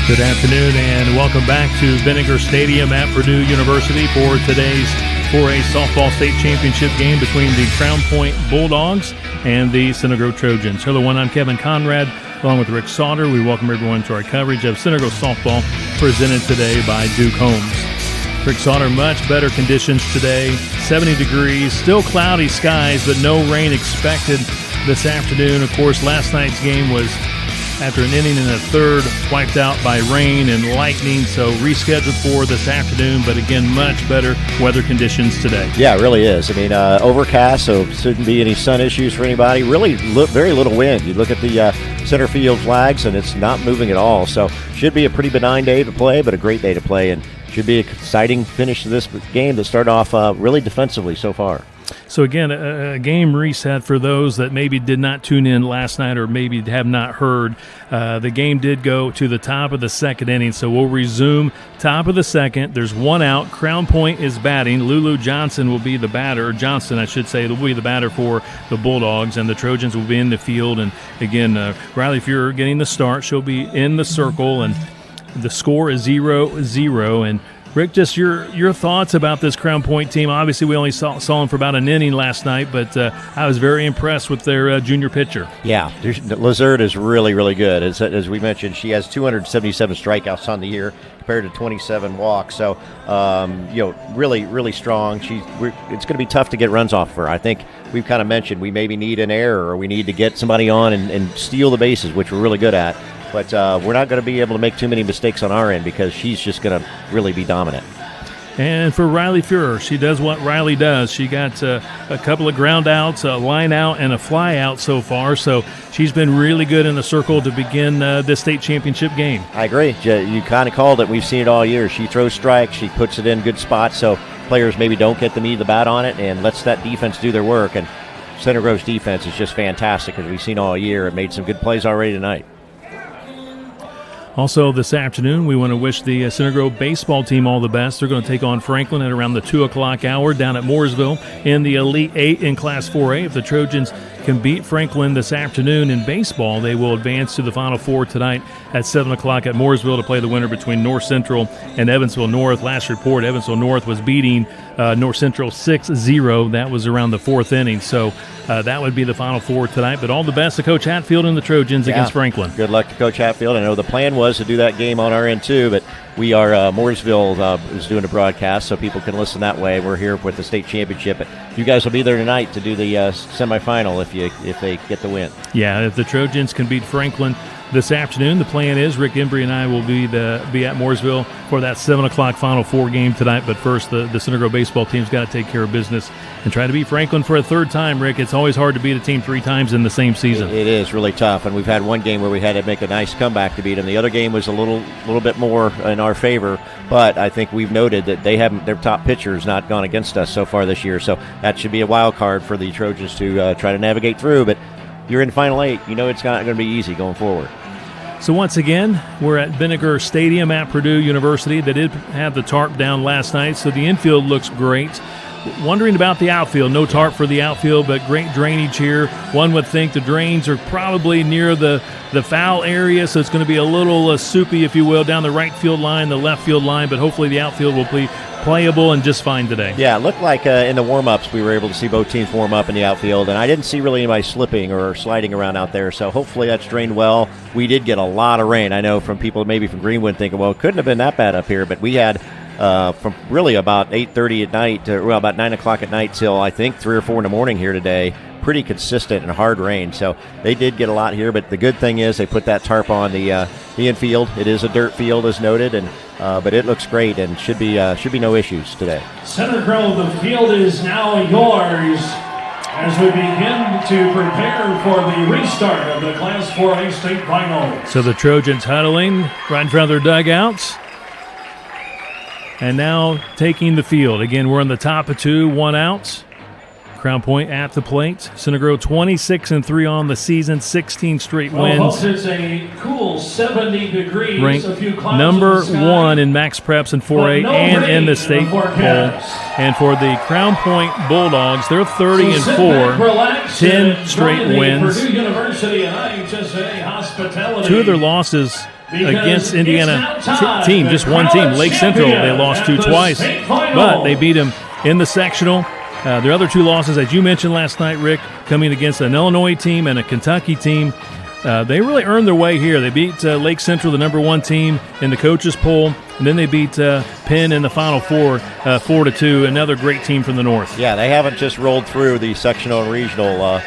Good afternoon and welcome back to Vinegar Stadium at Purdue University for today's 4A Softball State Championship game between the Crown Point Bulldogs and the Center Grove Trojans. Hello, I'm Kevin Conrad along with Rick Sauter. We welcome everyone to our coverage of Center Grove Softball presented today by Duke Homes. Rick Sauter, much better conditions today, 70 degrees, still cloudy skies, but no rain expected this afternoon. Of course, last night's game was after an inning and a third wiped out by rain and lightning, so rescheduled for this afternoon, but again, much better weather conditions today. Yeah, it really is. I mean, overcast, so shouldn't be any sun issues for anybody. Really very little wind. You look at the center field flags, and it's not moving at all, so should be a pretty benign day to play, but a great day to play, and should be an exciting finish to this game to start off really defensively so far. So again, a game reset for those that maybe did not tune in last night or maybe have not heard. The game did go to the top of the second inning, so we'll resume top of the second. There's one out. Crown Point is batting. Lulu Johnson will be the batter. Johnson, I should say, will be the batter for the Bulldogs, and the Trojans will be in the field. And again, Riley Fuhrer getting the start. She'll be in the circle, and the score is 0-0. And Rick, just your thoughts about this Crown Point team. Obviously, we only saw them for about an inning last night, but I was very impressed with their junior pitcher. Yeah, Lazert is really, really good. As we mentioned, she has 277 strikeouts on the year compared to 27 walks. So, really, really strong. It's going to be tough to get runs off of her. I think we've kind of mentioned we maybe need an error or we need to get somebody on and steal the bases, which we're really good at. But we're not going to be able to make too many mistakes on our end because she's just going to really be dominant. And for Riley Fuhrer, she does what Riley does. She got a couple of ground outs, a line out, and a fly out so far. So she's been really good in the circle to begin this state championship game. I agree. You kind of called it. We've seen it all year. She throws strikes. She puts it in good spots so players maybe don't get the meat of the bat on it and lets that defense do their work. And Center Grove's defense is just fantastic, as we've seen all year. It made some good plays already tonight. Also this afternoon, we want to wish the Center Grove baseball team all the best. They're going to take on Franklin at around the 2 o'clock hour down at Mooresville in the Elite 8 in Class 4A. If the Trojans can beat Franklin this afternoon in baseball, they will advance to the Final Four tonight at 7 o'clock at Mooresville to play the winner between North Central and Evansville North. Last report, Evansville North was beating North Central 6-0. That was around the fourth inning. So that would be the Final Four tonight. But all the best to Coach Hatfield and the Trojans against Franklin. Good luck to Coach Hatfield. I know the plan was to do that game on our end too, but we are Mooresville is doing a broadcast, so people can listen that way. We're here with the state championship. You guys will be there tonight to do the semifinal if they get the win. Yeah, if the Trojans can beat Franklin this afternoon, the plan is Rick Embry and I will be at Mooresville for that 7 o'clock Final Four game tonight. But first, the Center Grove baseball team's got to take care of business and try to beat Franklin for a third time. Rick, it's always hard to beat a team 3 times in the same season. It is really tough, and we've had one game where we had to make a nice comeback to beat them. The other game was a little bit more in our favor, but I think we've noted that their top pitcher has not gone against us so far this year. So that should be a wild card for the Trojans to try to navigate through. But you're in Final 8. You know it's not going to be easy going forward. So once again, we're at Vinegar Stadium at Purdue University. They did have the tarp down last night, so the infield looks great. Wondering about the outfield. No tarp for the outfield, but great drainage here. One would think the drains are probably near the foul area, so it's going to be a little soupy, if you will, down the right field line, the left field line, but hopefully the outfield will be playable and just fine today. Yeah, it looked like in the warm-ups we were able to see both teams warm up in the outfield, and I didn't see really anybody slipping or sliding around out there, so hopefully that's drained well. We did get a lot of rain. I know from people maybe from Greenwood thinking, well, it couldn't have been that bad up here, but we had from really about 8:30 at night, about 9 o'clock at night till I think 3 or 4 in the morning here today. Pretty consistent and hard rain, so they did get a lot here. But the good thing is they put that tarp on the infield. It is a dirt field, as noted, and but it looks great and should be no issues today. Center Grove, the field is now yours as we begin to prepare for the restart of the Class 4A state finals. So the Trojans huddling right in front of their dugouts. And now taking the field. Again, we're on the top of 2, 1 out. Crown Point at the plate. Center Grove 26-3 on the season, 16 straight wins. It's a cool 70 degrees. Ranked number 1 in max preps in 4A and in the state poll. And for the Crown Point Bulldogs, they're 30-4, 10 straight wins. 2 of their losses against Indiana team, just one team, Lake Central. They lost to twice, but they beat them in the sectional. Their other two losses, as you mentioned last night, Rick, coming against an Illinois team and a Kentucky team. They really earned their way here. They beat Lake Central, the number one team in the coaches poll, and then they beat Penn in the Final Four, 4-2. Another great team from the North. Yeah, they haven't just rolled through the sectional and regional.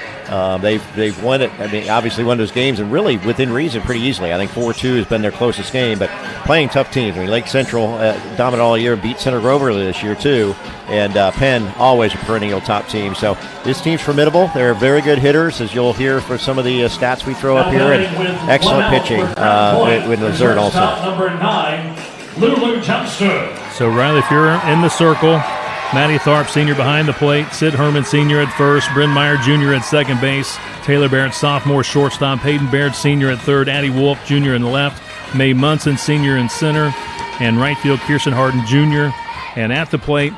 They've won it. I mean, obviously won those games, and really within reason, pretty easily. I think 4-2 has been their closest game, but playing tough teams. I mean, Lake Central dominant all year, beat Center Grove early this year too, and Penn always a perennial top team. So this team's formidable. They're very good hitters, as you'll hear for some of the stats we throw up here, and excellent pitching with Lazert also. Number 9, Lulu Johnston. So Riley Fuhrer in the circle. Matty Tharp, senior, behind the plate. Sid Herman, senior, at first. Bryn Meyer, junior, at second base. Taylor Barrett, sophomore, shortstop. Hayden Baird, senior, at third. Addie Wolf, junior, in the left. Mae Munson, senior, in center. And right field, Kirsten Harden, junior. And at the plate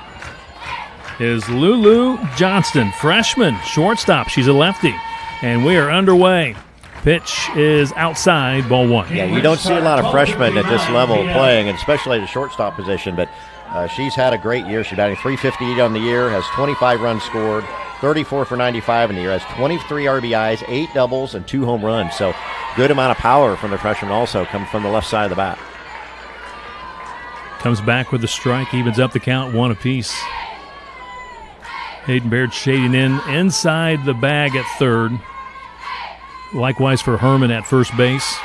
is Lulu Johnston, freshman, shortstop. She's a lefty. And we are underway. Pitch is outside, ball one. Yeah, you don't see a lot of freshmen at this level playing, and especially at the shortstop position, but she's had a great year. She's batting .358 on the year, has 25 runs scored, 34 for 95 in the year, has 23 RBIs, 8 doubles, and 2 home runs. So good amount of power from the freshman also comes from the left side of the bat. Comes back with a strike, evens up the count, 1 apiece. Hayden Baird shading in inside the bag at third. Likewise for Herman at first base.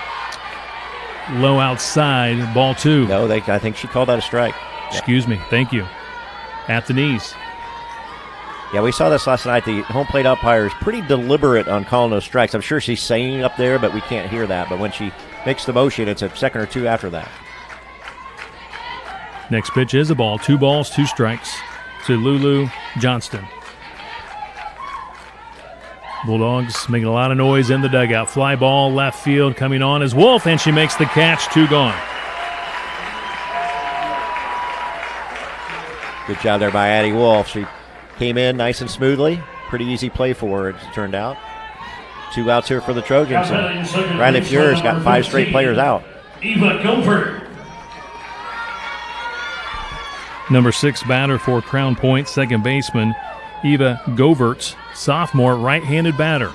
Low outside, ball 2. No, I think she called that a strike. Excuse me, thank you. At the knees. Yeah, we saw this last night. The home plate umpire is pretty deliberate on calling those strikes. I'm sure she's saying up there, but we can't hear that. But when she makes the motion, it's a second or two after that. Next pitch is a ball. 2 balls, 2 strikes to Lulu Johnston. Bulldogs making a lot of noise in the dugout. Fly ball, left field, coming on is Wolf, and she makes the catch. 2 gone. Good job there by Addie Wolf. She came in nice and smoothly. Pretty easy play for her, it turned out. 2 outs here for the Trojans. Riley Fuhrer's got 5 straight players out. Eva Govert. Number 6 batter for Crown Point, second baseman Eva Govert, sophomore, right-handed batter.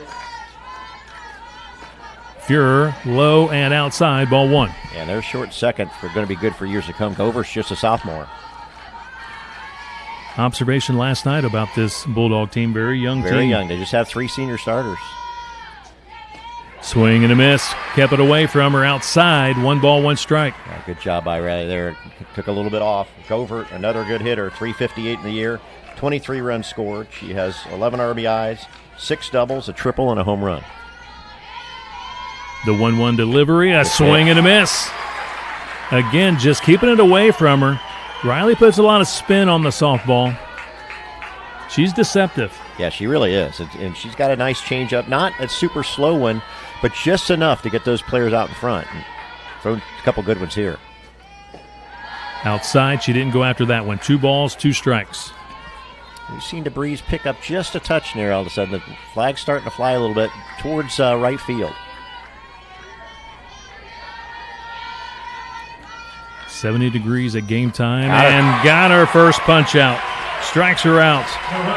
Fuhrer low and outside, ball 1. And they're short second. They're going to be good for years to come. Govert's just a sophomore. Observation last night about this Bulldog team, very young team. Very young. They just have 3 senior starters. Swing and a miss. Kept it away from her outside. 1 ball, 1 strike. Yeah, good job by Riley there. Took a little bit off. Govert, another good hitter. .358 in the year. 23 runs scored. She has 11 RBIs, 6 doubles, a triple, and a home run. The 1-1 delivery. A swing and a miss. Again, just keeping it away from her. Riley puts a lot of spin on the softball. She's deceptive. Yeah, she really is. And she's got a nice changeup. Not a super slow one, but just enough to get those players out in front. And throw a couple good ones here. Outside, she didn't go after that one. 2 balls, 2 strikes. We've seen the breeze pick up just a touch near all of a sudden. The flag's starting to fly a little bit towards right field. 70 degrees at game time, and got her first punch out. Strikes her out.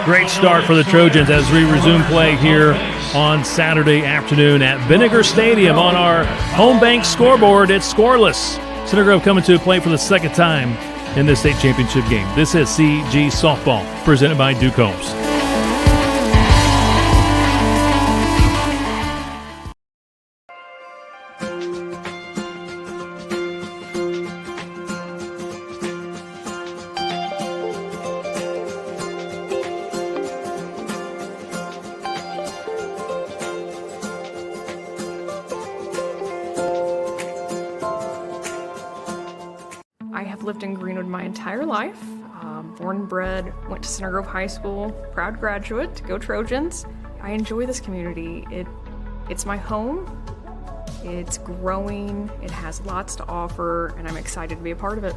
Great start for the Trojans as we resume play here on Saturday afternoon at Vinegar Stadium. On our home bank scoreboard, it's scoreless. Center Grove coming to play for the second time in this state championship game. This is CG Softball, presented by Duke Homes. Lived in Greenwood my entire life. Born and bred, went to Center Grove High School, proud graduate, go Trojans. I enjoy this community. It's my home, it's growing, it has lots to offer, and I'm excited to be a part of it.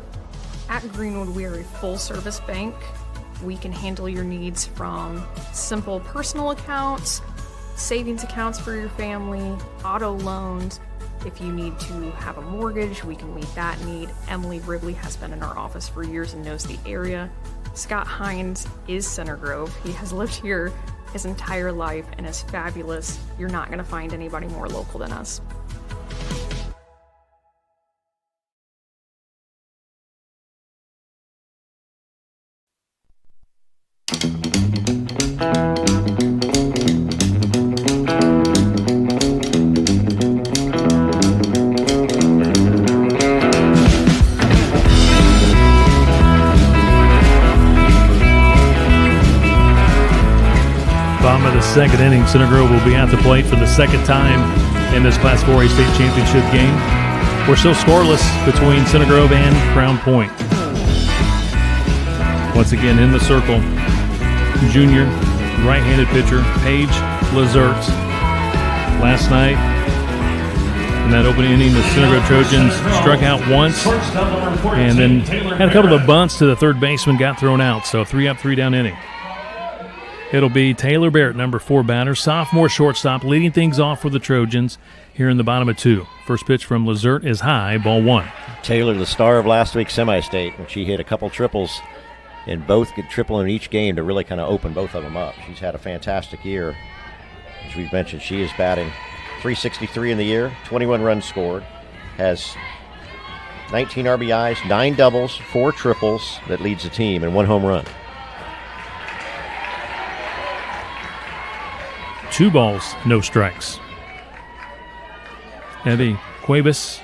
At Greenwood, we are a full-service bank. We can handle your needs from simple personal accounts, savings accounts for your family, auto loans, If you need to have a mortgage, we can meet that need. Emily Wrigley has been in our office for years and knows the area. Scott Hines is Center Grove. He has lived here his entire life and is fabulous. You're not going to find anybody more local than us. Bottom of the second inning, Center Grove will be at the plate for the second time in this Class 4A state championship game. We're still scoreless between Center Grove and Crown Point. Once again in the circle, junior right-handed pitcher Paige Lazert. Last night, in that opening inning, the Center Grove Trojans struck out once and then had a couple of bunts to the third baseman, got thrown out. So 3 up, 3 down inning. It'll be Taylor Barrett, number 4 batter, sophomore shortstop, leading things off for the Trojans here in the bottom of 2. First pitch from Lazert is high, ball 1. Taylor, the star of last week's semi-state, when she hit a couple triples in both, triple in each game to really kind of open both of them up. She's had a fantastic year. As we've mentioned, she is batting .363 in the year, 21 runs scored, has 19 RBIs, 9 doubles, 4 triples that leads the team, and 1 home run. 2 balls, no strikes. Evie Cuevas,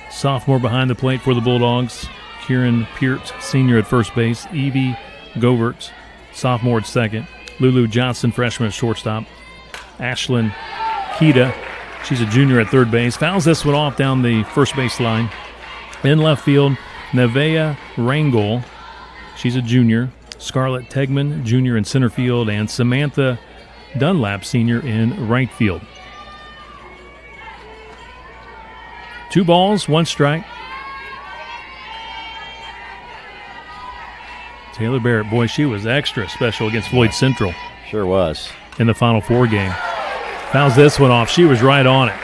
sophomore behind the plate for the Bulldogs. Kieran Peart, senior at first base. Evie Govert, sophomore at second. Lulu Johnson, freshman at shortstop. Ashlyn Keita, she's a junior at third base. Fouls this one off down the first base line. In left field, Nevaeh Rangel, she's a junior. Scarlett Tegman, junior in center field. And Samantha Dunlap, senior in right field. 2 balls, 1 strike. Taylor Barrett, boy, she was extra special against Floyd Central. Sure was. In the Final Four game. Fouls this one off. She was right on it.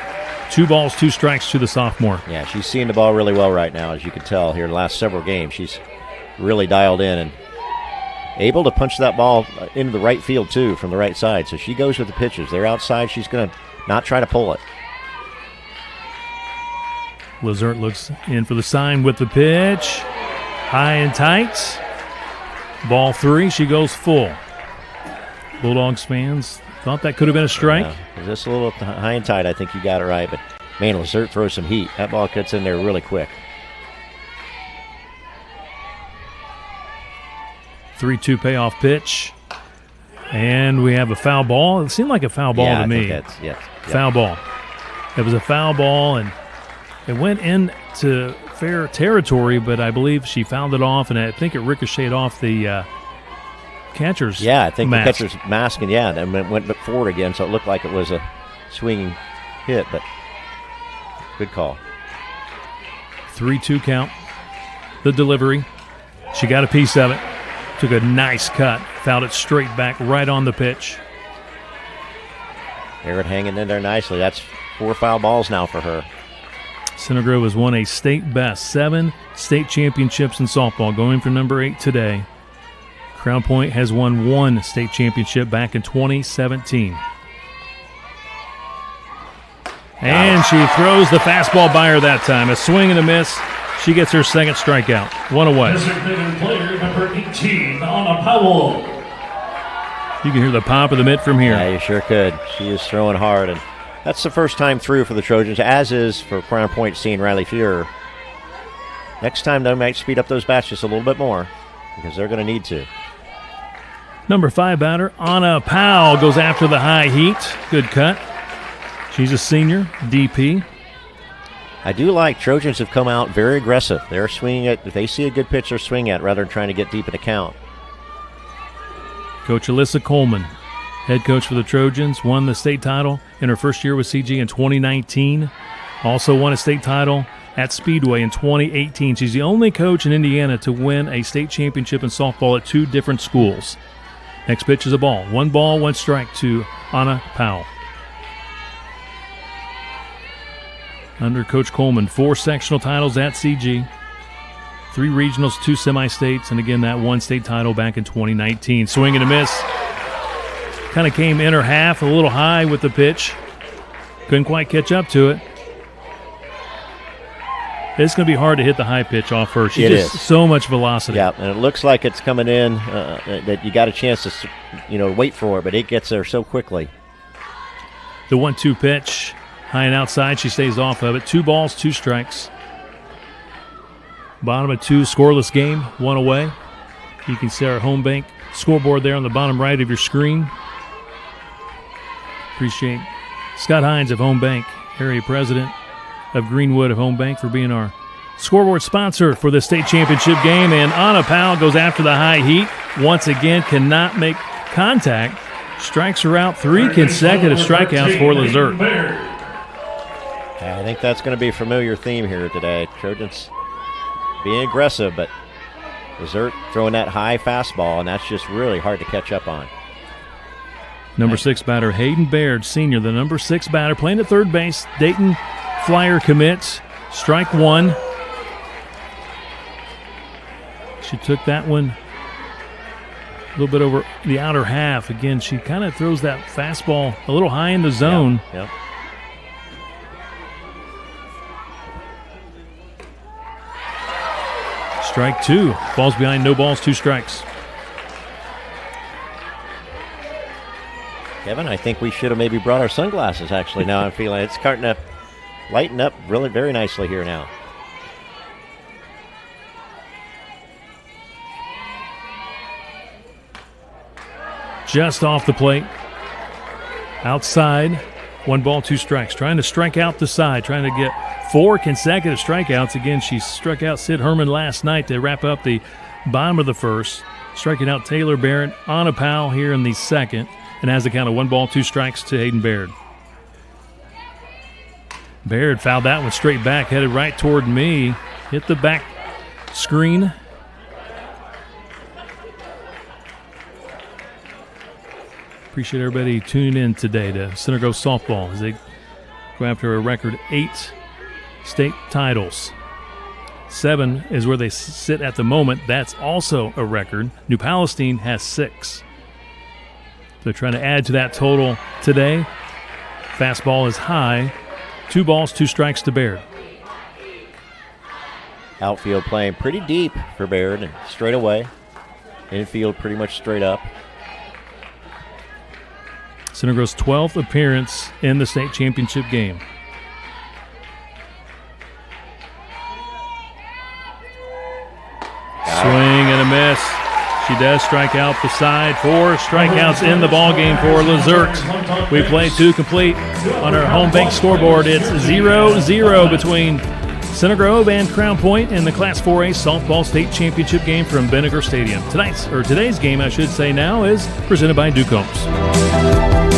2 balls, 2 strikes to the sophomore. Yeah, she's seeing the ball really well right now, as you can tell here in the last several games. She's really dialed in and able to punch that ball into the right field, too, from the right side. So she goes with the pitches. They're outside. She's going to not try to pull it. Lazert looks in for the sign with the pitch. High and tight. Ball 3. She goes full. Bulldogs fans thought that could have been a strike. Yeah, just a little high and tight. I think you got it right. But, man, Lazert throws some heat. That ball gets in there really quick. 3-2 payoff pitch. And we have a foul ball. It seemed like a foul ball to me. Foul ball. It was a foul ball, and it went into fair territory, but I believe she fouled it off, and I think it ricocheted off the catcher's Yeah, I think mask. The catcher's mask, and then it went forward again, so it looked like it was a swinging hit, but good call. 3-2 count. The delivery. She got a piece of it. Took a nice cut. Fouled it straight back right on the pitch. Barrett hanging in there nicely. That's 4 foul balls now for her. Center Grove has won a state best 7 state championships in softball, going for number 8 today. Crown Point has won 1 state championship back in 2017. And she throws the fastball by her that time. A swing and a miss. She gets her second strikeout. 1 away. Designated player number 18, Anna Powell. You can hear the pop of the mitt from here. Yeah, you sure could. She is throwing hard, and that's the first time through for the Trojans, as is for Crown Point seeing Riley Fuhrer. Next time, they might speed up those bats just a little bit more because they're going to need to. Number 5 batter, Anna Powell, goes after the high heat. Good cut. She's a senior, DP. I do like Trojans have come out very aggressive. They're swinging it. If they see a good pitch, they're swinging at rather than trying to get deep in the count. Coach Alyssa Coleman, head coach for the Trojans, won the state title in her first year with CG in 2019. Also won a state title at Speedway in 2018. She's the only coach in Indiana to win a state championship in softball at 2 different schools. Next pitch is a ball. 1 strike to Anna Powell. under Coach Coleman. 4 sectional titles at CG, 3 regionals, 2 semi-states, and again that 1 state title back in 2019. Swing and a miss. Kind of came inner half, a little high with the pitch. Couldn't quite catch up to it. It's going to be hard to hit the high pitch off her. She just so much velocity. Yeah, and it looks like it's coming in that you got a chance to, wait for it, but it gets there so quickly. The 1-2 pitch, high and outside. She stays off of it. 2 balls, 2 strikes. Bottom of 2, scoreless game, 1 away. You can see our home bank scoreboard there on the bottom right of your screen. Appreciate Scott Hines of Home Bank, area president of Greenwood of Home Bank, for being our scoreboard sponsor for the state championship game. And Anna Powell goes after the high heat. Once again, cannot make contact. Strikes her out. 3 consecutive strikeouts for Lazert. Yeah, I think that's going to be a familiar theme here today. Trojans being aggressive, but Lazert throwing that high fastball, and that's just really hard to catch up on. Number 6 batter, Hayden Baird, senior, the number 6 batter, playing at third base. Dayton Flyer commits. Strike 1. She took that one a little bit over the outer half. Again, she kind of throws that fastball a little high in the zone. Yep. Strike 2. Falls behind, no balls, 2 strikes. Kevin, I think we should have maybe brought our sunglasses, actually. Now I'm feeling it's starting to lighten up really very nicely here now. Just off the plate. Outside. 1 ball, 2 strikes. Trying to strike out the side. Trying to get 4 consecutive strikeouts. Again, she struck out Sid Herman last night to wrap up the bottom of the first. Striking out Taylor Barrett. Anna Powell here in the second. And has the count of 1 ball, 2 strikes to Hayden Baird. Baird fouled that one straight back, headed right toward me. Hit the back screen. Appreciate everybody tuning in today to Center Grove softball as they go after a record 8 state titles. 7 is where they sit at the moment. That's also a record. New Palestine has 6. They're trying to add to that total today. Fastball is high. 2 balls, 2 strikes to Baird. Outfield playing pretty deep for Baird and straight away. Infield pretty much straight up. Center Grove's 12th appearance in the state championship game. Swing and a miss. She does strike out the side. 4 strikeouts in the ballgame for Lazert. We play 2 complete on our home bank scoreboard. It's 0-0 between Center Grove and Crown Point in the Class 4A softball state championship game from Vinegar Stadium. Today's game, I should say now, is presented by Duke Homes.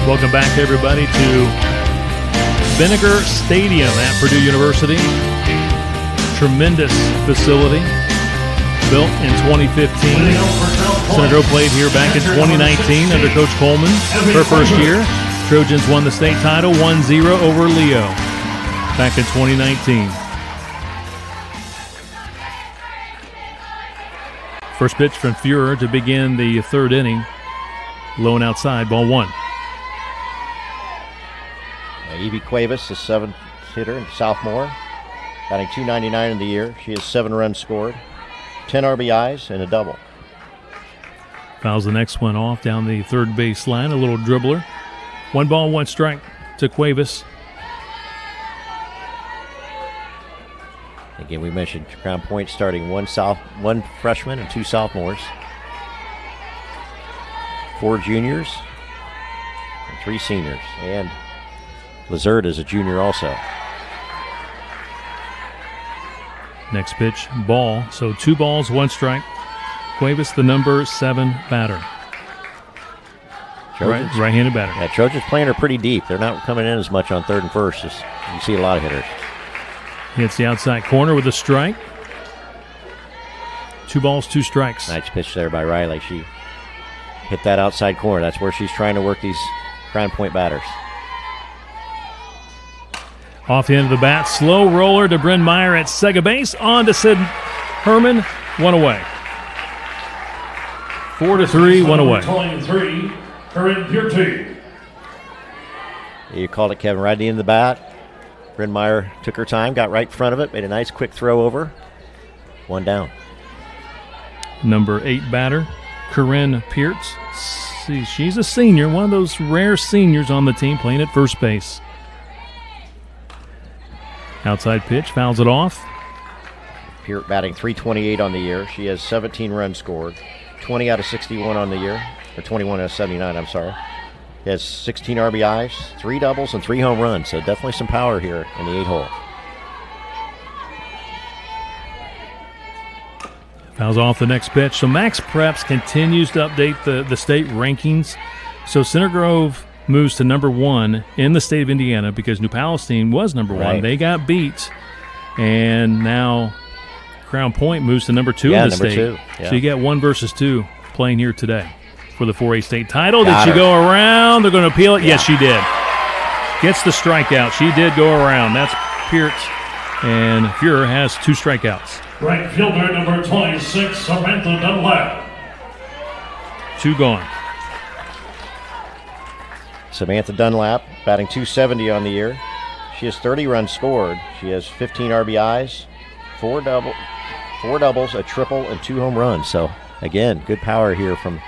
Welcome back, everybody, to Vinegar Stadium at Purdue University. Tremendous facility. built in 2015. Center Grove played here back in 2019 under Coach Coleman. Her first year, Trojans won the state title 1-0 over Leo back in 2019. First pitch from Fuhrer to begin the third inning. Low and outside, ball one. Evie Cuevas, the seventh hitter and sophomore, batting .299 in the year. She has 7 runs scored, 10 RBIs, and a double. Fouls the next one off down the third base line, a little dribbler. 1 ball, 1 strike to Cuevas. Again, we mentioned Crown Point starting one freshman and 2 sophomores, 4 juniors, and 3 seniors. And Lazert is a junior also. Next pitch, ball. So 2 balls, 1 strike. Cuevas, the number 7 batter. Right-handed batter. Yeah, Trojans playing her pretty deep. They're not coming in as much on third and first as you see a lot of hitters. Hits the outside corner with a strike. 2 balls, 2 strikes. Nice pitch there by Riley. She hit that outside corner. That's where she's trying to work these Crown Point batters. Off the end of the bat, slow roller to Bryn Meyer at second base. On to Sid Herman, 1 away. 4-3, 1 away. 23, Corinne Pierty. You called it, Kevin, right at the end of the bat. Bryn Meyer took her time, got right in front of it, made a nice quick throw over. 1 down. Number 8 batter, Corinne Pierce. See, she's a senior, one of those rare seniors on the team playing at first base. Outside pitch, fouls it off. Peart batting .328 on the year. She has 17 runs scored, 20 out of 61 on the year, or 21 out of 79, I'm sorry. She has 16 RBIs, 3 doubles, and 3 home runs, so definitely some power here in the 8-hole. Fouls off the next pitch. So Max Preps continues to update the state rankings. So Center Grove moves to number 1 in the state of Indiana because New Palestine was number 1. Right. They got beat. And now Crown Point moves to number 2 in the state. 2. Yeah. So you got 1 versus 2 playing here today for the 4A state title. Got Did she her. go around? They're going to appeal it? Yeah. Yes, she did. Gets the strikeout. She did go around. That's Peart. And Fuhrer has 2 strikeouts. Right fielder number 26, Samantha Dunlap. 2 gone. Samantha Dunlap batting .270 on the year. She has 30 runs scored. She has 15 RBIs, 4 doubles, a triple, and 2 home runs. So, again, good power here from the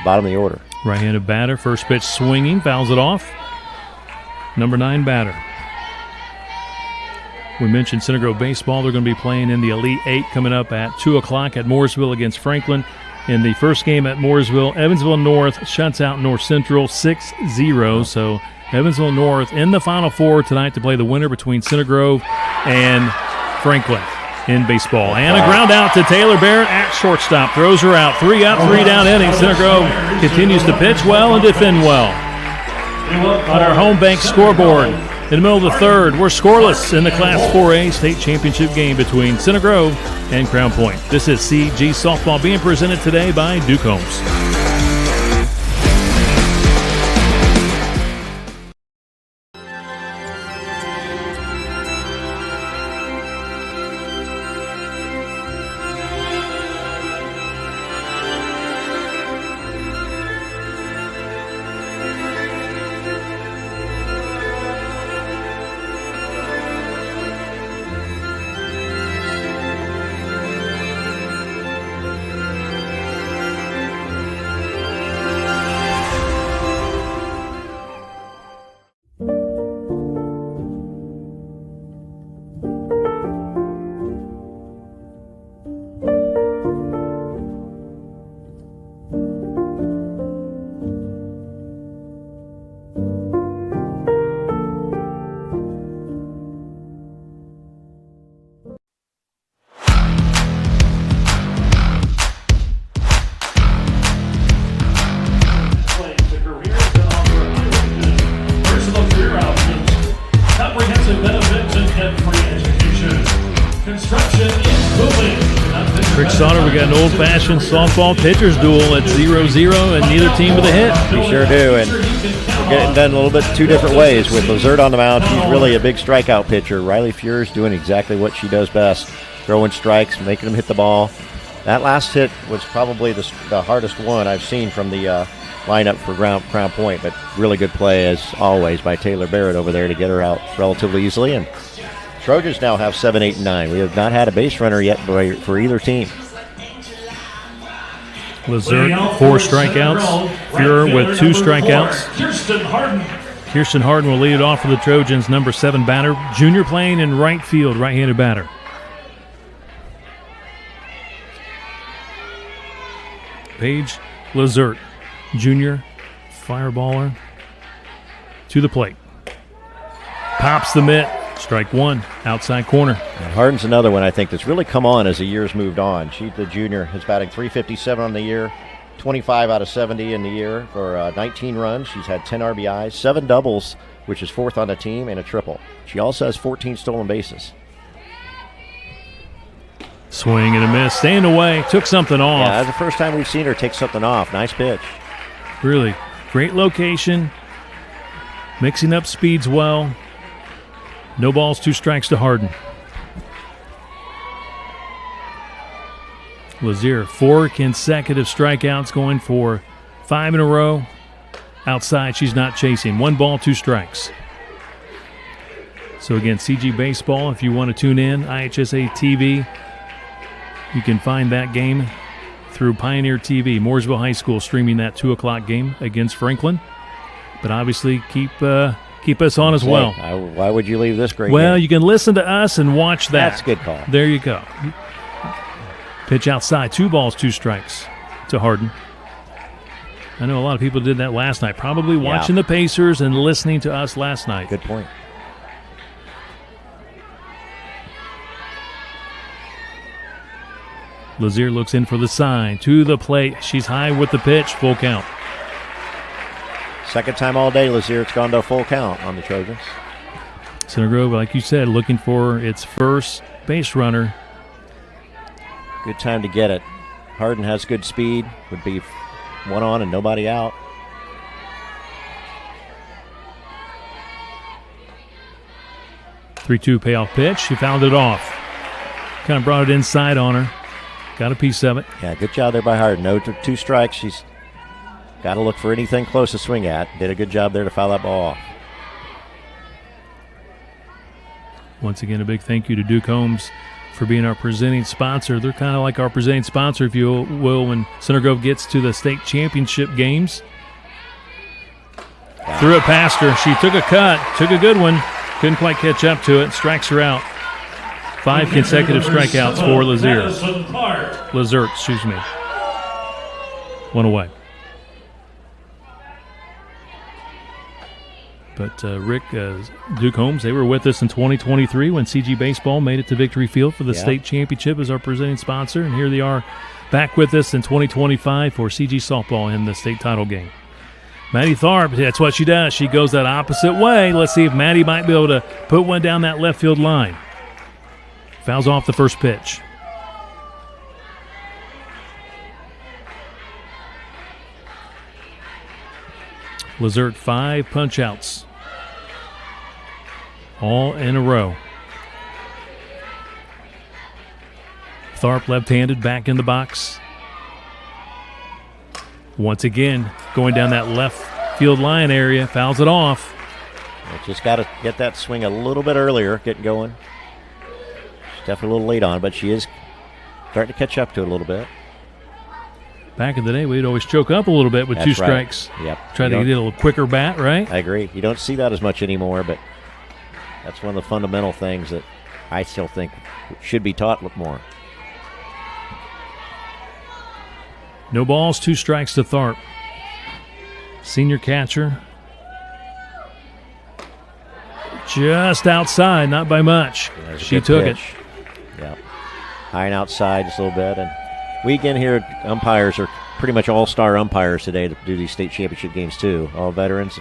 bottom of the order. Right-handed batter, first pitch swinging, fouls it off. Number 9 batter. We mentioned Center Grove baseball. They're going to be playing in the Elite 8 coming up at 2 o'clock at Mooresville against Franklin. In the first game at Mooresville, Evansville North shuts out North Central 6-0. So Evansville North in the Final Four tonight to play the winner between Center Grove and Franklin in baseball. And a ground out to Taylor Barrett at shortstop. Throws her out. 3 up, 3 down inning. Center Grove continues to pitch well and defend well. On our home bank scoreboard, in the middle of the third, we're scoreless in the Class 4A state championship game between Center Grove and Crown Point. This is CG Softball being presented today by Duke Homes. Rick Sauter, we got an old-fashioned softball pitcher's duel at 0-0, and neither team with a hit. We sure do, and we're getting done a little bit two different ways. With Lazert on the mound, she's really a big strikeout pitcher. Riley Fuhr's doing exactly what she does best, throwing strikes, making them hit the ball. That last hit was probably the hardest one I've seen from the lineup for Crown Point, but really good play, as always, by Taylor Barrett over there to get her out relatively easily. And Trojans now have 7, 8, and 9. We have not had a base runner yet for either team. Lazert, 4 strikeouts. Fuhrer with 2 strikeouts. Kirsten Harden will lead it off for the Trojans, number 7 batter. Junior playing in right field, right-handed batter. Paige Lazert, junior fireballer, to the plate. Pops the mitt. Strike 1, outside corner. And Harden's another one I think that's really come on as the years moved on. She's the junior, is batting .357 on the year, 25 out of 70 in the year for 19 runs. She's had 10 RBIs, 7 doubles, which is 4th on the team, and a triple. She also has 14 stolen bases. Swing and a miss, staying away, took something off. Yeah, that's the first time we've seen her take something off. Nice pitch. Really great location, mixing up speeds well. No balls, 2 strikes to Harden. Lazier, 4 consecutive strikeouts, going for 5 in a row. Outside, she's not chasing. 1 ball, 2 strikes. So again, CG Baseball, if you want to tune in, IHSA TV, you can find that game through Pioneer TV. Mooresville High School streaming that 2 o'clock game against Franklin. But obviously, keep us on as well. Why would you leave this great Well, game? you can listen to us and watch that. That's a good call. There you go. Pitch outside, 2 balls, 2 strikes to Harden. I know a lot of people did that last night, probably watching the Pacers and listening to us last night. Good point. Lazier looks in for the sign, to the plate. She's high with the pitch, full count. Second time all day, Lazier's gone to a full count on the Trojans. Center Grove, like you said, looking for its first base runner. Good time to get it. Harden has good speed. Would be 1 on and nobody out. Three-two payoff pitch. She fouled it off. Kind of brought it inside on her. Got a piece of it. Yeah, good job there by Harden. No 2 strikes. She's got to look for anything close to swing at. Did a good job there to foul that ball off. Once again, a big thank you to Duke Homes for being our presenting sponsor. They're kind of like our presenting sponsor, if you will, when Center Grove gets to the state championship games. Yeah. Threw it past her. She took a cut, took a good one. Couldn't quite catch up to it. Strikes her out. 5 consecutive strikeouts for Lazier. Lazert, excuse me. 1 away. But Rick, Duke Homes, they were with us in 2023 when CG Baseball made it to Victory Field for the state championship as our presenting sponsor. And here they are back with us in 2025 for CG Softball in the state title game. Maddie Tharp, that's what she does. She goes that opposite way. Let's see if Maddie might be able to put one down that left field line. Fouls off the first pitch. Lazert, 5 punch-outs. All in a row. Tharp left-handed back in the box. Once again, going down that left field line area, fouls it off. Just got to get that swing a little bit earlier, get going. She's definitely a little late on, but she is starting to catch up to it a little bit. Back in the day, we'd always choke up a little bit with That's 2 strikes. Right. Yep. Try to get a little quicker bat, right? I agree. You don't see that as much anymore, but that's one of the fundamental things that I still think should be taught more. No balls, 2 strikes to Tharp. Senior catcher. Just outside, not by much. She took it. Yeah. High and outside just a little bit. And we again here, umpires are pretty much all-star umpires today to do these state championship games too. All veterans.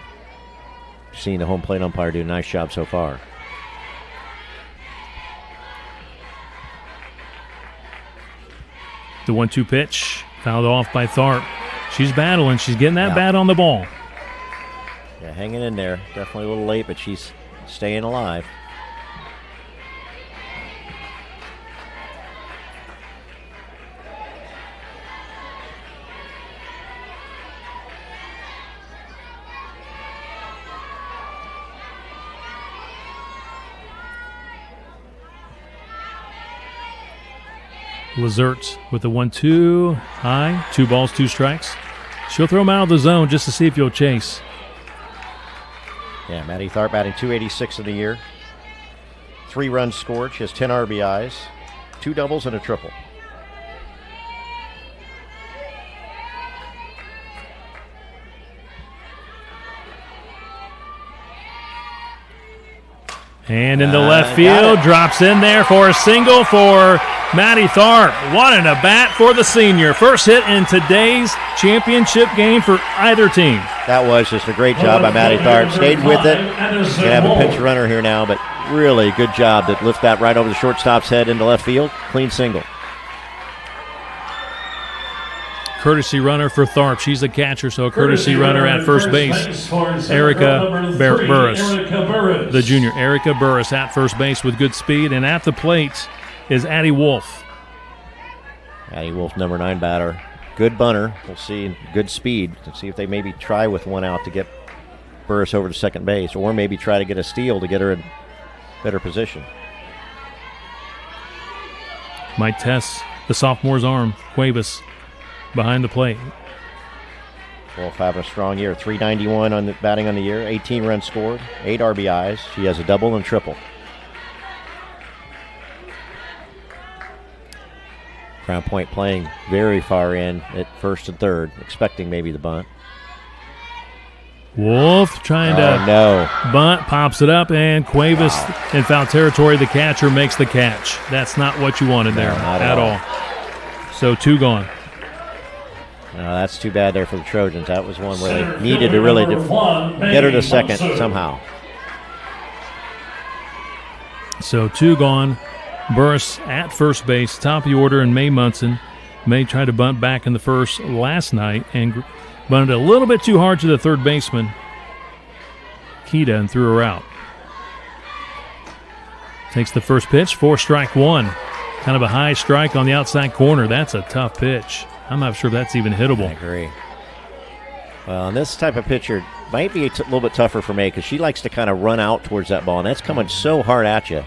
Seeing the home plate umpire do a nice job so far. The 1-2 pitch, fouled off by Tharp. She's battling. She's getting that bat on the ball. Yeah, hanging in there. Definitely a little late, but she's staying alive. Lazert with the 1-2 high, 2 balls, 2 strikes. She'll throw him out of the zone just to see if you'll chase. Yeah, Maddie Tharp batting .286 in the year. 3 runs scored. She has 10 RBIs, 2 doubles and a triple. And into left field, drops in there for a single for Maddie Tharp. What an at-bat for the senior. First hit in today's championship game for either team. That was just a great job by Maddie Tharp. Stayed with it. Going to have a pinch runner here now, but really good job to lift that right over the shortstop's head into left field. Clean single. Courtesy runner for Tharp. She's the catcher, so a courtesy runner at first base. Erica Burris, the junior. Erica Burris at first base with good speed, and at the plate is Addie Wolf. Addie Wolf, number 9 batter. Good bunter. We'll see. Good speed. Let's see if they maybe try with one out to get Burris over to second base, or maybe try to get a steal to get her in better position. Might test the sophomore's arm. Cuevas behind the plate. Wolf having a strong year. .391 on the batting on the year. 18 runs scored. 8 RBIs. She has a double and triple. Crown Point playing very far in at first and third, expecting maybe the bunt. Wolf trying to bunt, pops it up, and Cuevas in foul territory. The catcher makes the catch. That's not what you wanted there at all. So 2 gone. No, that's too bad there for the Trojans. That was one where they needed to really get her to second somehow. So 2 gone. Burris at first base, top of the order, and May Munson. May tried to bunt back in the first last night and bunted a little bit too hard to the third baseman, Keita, and threw her out. Takes the first pitch, 4-strike 1. Kind of a high strike on the outside corner. That's a tough pitch. I'm not sure if that's even hittable. I agree. Well, and this type of pitcher might be a little bit tougher for May because she likes to kind of run out towards that ball, and that's coming so hard at you.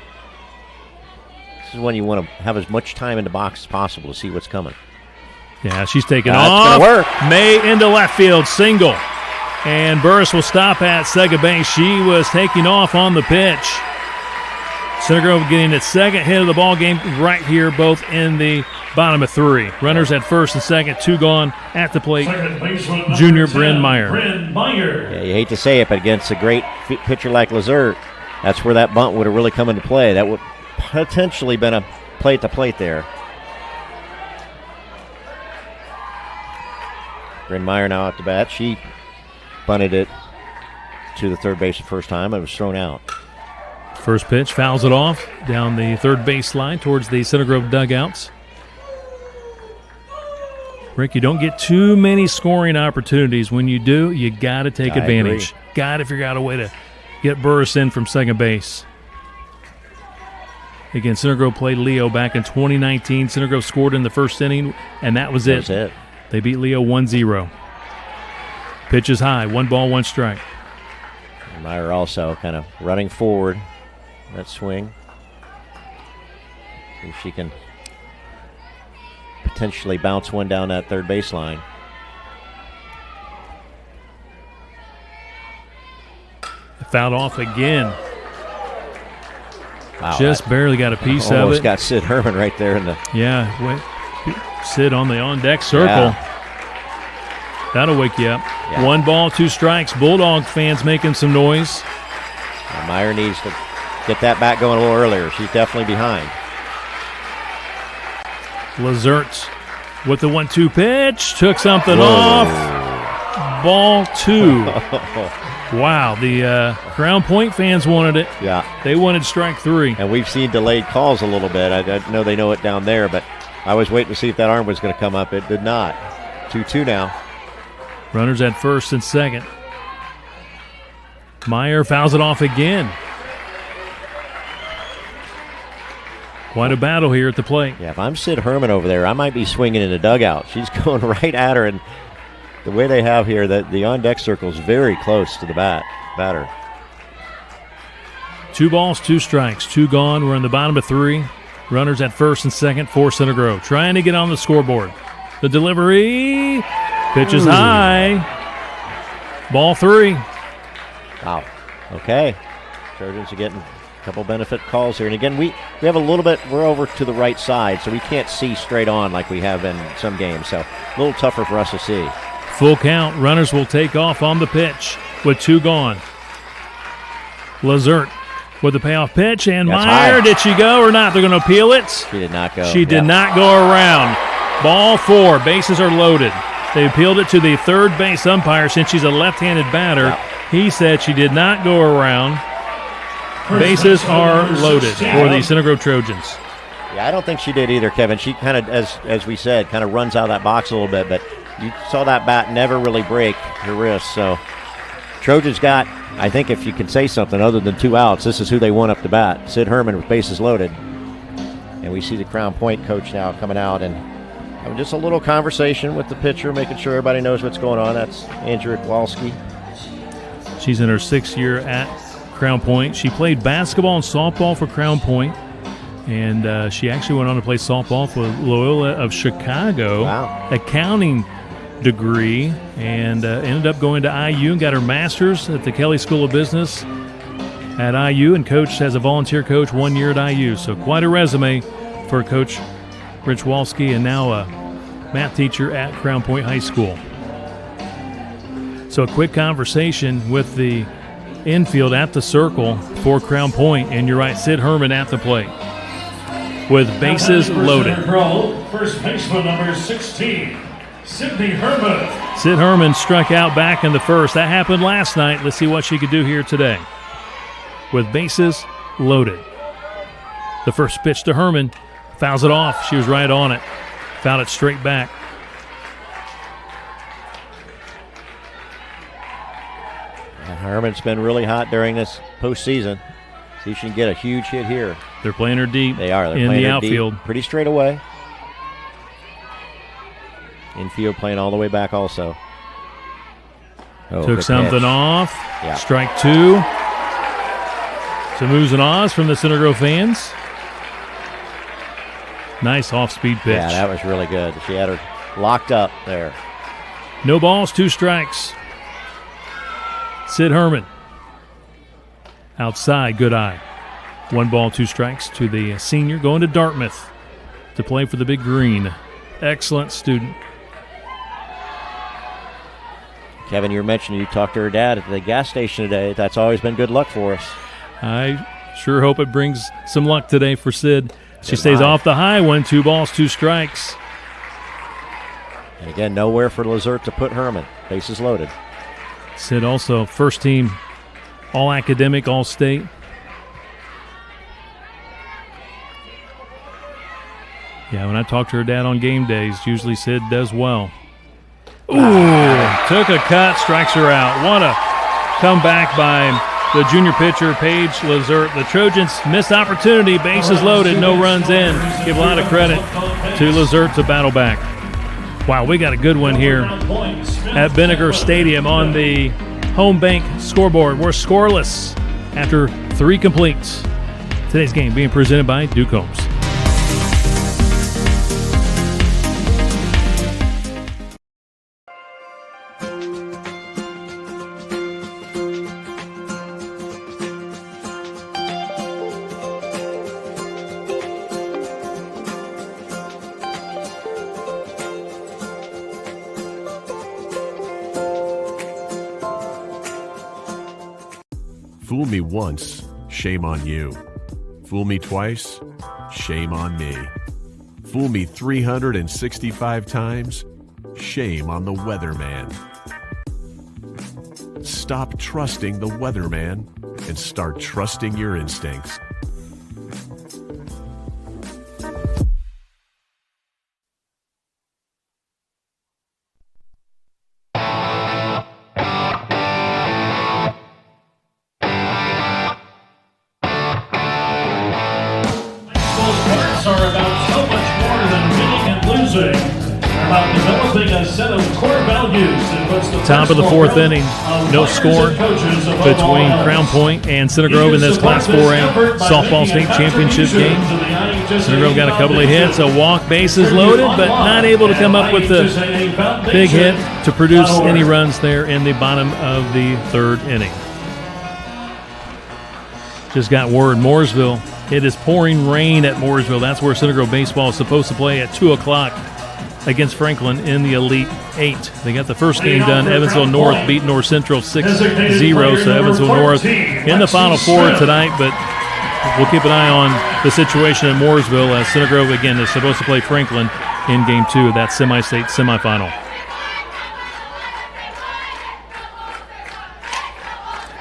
This is when you want to have as much time in the box as possible to see what's coming. Yeah, she's taking off. That's going to work. May into left field, single. And Burris will stop at second base. She was taking off on the pitch. Center Grove getting its second hit of the ball game right here, both in the bottom of 3. Runners at first and second, 2 gone at the plate. Junior Bryn Meyer. Yeah, you hate to say it, but against a great pitcher like Lazert, that's where that bunt would have really come into play. That would potentially been a plate-to-plate there. Bryn Meyer now at the bat. She bunted it to the third base the first time. It was thrown out. First pitch, fouls it off down the third base line towards the Center Grove dugouts. Rick, you don't get too many scoring opportunities. When you do, you got to take advantage. Got to figure out a way to get Burris in from second base. Again, Center Grove played Leo back in 2019. Center Grove scored in the first inning, and that was it. They beat Leo 1-0. Pitch is high, 1 ball, 1 strike. Meyer also kind of running forward that swing. See if she can potentially bounce one down that third baseline. Fouled off again. Wow, just barely got a piece of it. Almost got Sid Herman right there in the. Yeah, Sid on the on-deck circle. Yeah. That'll wake you up. Yeah. 1 ball, 2 strikes. Bulldog fans making some noise. Meyer needs to get that bat going a little earlier. She's definitely behind. Lazert with the 1-2 pitch. Took something off. Ball 2. Wow, the Crown Point fans wanted it. Yeah. They wanted strike 3. And we've seen delayed calls a little bit. I know they know it down there, but I was waiting to see if that arm was going to come up. It did not. 2-2 now. Runners at first and second. Meyer fouls it off again. Quite a battle here at the plate. Yeah, if I'm Sid Herman over there, I might be swinging in the dugout. She's going right at her, and the way they have here, that the on-deck circle is very close to the batter. 2 balls, 2 strikes, 2 gone. We're in the bottom of 3. Runners at first and second for Center Grove. Trying to get on the scoreboard. The delivery. Pitch is high. Ball 3. Wow. Okay. Trojans are getting a couple benefit calls here. And again, we have a little bit, we're over to the right side, so we can't see straight on like we have in some games. So a little tougher for us to see. Full count. Runners will take off on the pitch with 2 gone. Lazert with the payoff pitch, and That's Meyer, high. did she go or not? They're going to appeal it. She did not go. She did not go around. Ball 4. Bases are loaded. They appealed it to the third base umpire since she's a left-handed batter. Yep. He said she did not go around. Bases are loaded for the Center Grove Trojans. Yeah, I don't think she did either, Kevin. She kind of, as we said, kind of runs out of that box a little bit, but you saw that bat never really break her wrist. So Trojans got, I think if you can say something other than 2 outs, this is who they want up to bat. Sid Herman with bases loaded. And we see the Crown Point coach now coming out and having just a little conversation with the pitcher, making sure everybody knows what's going on. That's Andrea Kowalski. She's in her 6th year at Crown Point. She played basketball and softball for Crown Point, and she actually went on to play softball for Loyola of Chicago. Wow. Accounting degree, and ended up going to IU and got her master's at the Kelly School of Business at IU, and coached as a volunteer coach 1 year at IU. So quite a resume for Coach Rich Walski, and now a math teacher at Crown Point High School. So a quick conversation with the infield at the circle for Crown Point, and you're right, Sid Herman at the plate with bases loaded. First baseman number 16, Sydney Herman. Sid Herman struck out back in the first. That happened last night. Let's see what she could do here today with bases loaded. The first pitch to Herman, fouls it off. She was right on it. Fouled it straight back. Herman's been really hot during this postseason. See if she can get a huge hit here. They're playing her deep. They are. They're in playing the her outfield. Deep, pretty straight away. Infield playing all the way back also. Oh, took good something pitch. off. Yeah. Strike 2. Some oohs and ahs from the Center Grove fans. Nice off-speed pitch. Yeah, that was really good. She had her locked up there. No balls, 2 strikes. Sid Herman. Outside, good eye. 1 ball, 2 strikes to the senior, going to Dartmouth to play for the Big Green. Excellent student. Kevin, you were mentioning you talked to her dad at the gas station today. That's always been good luck for us. I sure hope it brings some luck today for Sid. She Good stays line. off the high one, 2 balls, 2 strikes. And again, nowhere for Lazert to put Herman. Bases loaded. Sid also first team all-academic, all-state. Yeah, when I talk to her dad on game days, usually Sid does well. Ooh, took a cut, strikes her out. What a comeback by the junior pitcher, Paige Lazert. The Trojans missed opportunity, bases loaded, no runs in. Give a lot of credit to Lazert to battle back. Wow, we got a good one here at Vinegar Stadium on the home bank scoreboard. We're scoreless after 3 completes. Today's game being presented by Duke Homes. Fool me once, shame on you. Fool me twice, shame on me. Fool me 365 times, shame on the weatherman. Stop trusting the weatherman and start trusting your instincts. introducing about developing a set of core values that puts the Top of the fourth inning, no score between Crown Point and Center Grove in this Class 4A softball state championship game. Center Grove got a couple of hits, a walk, bases loaded, but not able to come up with the big hit to produce any runs there in the bottom of the third inning. Just got word, Mooresville. It is pouring rain at Mooresville. That's where Center Grove baseball is supposed to play at 2 o'clock against Franklin in the Elite 8. They got the first game done. Evansville North beat North Central 6-0, so Evansville North in the Final Four tonight, but we'll keep an eye on the situation in Mooresville as Center Grove, again, is supposed to play Franklin in Game 2 of that semi-state semifinal.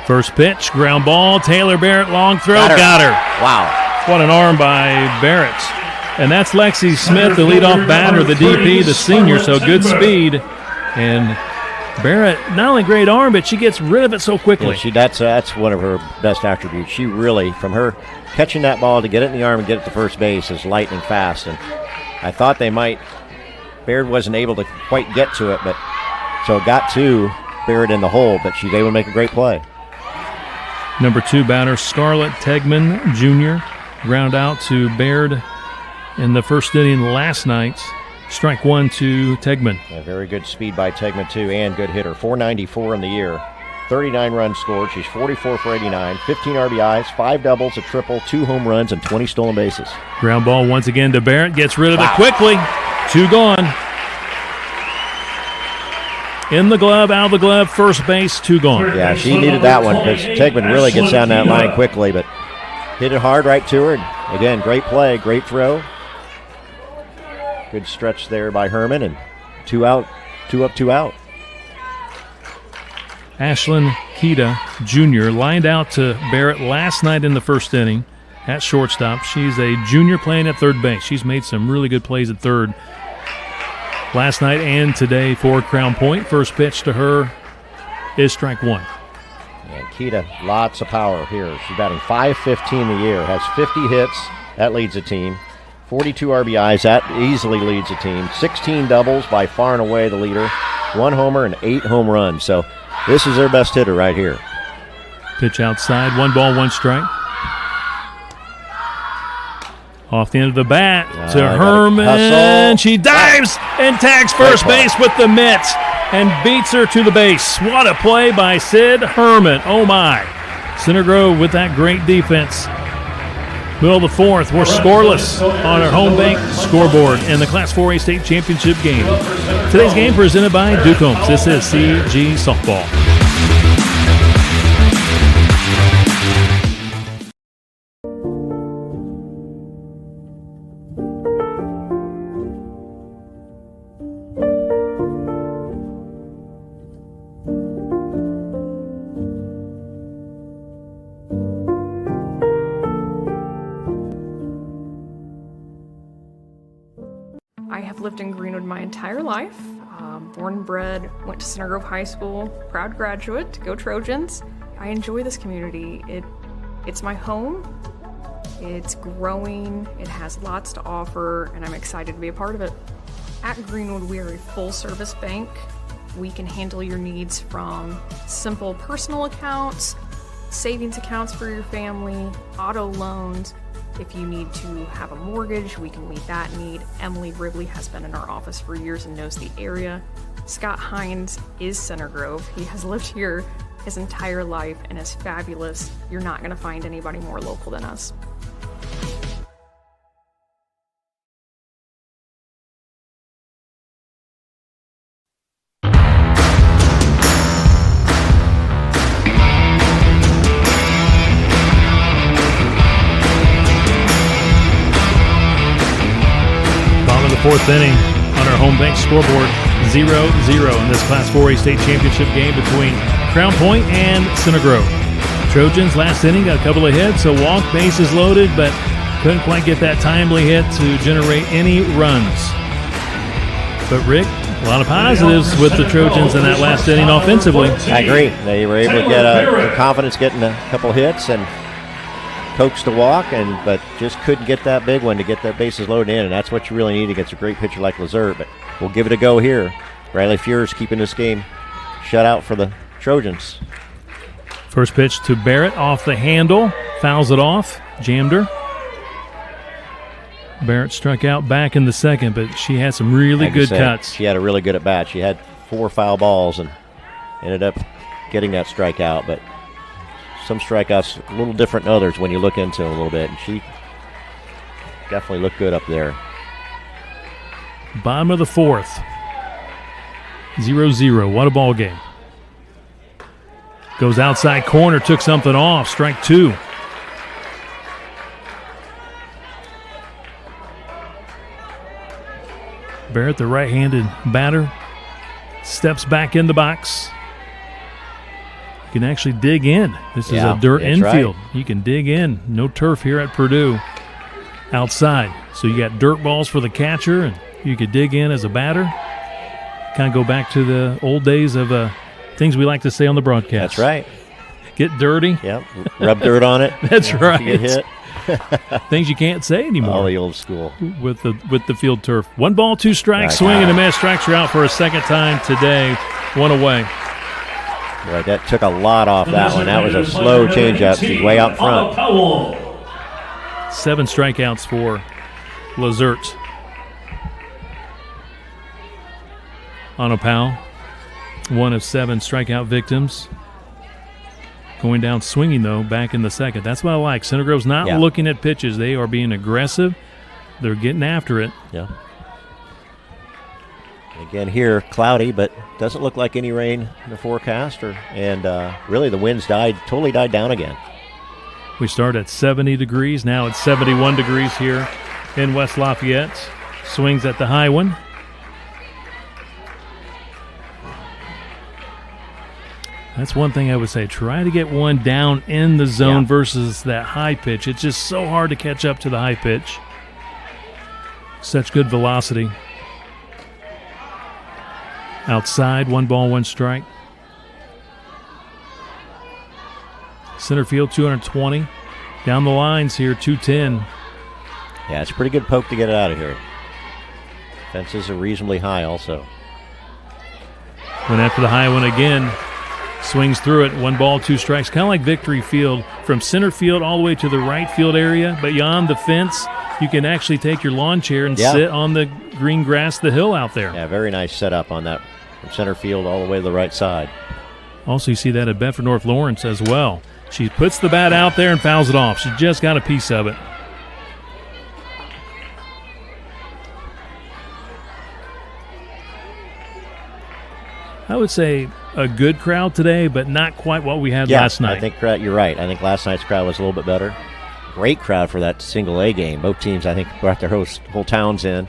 First pitch, ground ball, Taylor Barrett, long throw, got her. Wow. What an arm by Barrett. And that's Lexi Smith, the leadoff batter, the DP, the senior, so good speed. And Barrett, not only great arm, but she gets rid of it so quickly. Yeah, that's one of her best attributes. She really, from her catching that ball to get it in the arm and get it to first base, is lightning fast. And I thought Barrett wasn't able to quite get to it, but so it got to Barrett in the hole, but she's able to make a great play. Number 2 batter, Scarlett Tegman Jr., ground out to Baird in the first inning last night. Strike 1 to Tegman. Yeah, very good speed by Tegman, too, and good hitter. 494 in the year, 39 runs scored. She's 44 for 89, 15 RBIs, 5 doubles, a triple, 2 home runs, and 20 stolen bases. Ground ball once again to Barrett. Gets rid of it quickly. 2 gone. In the glove, out of the glove, first base, 2 gone. Yeah, she needed that one because Tegman really gets down that line quickly, but hit it hard right to her. And again, great play, great throw. Good stretch there by Herman, and 2 out, 2 up, 2 out. Ashlyn Keita Jr. lined out to Barrett last night in the first inning at shortstop. She's a junior playing at third base. She's made some really good plays at third last night and today for Crown Point. First pitch to her is strike 1. And Keita, lots of power here. She's batting .515 the year, has 50 hits. That leads the team. 42 RBIs, that easily leads the team. 16 doubles, by far and away the leader. 1 homer and 8 home runs. So this is their best hitter right here. Pitch outside, 1 ball, 1 strike. Off the end of the bat to Herman. She dives and tags first base with the mitt and beats her to the base. What a play by Sid Herman. Oh, my. Center Grove with that great defense. Middle of the fourth, we're scoreless on our home bank scoreboard in the Class 4A state championship game. Today's game presented by Duke Homes. This is CG Softball. I have lived in Greenwood my entire life. Born and bred, went to Center Grove High School, proud graduate, go Trojans. I enjoy this community. It's my home, it's growing, it has lots to offer, and I'm excited to be a part of it. At Greenwood, we are a full-service bank. We can handle your needs from simple personal accounts, savings accounts for your family, auto loans. If you need to have a mortgage, we can meet that need. Emily Wrigley has been in our office for years and knows the area. Scott Hines is Center Grove. He has lived here his entire life and is fabulous. You're not going to find anybody more local than us. Fourth inning on our home bank scoreboard, 0-0 in this Class 4A state championship game between Crown Point and Center Grove. Trojans last inning got a couple of hits, a walk, bases loaded, but couldn't quite get that timely hit to generate any runs. But Rick, a lot of positives with the Trojans in that last inning offensively. I agree. They were able to get their confidence getting a couple hits and coaxed a walk, but just couldn't get that big one to get that bases loaded in, and that's what you really need against a great pitcher like Lazert. But we'll give it a go here. Riley Fuhr's keeping this game shut out for the Trojans. First pitch to Barrett off the handle, fouls it off, jammed her. Barrett struck out back in the second, but she had some really good cuts. She had a really good at bat. She had 4 foul balls and ended up getting that strikeout, but some strikeouts a little different than others when you look into them a little bit, and she definitely looked good up there. Bottom of the 4th. 0-0. What a ball game. Goes outside corner, took something off. Strike 2. Barrett, the right-handed batter, steps back in the box. You can actually dig in. This is a dirt infield. Right. You can dig in. No turf here at Purdue. Outside. So you got dirt balls for the catcher, and you could dig in as a batter. Kind of go back to the old days of things we like to say on the broadcast. That's right. Get dirty. Yep. Rub dirt on it. That's right. Get hit. Things you can't say anymore. All the old school. With the field turf. 1 ball, 2 strikes, swing and a miss. Strikes her out for a second time today. 1 away. Boy, that took a lot off that one. That was a slow changeup. She's way out front. 7 strikeouts for Lazert. Anna Powell, 1 of 7 strikeout victims. Going down swinging, though, back in the second. That's what I like. Center Grove's not looking at pitches. They are being aggressive. They're getting after it. Yeah. Again here, cloudy, but doesn't look like any rain in the forecast. Really the winds totally died down again. We start at 70 degrees. Now it's 71 degrees here in West Lafayette. Swings at the high one. That's one thing I would say. Try to get one down in the zone versus that high pitch. It's just so hard to catch up to the high pitch. Such good velocity. Outside, 1 ball, 1 strike. Center field, 220. Down the lines here, 210. Yeah, it's a pretty good poke to get it out of here. Fences are reasonably high also. Went after the high one again. Swings through it, 1 ball, 2 strikes. Kind of like Victory Field, from center field all the way to the right field area. But beyond the fence, you can actually take your lawn chair and sit on the green grass, the hill out there. Yeah, very nice setup on that from center field all the way to the right side. Also, you see that at Bedford North Lawrence as well. She puts the bat out there and fouls it off. She just got a piece of it. I would say a good crowd today, but not quite what we had last night. I think you're right. I think last night's crowd was a little bit better. Great crowd for that single A game. Both teams, I think, brought their whole towns in.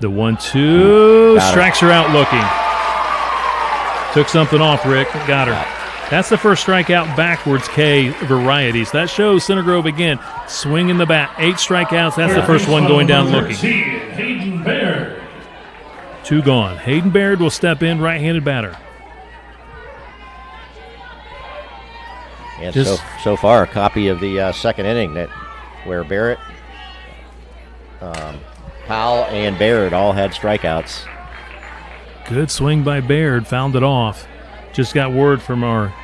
The 1-2 strikes her out looking. Took something off, Rick. Got her. That's the first strikeout backwards K varieties. That shows Center Grove again swinging the bat. 8 strikeouts. That's the first one going down looking. Hayden Baird. 2 gone. Hayden Baird will step in, right-handed batter. And so far, a copy of the second inning where Barrett, Powell, and Baird all had strikeouts. Good swing by Baird, fouled it off. Just got word from our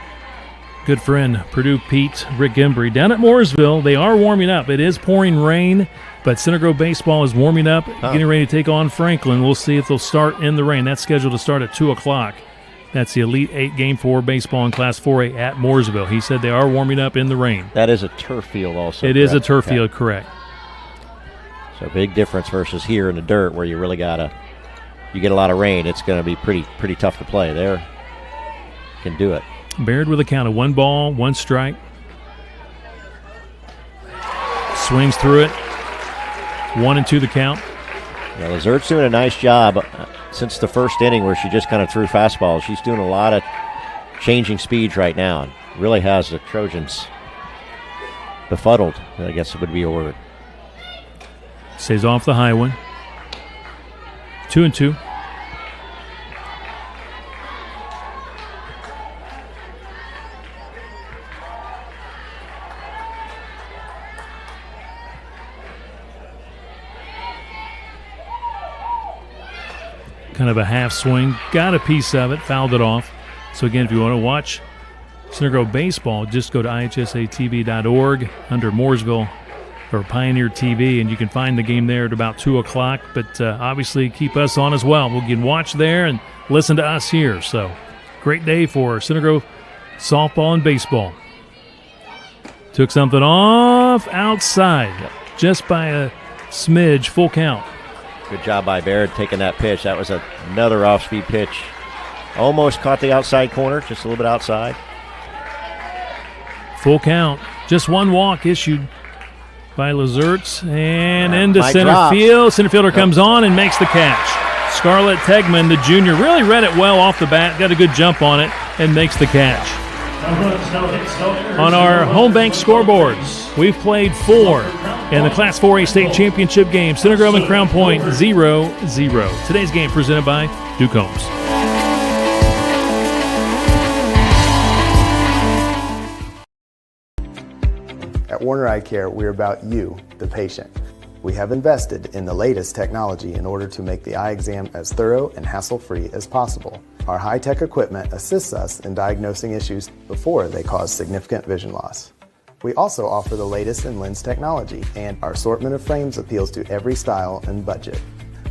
good friend Purdue Pete Rick Embry down at Mooresville. They are warming up. It is pouring rain, but Center Grove baseball is warming up, getting ready to take on Franklin. We'll see if they'll start in the rain. That's scheduled to start at 2 o'clock. That's the Elite 8 Game 4 baseball in Class 4A at Mooresville. He said they are warming up in the rain. That is a turf field also. It is a turf field, correct. So big difference versus here in the dirt where you really you get a lot of rain. It's going to be pretty tough to play there. Can do it. Baird with a count of 1 ball, 1 strike. Swings through it. 1-2 the count. Yeah, Lazert's doing a nice job since the first inning where she just kind of threw fastballs. She's doing a lot of changing speeds right now and really has the Trojans befuddled, I guess it would be a word. Stays off the high one. 2-2. kind of a half swing. Got a piece of it, fouled it off. So again, if you want to watch Center Grove baseball, just go to ihsatv.org under Mooresville or Pioneer TV, and you can find the game there at about 2 o'clock. But obviously keep us on as well. We can watch there and listen to us here. So great day for Center Grove softball and baseball. Took something off outside, just by a smidge, full count. Good job by Baird taking that pitch. That was another off-speed pitch. Almost caught the outside corner, just a little bit outside. Full count. Just one walk issued by Lazert, and into center drop. field. Center fielder comes on and makes the catch. Scarlett Tegman, the junior, really read it well off the bat, got a good jump on it, and makes the catch. On our home bank scoreboards, we've played 4 in the Class 4A state championship game. Center Grove and Crown Point 0-0. Today's game presented by Duke Homes. At Warner Eye Care, we're about you, the patient. We have invested in the latest technology in order to make the eye exam as thorough and hassle-free as possible. Our high-tech equipment assists us in diagnosing issues before they cause significant vision loss. We also offer the latest in lens technology, and our assortment of frames appeals to every style and budget.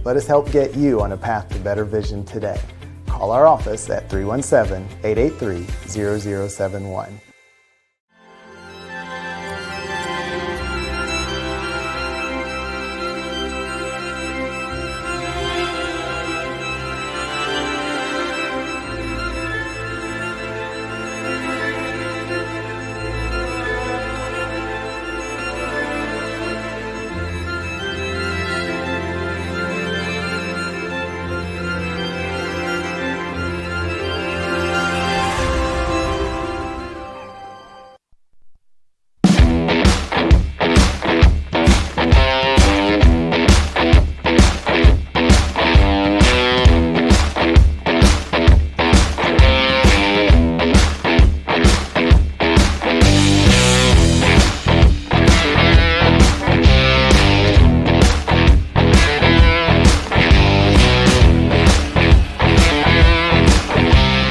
Let us help get you on a path to better vision today. Call our office at 317-883-0071.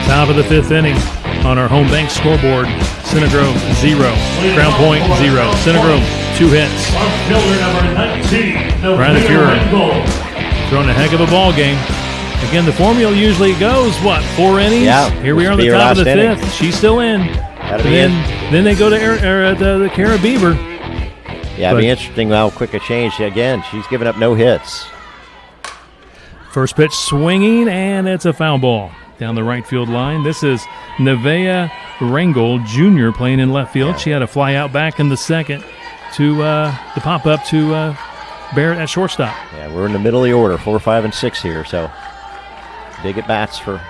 Top of the 5th inning on our home bank scoreboard. Center Grove 0, Crown Point 0. Center Grove 2 hits. Brian Fuhrer throwing a heck of a ball game. Again, the formula usually goes, 4 innings? Yeah. Here we are on the top of the 5th. She's still in. Then they go to the Kara Beaver. Yeah, it'd be interesting how quick a change. Again, she's given up no hits. First pitch swinging, and it's a foul ball down the right field line. This is Nevaeh Rangel Jr. playing in left field. She had a fly out back in the second to pop up to Barrett at shortstop. Yeah, we're in the middle of the order, 4, 5, and 6 here. So big at bats for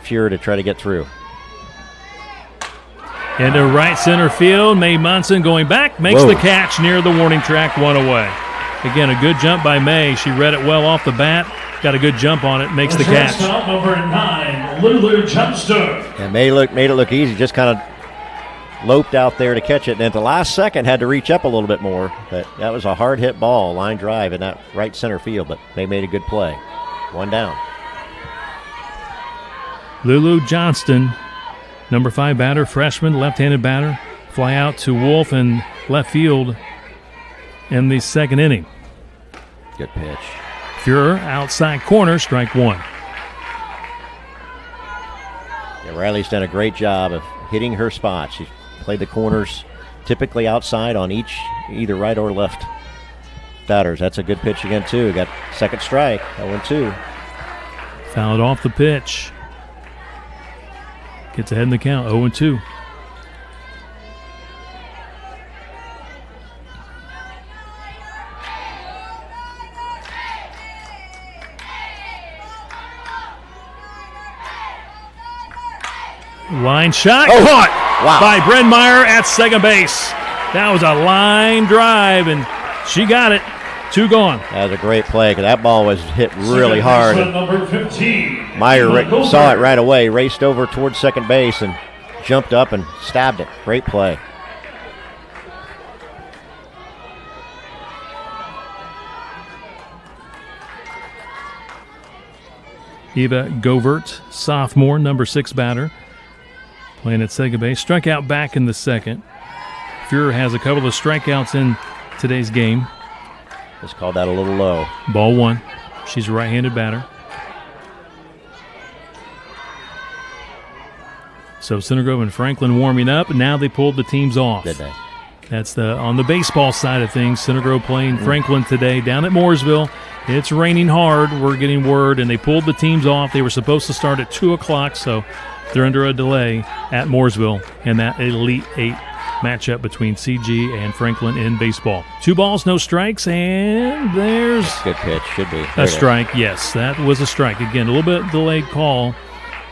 Fuhrer to try to get through. Into right center field. Mae Munson going back, makes the catch near the warning track, 1 away. Again, a good jump by Mae. She read it well off the bat. Got a good jump on it, makes the catch. Number 9, Lulu Jumpster. And made it look easy, just kind of loped out there to catch it. And at the last second, had to reach up a little bit more. But that was a hard hit ball, line drive in that right center field. But they made a good play. 1 down. Lulu Johnston, number 5 batter, freshman, left-handed batter. Fly out to Wolf in left field in the 2nd inning. Good pitch. Fuhrer, outside corner, strike 1. Yeah, Riley's done a great job of hitting her spots. She's played the corners typically outside on either right or left batters. That's a good pitch again, too. Got 2nd strike, 0-2. Fouled off the pitch. Gets ahead in the count, 0-2. Line shot, caught by Bredmeyer at second base. That was a line drive, and she got it. 2 gone. That was a great play because that ball was hit really hard. Number 15. Meyer saw it right away, raced over towards second base, and jumped up and stabbed it. Great play. Eva Govert, sophomore, number 6 batter, playing at second base. Struck out back in the second. Fuhrer has a couple of strikeouts in today's game. Just called that a little low. Ball 1. She's a right-handed batter. So Center Grove and Franklin warming up, and now they pulled the teams off. Did they? That's on the baseball side of things. Center Grove playing Franklin today down at Mooresville. It's raining hard, we're getting word, and they pulled the teams off. They were supposed to start at 2 o'clock, so they're under a delay at Mooresville in that Elite 8 matchup between CG and Franklin in baseball. 2 balls, no strikes, and there's good pitch. Should be a strike. Yes, that was a strike. Again, a little bit delayed call.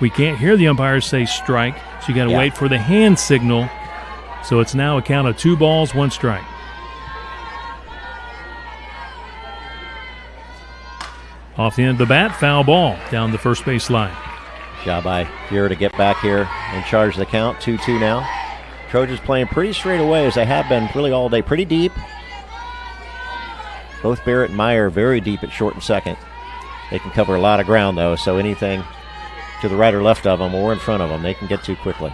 We can't hear the umpires say strike, so you got to wait for the hand signal. So it's now a count of 2 balls, 1 strike. Off the end of the bat, foul ball down the first base line. Job by Fuhrer to get back here and charge the count. 2-2 now. Trojans playing pretty straight away as they have been really all day. Pretty deep. Both Barrett and Meyer very deep at short and second. They can cover a lot of ground, though, so anything to the right or left of them or in front of them they can get to quickly.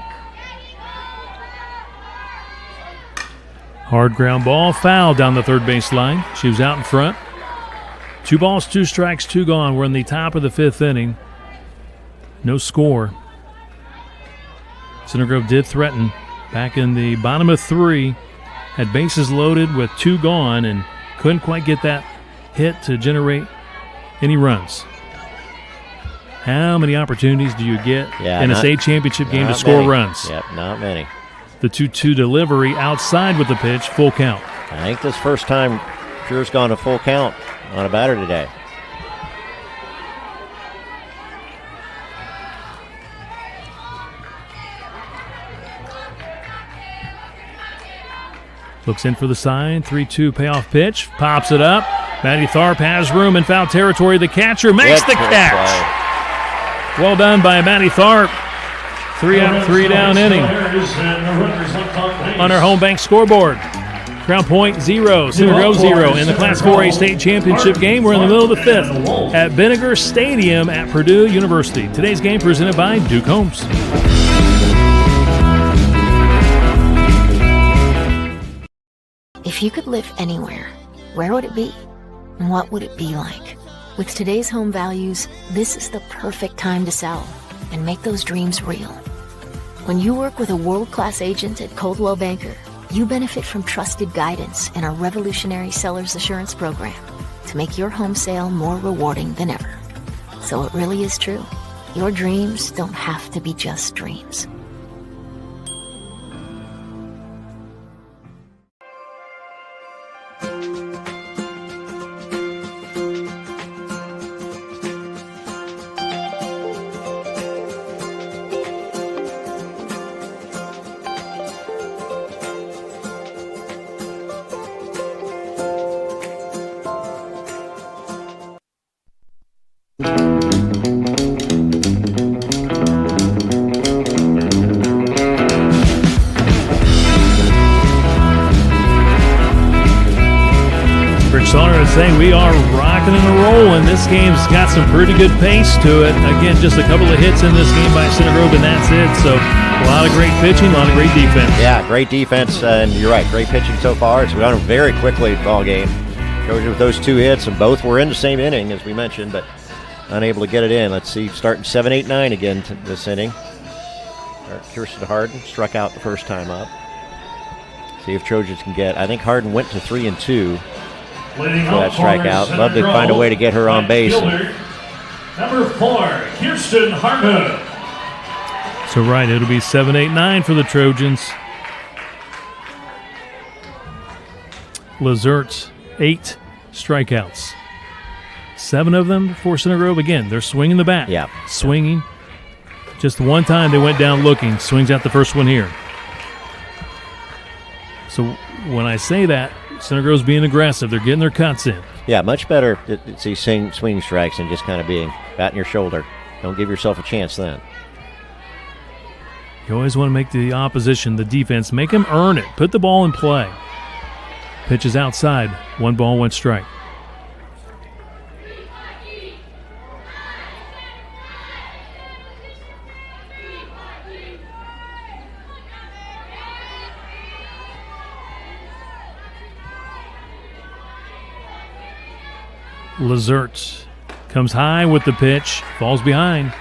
Hard ground ball, foul down the third base line. She was out in front. 2 balls, 2 strikes, 2 gone. We're in the top of the 5th inning. No score. Center Grove did threaten back in the bottom of 3. Had bases loaded with 2 gone and couldn't quite get that hit to generate any runs. How many opportunities do you get in a state championship game to score runs? Yep, not many. The 2-2 delivery outside with the pitch, full count. I think this first time Fuhrer's gone to full count on a batter today. Looks in for the sign, 3-2 payoff pitch, pops it up. Maddie Tharp has room in foul territory. The catcher makes the catch. Well done by Maddie Tharp. 3 out, 3 down inning on our home bank scoreboard. Crown Point 0, Center Grove 0 in the Class 4A state championship game. We're in the middle of the 5th at Vinegar Stadium at Purdue University. Today's game presented by Duke Homes. If you could live anywhere, where would it be? And what would it be like? With today's home values, this is the perfect time to sell and make those dreams real. When you work with a world-class agent at Coldwell Banker, you benefit from trusted guidance and our revolutionary seller's assurance program to make your home sale more rewarding than ever. So it really is true. Your dreams don't have to be just dreams. Say we are rocking and rolling. This game's got some pretty good pace to it. Again, just a couple of hits in this game by Center Grove, and that's it. So a lot of great pitching, a lot of great defense. Yeah, great defense, and you're right, great pitching so far. It's gone very quickly ball game. Trojan with those 2 hits, and both were in the same inning, as we mentioned, but unable to get it in. Let's see, starting 7, 8, 9 again this inning. Kirsten Harden struck out the first time up. See if Trojans can get, I think Harden went to 3 and 2. For that strikeout. Love to find a way to get her on base. Number 4, Kirsten Harden. So right, it'll be 7, 8, 9 for the Trojans. Lazert, 8 strikeouts. 7 of them for Center Grove. Again, they're swinging the bat. Yeah. Swinging. Just one time they went down looking. Swings out the first one here. So when I say that, Center Grove's being aggressive. They're getting their cuts in. Yeah, much better to see swing strikes and just kind of being batting your shoulder. Don't give yourself a chance then. You always want to make the opposition, the defense, make them earn it. Put the ball in play. Pitch is outside. 1 ball, 1 strike. Lazert comes high with the pitch, falls behind.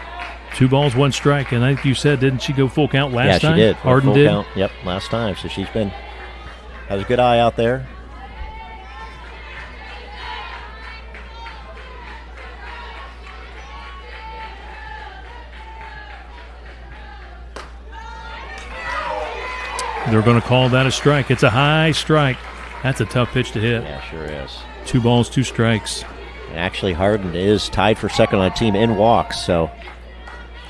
2 balls, 1 strike. And I think you said, didn't she go full count last time? Yeah, she did. Harden full did? Count. Yep, last time. So she's has a good eye out there. They're going to call that a strike. It's a high strike. That's a tough pitch to hit. Yeah, sure is. 2 balls, 2 strikes. And actually, Harden is tied for second on the team in walks, so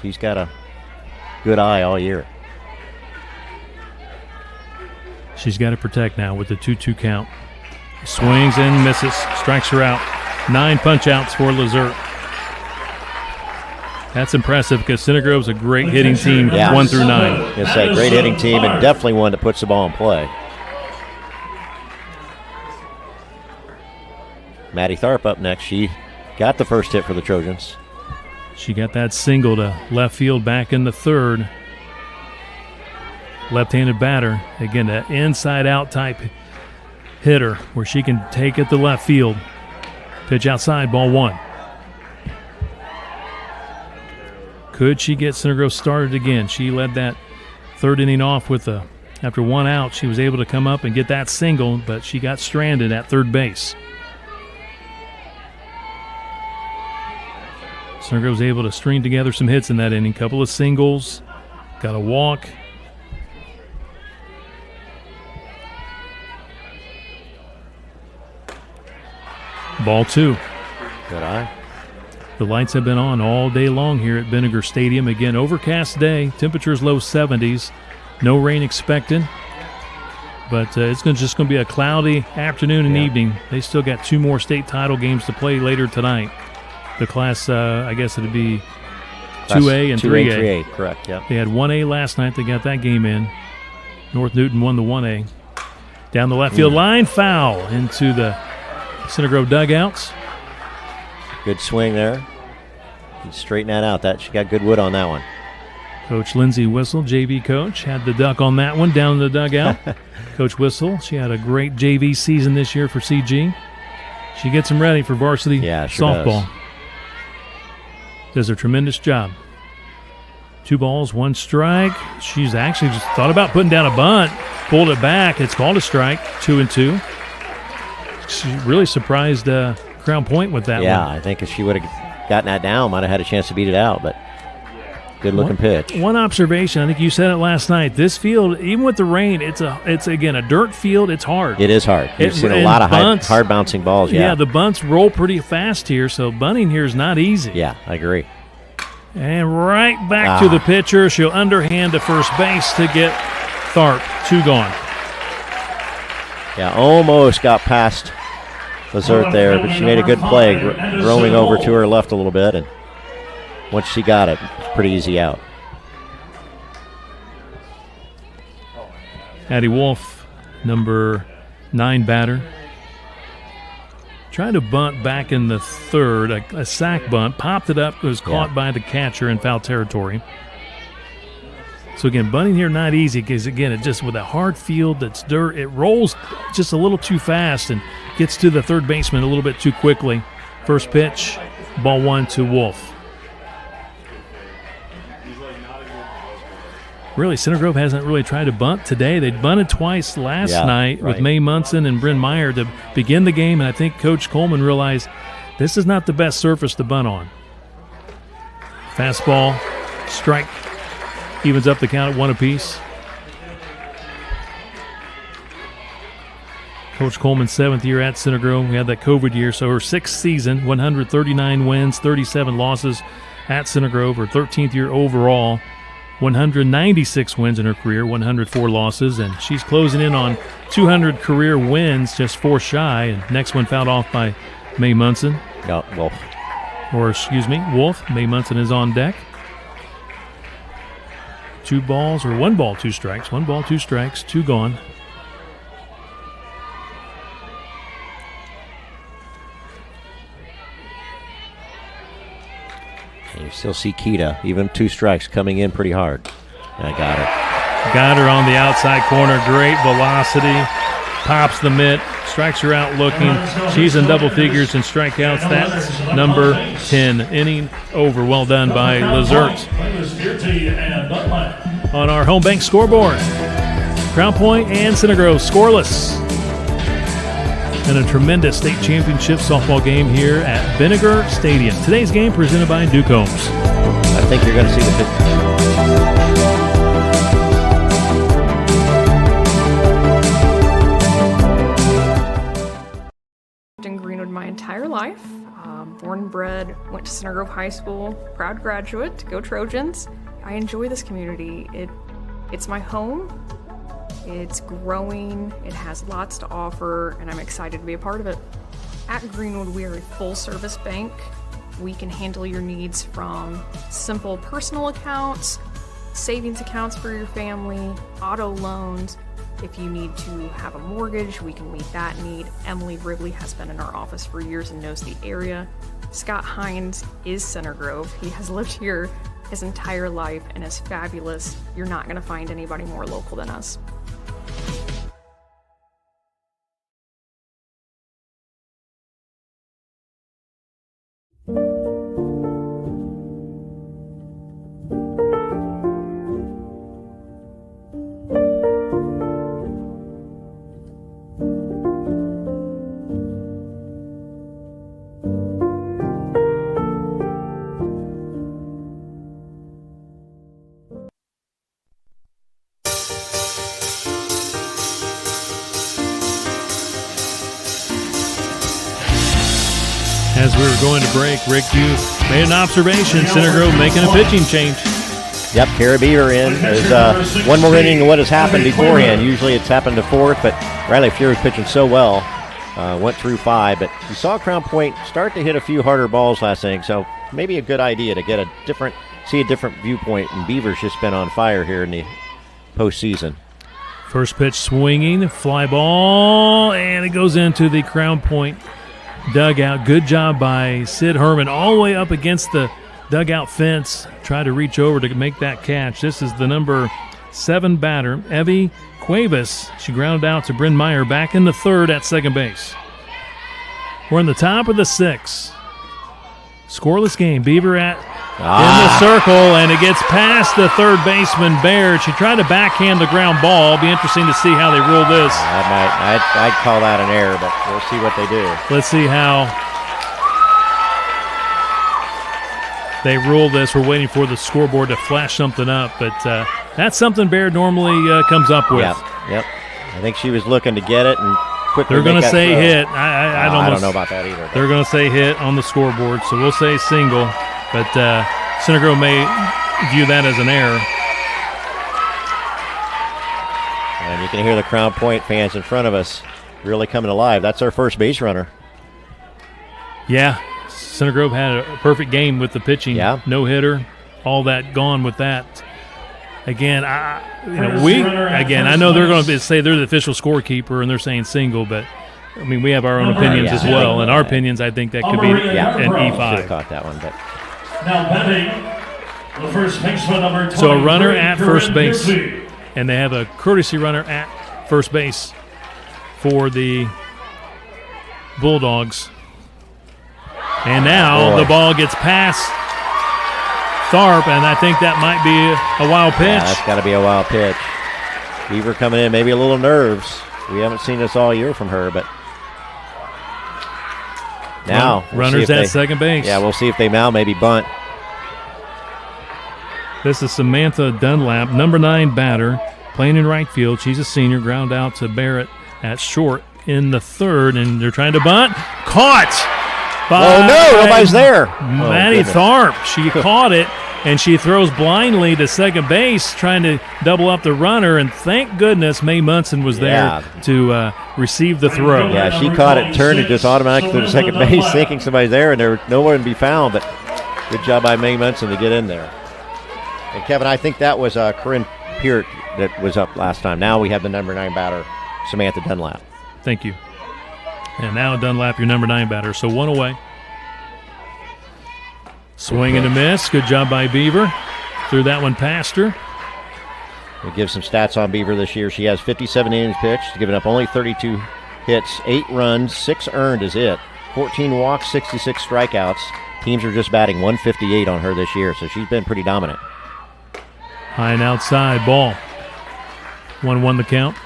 he's got a good eye all year. She's got to protect now with the 2-2 count. Swings and misses. Strikes her out. 9 punch-outs for Lazert. That's impressive because Center Grove's a great hitting team, 1 through 9. It's a great hitting team and definitely one that puts the ball in play. Maddie Tharp up next. She got the first hit for the Trojans. She got that single to left field back in the 3rd. Left-handed batter. Again, that inside-out type hitter where she can take it to left field. Pitch outside, ball 1. Could she get Center Grove started again? She led that 3rd inning off with after 1 out. She was able to come up and get that single, but she got stranded at 3rd base. Center Grove was able to string together some hits in that inning. Couple of singles, got a walk. Ball 2. Good eye. The lights have been on all day long here at Vinegar Stadium. Again, overcast day, temperatures low 70s, no rain expected. But it's just going to be a cloudy afternoon and evening. They still got 2 more state title games to play later tonight. The class, I guess it would be 2A and 3A. 3A, correct, yeah. They had 1A last night. They got that game in. North Newton won the 1A. Down the left field line, foul into the Center Grove dugouts. Good swing there. Straighten that out. She got good wood on that one. Coach Lindsay Whistle, JV coach, had the duck on that one down in the dugout. Coach Whistle, she had a great JV season this year for CG. She gets them ready for varsity softball. Does a tremendous job. 2 balls, 1 strike. She's actually just thought about putting down a bunt, pulled it back. It's called a strike, 2-2. She really surprised Crown Point with that one. Yeah, I think if she would have gotten that down, might have had a chance to beat it out, but good-looking pitch. One observation, I think you said it last night. This field, even with the rain, it's again a dirt field. It's hard. It is hard. You've seen a lot of hard bouncing balls. Yeah, the bunts roll pretty fast here, so bunting here is not easy. Yeah, I agree. And right back to the pitcher. She'll underhand to first base to get Tharp. 2 gone. Yeah, almost got past Lazert there, but she made a good play, roaming over to her left a little bit, and once she got it, pretty easy out. Addie Wolf, number 9 batter. Tried to bunt back in the 3rd, a sack bunt, popped it up, was caught by the catcher in foul territory. So again, bunting here not easy because again, it just with a hard field that's dirt, it rolls just a little too fast and gets to the 3rd baseman a little bit too quickly. First pitch, ball 1 to Wolf. Really, Center Grove hasn't really tried to bunt today. They bunted twice last night with Mae Munson and Bryn Meyer to begin the game, and I think Coach Coleman realized this is not the best surface to bunt on. Fastball, strike, evens up the count at 1 apiece. Coach Coleman's 7th year at Center Grove. We had that COVID year, so her 6th season, 139 wins, 37 losses at Center Grove. Her 13th year overall, 196 wins in her career, 104 losses, and she's closing in on 200 career wins, just 4 shy. And next one fouled off by Mae Munson. Wolf. Wolf. Mae Munson is on deck. 1 ball, 2 strikes. 1 ball, 2 strikes, 2 gone. And you still see Kita, even 2 strikes, coming in pretty hard. And I got her. Got her on the outside corner. Great velocity. Pops the mitt. Strikes her out looking. She's in double figures in strikeouts. That's number 10. Inning over. Well done by Lazert. On our home bank scoreboard, Crown Point and Center Grove scoreless. And a tremendous state championship softball game here at Vinegar Stadium. Today's game presented by Duke Homes. I think you're going to see the In Greenwood my entire life. Born and bred, went to Center Grove High School, proud graduate, go Trojans. I enjoy this community. It's my home. It's growing, it has lots to offer, and I'm excited to be a part of it. At Greenwood, we are a full-service bank. We can handle your needs from simple personal accounts, savings accounts for your family, auto loans. If you need to have a mortgage, we can meet that need. Emily Wrigley has been in our office for years and knows the area. Scott Hines is Center Grove. He has lived here his entire life and is fabulous. You're not going to find anybody more local than us. As we were going to break, Rick, you made an observation. Center Grove making a pitching change. Yep, Kara Beaver in. There's one more inning of what has happened beforehand. Usually it's happened to fourth, but Riley Fury was pitching so well. Went through 5, but you saw Crown Point start to hit a few harder balls last inning, so maybe a good idea to get see a different viewpoint, and Beaver's just been on fire here in the postseason. First pitch swinging, fly ball, and it goes into the Crown Point dugout. Good job by Sid Herman all the way up against the dugout fence. Try to reach over to make that catch. This is the number 7 batter, Evie Cuevas. She grounded out to Bryn Meyer back in the third at second base. We're in the top of the 6th. Scoreless game. Beaver in the circle, and it gets past the third baseman, Baird. She tried to backhand the ground ball. It'll be interesting to see how they rule this. I'd call that an error, but we'll see what they do. Let's see how they rule this. We're waiting for the scoreboard to flash something up, but that's something Baird normally comes up with. Yep. I think she was looking to get it and quickly. They're going to say throw. Hit. I don't know about that either. They're going to say hit on the scoreboard, so we'll say single. But Center Grove may view that as an error. And you can hear the Crown Point fans in front of us really coming alive. That's our first base runner. Yeah, Center Grove had a perfect game with the pitching. Yeah. No hitter, all that gone with that. Again, I know they're going to say they're the official scorekeeper and they're saying single, but I mean we have our own opinions as well. And our opinions, I think that could be an E5. Should have caught that one, but. Now batting, the first baseman, number 23, so a runner at first base, Gillespie. and they have a courtesy runner at first base for the Bulldogs. And now the ball gets past Tharp, and I think that might be a wild pitch. Yeah, that's got to be a wild pitch. Beaver coming in, maybe a little nerves. We haven't seen this all year from her, but now runners at second base. Yeah, we'll see if they now maybe bunt. This is Samantha Dunlap, number 9 batter, playing in right field. She's a senior. Ground out to Barrett at short in the third, and they're trying to bunt. Caught by nobody's there. Maddie Tharp. She caught it, and she throws blindly to second base, trying to double up the runner, and thank goodness Mae Munson was there to receive the throw. Yeah, she caught it, turned, and just automatically to second base, thinking somebody's there, and there was nowhere to be found, but good job by Mae Munson to get in there. And, Kevin, I think that was Corinne Peart that was up last time. Now we have the number 9 batter, Samantha Dunlap. Thank you. And now Dunlap, your number 9 batter, so 1 away. Swing and a miss. Good job by Beaver. Threw that one past her. We'll give some stats on Beaver this year. She has 57 innings pitched, giving up only 32 hits, 8 runs, 6 earned is it. 14 walks, 66 strikeouts. Teams are just batting 158 on her this year, so she's been pretty dominant. High and outside, ball. 1-1 the count.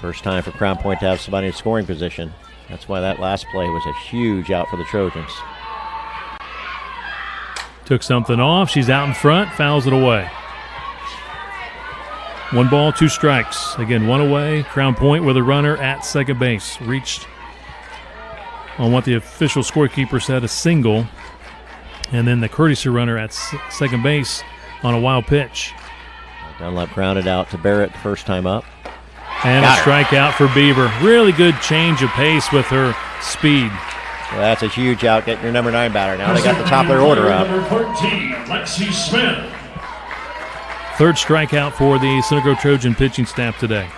First time for Crown Point to have somebody in scoring position. That's why that last play was a huge out for the Trojans. Took something off. She's out in front, fouls it away. 1 ball, 2 strikes. Again, 1 away. Crown Point with a runner at second base. Reached on what the official scorekeeper said, a single. And then the courtesy runner at second base on a wild pitch. Dunlap grounded out to Barrett first time up. And a strikeout for Beaver. Really good change of pace with her speed. Well, that's a huge out, getting your number 9 batter. Now they got the top of their order up. Number 14, Lexi Smith. 3rd strikeout for the Center Grove Trojan pitching staff today.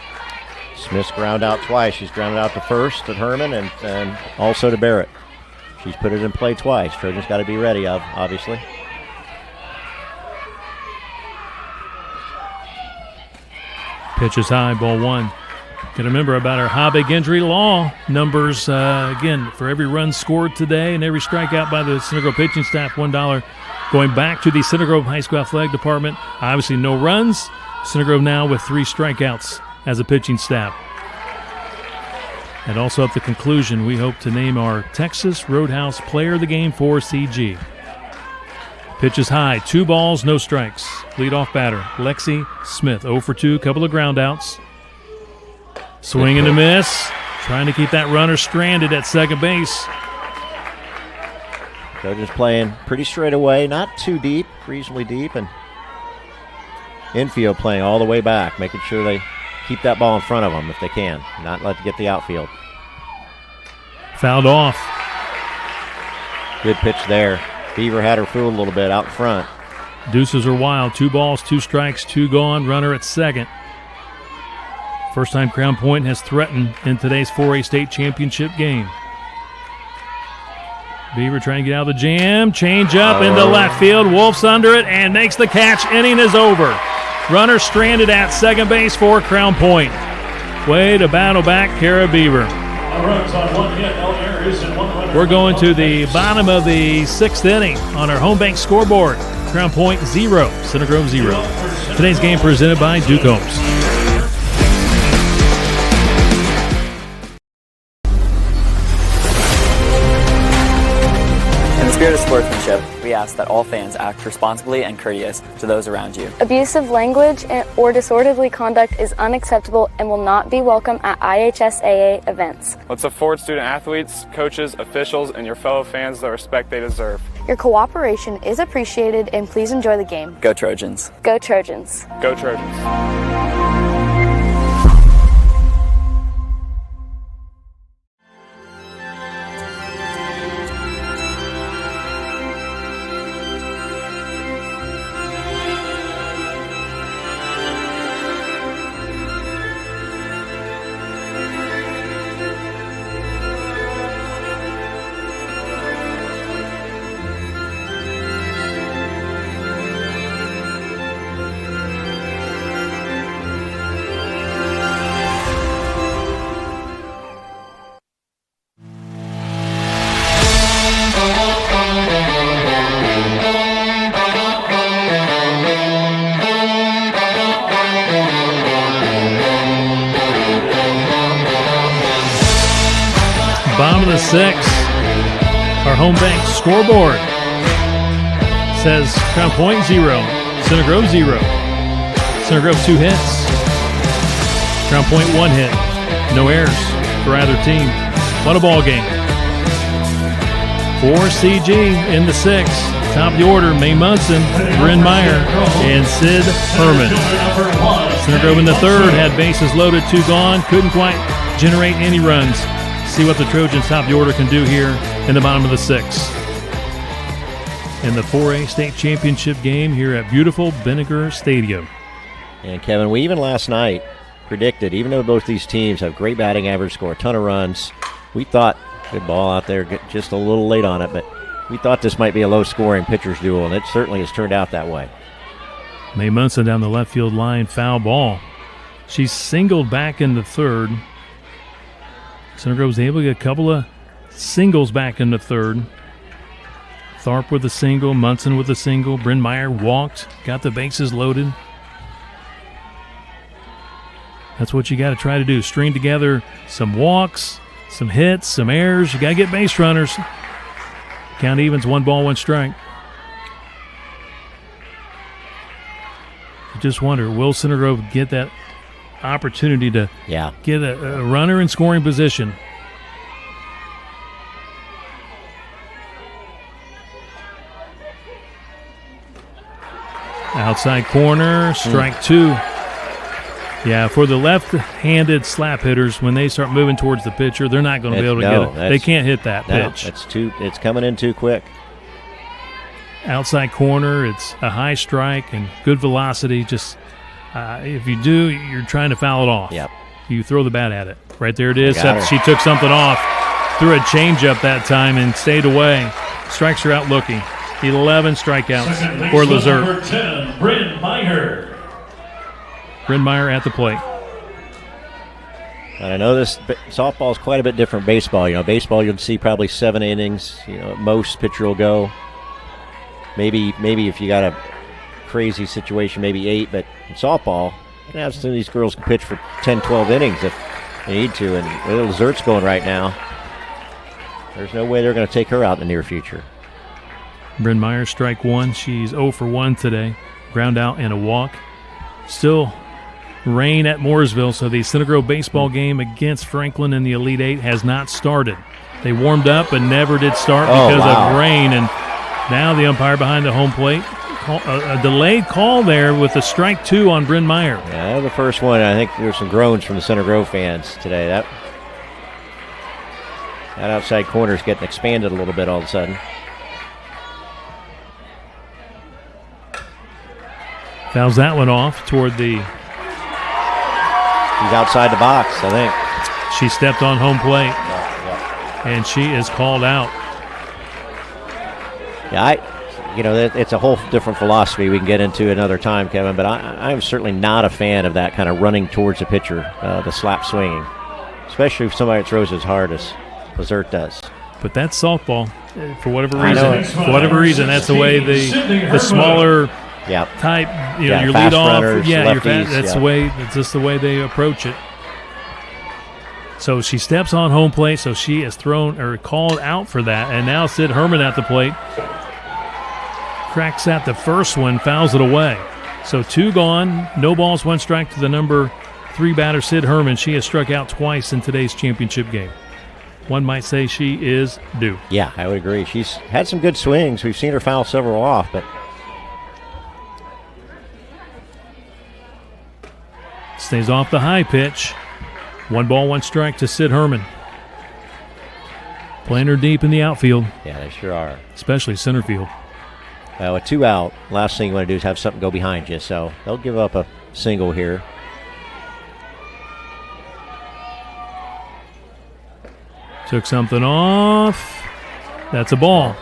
Smith's ground out twice. She's grounded out to first at Herman and also to Barrett. She's put it in play twice. Trojans got to be ready, obviously. Pitch is high, ball 1. Got to remember about our Habig injury law numbers. Again, for every run scored today and every strikeout by the Center Grove pitching staff, $1. Going back to the Center Grove High School Athletic Department. Obviously no runs. Center Grove now with 3 strikeouts as a pitching staff. And also at the conclusion, we hope to name our Texas Roadhouse Player of the Game for CG. Pitch is high, 2 balls, no strikes. Leadoff batter, Lexi Smith, 0 for 2, couple of ground outs. Swing and a miss, trying to keep that runner stranded at second base. Trojans playing pretty straight away, not too deep, reasonably deep, and infield playing all the way back, making sure they keep that ball in front of them if they can, not let it get the outfield. Fouled off. Good pitch there. Beaver had her fooled a little bit out front. Deuces are wild. 2 balls, 2 strikes, 2 gone. Runner at second. First time Crown Point has threatened in today's 4A state championship game. Beaver trying to get out of the jam. Change up into left field. Wolf's under it and makes the catch. Inning is over. Runner stranded at second base for Crown Point. Way to battle back, Kara Beaver. We're going to the bottom of the 6th inning on our home bank scoreboard. Crown Point 0, Center Grove 0. Today's game presented by Duke Homes. In the spirit of sportsmanship, we ask that all fans act responsibly and courteous to those around you. Abusive language or disorderly conduct is unacceptable and will not be welcome at IHSAA events. Let's afford student athletes, coaches, officials, and your fellow fans the respect they deserve. Your cooperation is appreciated, and please enjoy the game. Go Trojans. Go Trojans. Go Trojans. Bottom of the 6th, our home bank scoreboard says Crown Point 0, Center Grove 0. Center Grove 2 hits, Crown Point 1 hit. No errors for either team. What a ball game. For CG in the 6th, top of the order, Mae Munson, Bryn Meyer, and Sid Herman. Center Grove in the 3rd had bases loaded, 2 gone, couldn't quite generate any runs. See what the Trojans top of the order can do here in the bottom of the 6th. In the 4A state championship game here at beautiful Vinegar Stadium. And Kevin, we even last night predicted, even though both these teams have great batting average, score a ton of runs, we thought, good ball out there, just a little late on it, but we thought this might be a low-scoring pitcher's duel, and it certainly has turned out that way. Mae Munson down the left field line, foul ball. She's singled back in the third. Center Grove was able to get a couple of singles back in the third. Tharp with a single, Munson with a single. Bryn Meyer walked, got the bases loaded. That's what you got to try to do. String together some walks, some hits, some errors. You got to get base runners. Count evens, 1 ball, 1 strike. You just wonder, will Center Grove get that opportunity to get a runner in scoring position? Outside corner, strike 2. Yeah, for the left-handed slap hitters, when they start moving towards the pitcher, they're not going to be able to get it. They can't hit that pitch. It's coming in too quick. Outside corner, it's a high strike and good velocity. Just if you do, you're trying to foul it off. Yep. You throw the bat at it. Right there it is. She took something off, threw a changeup that time and stayed away. Strikes her out looking. 11 strikeouts for Lazert. Number 10, Bryn Meyer. Bryn Meyer at the plate. And I know this softball is quite a bit different from baseball. You know, baseball you'll see probably 7 innings. You know, at most pitcher will go. Maybe if you got a crazy situation, maybe 8. But in softball, you can have some of these girls can pitch for 10, 12 innings if they need to. And where Lazert's going right now, there's no way they're going to take her out in the near future. Bryn Meyer, strike 1. She's 0 for 1 today. Ground out and a walk. Still rain at Mooresville, so the Center Grove baseball game against Franklin in the Elite Eight has not started. They warmed up but never did start because of rain, and now the umpire behind the home plate. A delayed call there with a strike 2 on Bryn Meyer. Yeah, that was the first one. I think there were some groans from the Center Grove fans today. That outside corner is getting expanded a little bit all of a sudden. Fouls that one off toward the... She's outside the box, I think. She stepped on home plate, and she is called out. Yeah, it's a whole different philosophy we can get into another time, Kevin, but I'm certainly not a fan of that kind of running towards the pitcher, the slap swinging, especially if somebody throws as hard as Lazert does. But that's softball. For whatever reason, that's the way the smaller... type, your lead off. Runners, lefties, that's the way. That's just the way they approach it. So she steps on home plate. So she is thrown or called out for that. And now Sid Herman at the plate cracks at the first one, fouls it away. So 2 gone, no balls, 1 strike to the number 3 batter Sid Herman. She has struck out twice in today's championship game. One might say she is due. Yeah, I would agree. She's had some good swings. We've seen her foul several off, but. Stays off the high pitch. 1 ball, 1 strike to Sid Herman. Playing her deep in the outfield. Yeah, they sure are. Especially center field. With 2 out, last thing you want to do is have something go behind you. So they'll give up a single here. Took something off. That's a ball.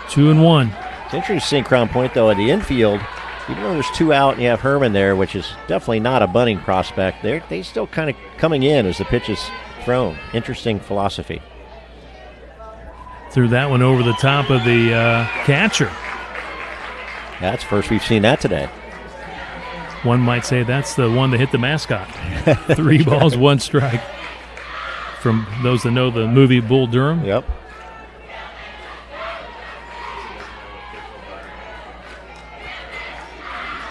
2-1. It's interesting to see Crown Point, though, at the infield. Even though there's 2 out and you have Herman there, which is definitely not a bunting prospect, they still kind of coming in as the pitch is thrown. Interesting philosophy. Threw that one over the top of the catcher. That's first we've seen that today. One might say that's the one that hit the mascot. 3 balls, 1 strike. From those that know the movie Bull Durham. Yep.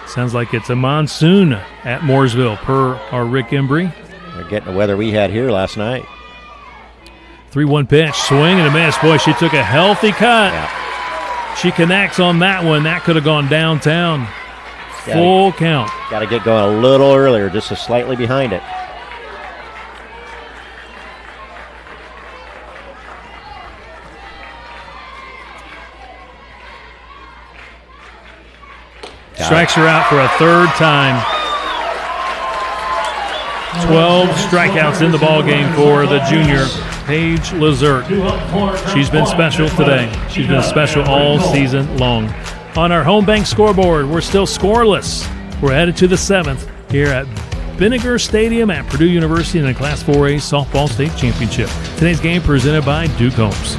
Sounds like it's a monsoon at Mooresville, per our Rick Embry. They're getting the weather we had here last night. 3-1 pitch, swing and a miss. Boy, she took a healthy cut. Yeah. She connects on that one. That could have gone downtown. Full count. Got to get going a little earlier, just slightly behind it. Strikes her out for a 3rd time. 12 strikeouts in the ballgame for the junior, Paige Lazert. She's been special today. She's been special all season long. On our home bank scoreboard, we're still scoreless. We're headed to the 7th. here at Vinegar Stadium at Purdue University in the Class 4A Softball State Championship. Today's game presented by Duke Homes.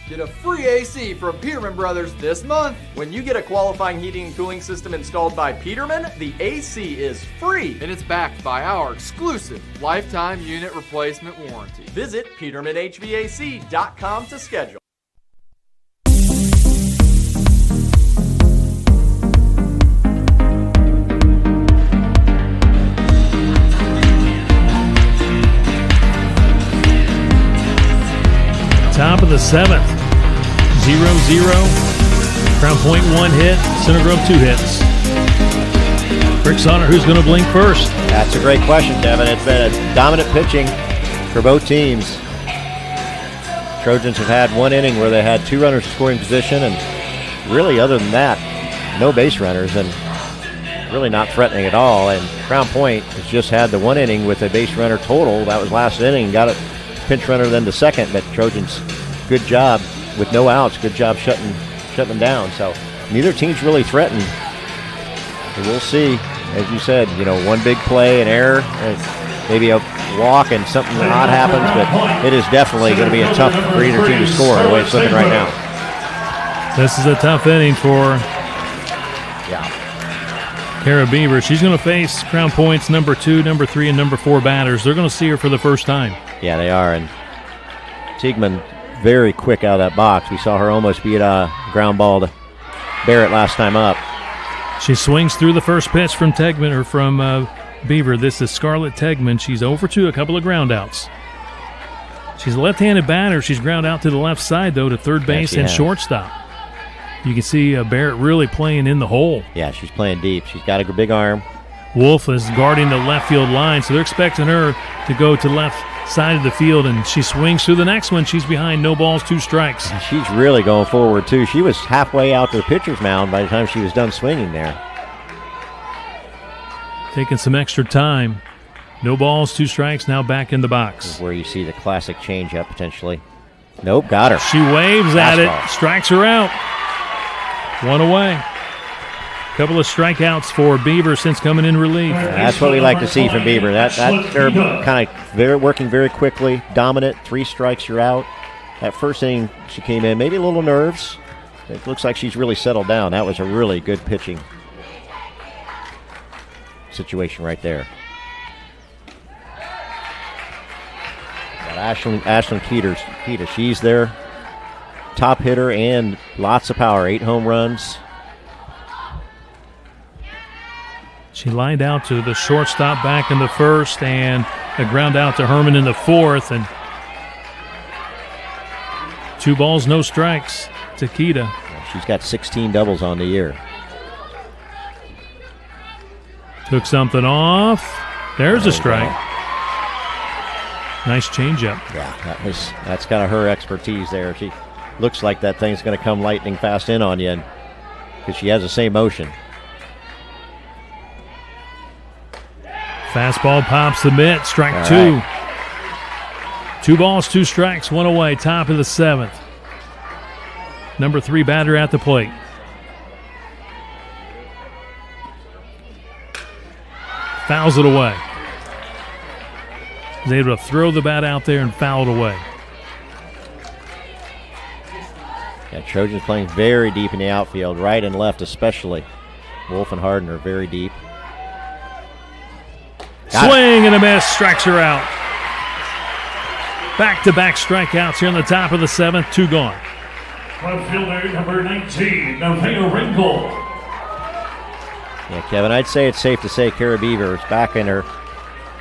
Get a free AC from Peterman Brothers this month. When you get a qualifying heating and cooling system installed by Peterman, the AC is free. And it's backed by our exclusive lifetime unit replacement warranty. Visit PetermanHVAC.com to schedule. Top of the 7th, 0-0. Crown Point 1 hit, Center Grove 2 hits. Rick Sonner, who's going to blink first? That's a great question, Devin. It's been a dominant pitching for both teams. Trojans have had one inning where they had 2 runners in scoring position, and really other than that, no base runners, and really not threatening at all. And Crown Point has just had the 1 inning with a base runner total. That was last inning, got it. Pinch runner then to second, but Trojans, good job with no outs. Good job shutting them down. So neither team's really threatened. And we'll see. As you said, one big play, an error, and maybe a walk, and something odd happens. But it is definitely going to be a tough for either team to score the way it's looking right now. This is a tough inning for Kara Beaver. She's going to face Crown Point's number 2, number 3, and number 4 batters. They're going to see her for the first time. Yeah, they are. And Siegman very quick out of that box. We saw her almost beat a ground ball to Barrett last time up. She swings through the first pitch from Beaver. This is Scarlett Tegman. She's 0-2, a couple of ground outs. She's a left-handed batter. She's ground out to the left side, though, to third base and shortstop. You can see Barrett really playing in the hole. Yeah, she's playing deep. She's got a big arm. Wolf is guarding the left field line, so they're expecting her to go to left side of the field, and she swings through the next one. She's behind, no balls, 2 strikes. She's really going forward, too. She was halfway out to the pitcher's mound by the time she was done swinging there. Taking some extra time. No balls, 2 strikes, now back in the box. This is where you see the classic changeup potentially. Nope, got her. She waves at it, strikes her out. 1 away. Couple of strikeouts for Beaver since coming in relief. That's what we like to see from Beaver. They're kind of working very quickly, dominant. 3 strikes, you're out. That first inning, she came in, maybe a little nerves. It looks like she's really settled down. That was a really good pitching situation right there. Got Ashlyn Keita, she's their top hitter and lots of power. 8 home runs. She lined out to the shortstop back in the first, and a ground out to Herman in the fourth, and 2 balls, no strikes to Keita. She's got 16 doubles on the year. Took something off. There's a strike. Nice changeup. Yeah, that's kind of her expertise there. She looks like that thing's going to come lightning fast in on you because she has the same motion. Fastball pops the mitt, strike All 2. Right. 2 balls, 2 strikes, 1 away, top of the 7th. Number 3 batter at the plate. Fouls it away. He's able to throw the bat out there and foul it away. Yeah, Trojans playing very deep in the outfield, right and left especially. Wolf and Harden are very deep. Swing and a miss, strikes her out. Back-to-back strikeouts here in the top of the 7th, 2 gone. Left fielder number 19, Nevaeh Ringel. Yeah, Kevin, I'd say it's safe to say Kara Beaver is back in her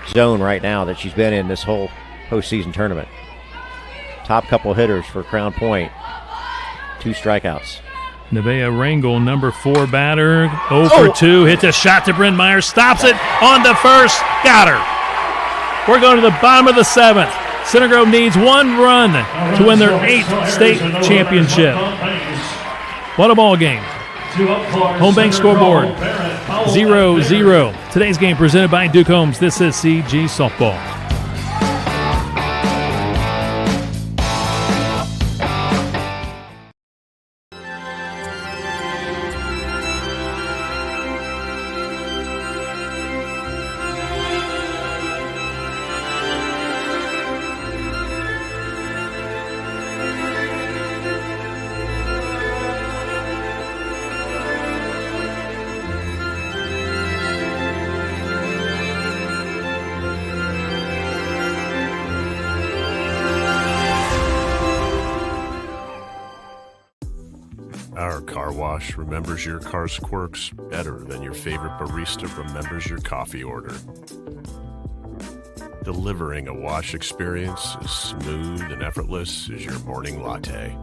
zone right now that she's been in this whole postseason tournament. Top couple hitters for Crown Point. 2 strikeouts. Nevaeh Rangel, number 4 batter, 0 for 2. Hits a shot to Bryn Meyer, stops it on the first, got her. We're going to the bottom of the 7th. Center Grove needs 1 run to win their 8th state championship. What a ball game. Home Bank scoreboard 0-0. Today's game presented by Duke Homes. This is CG Softball. Our car wash remembers your car's quirks better than your favorite barista remembers your coffee order. Delivering a wash experience as smooth and effortless as your morning latte.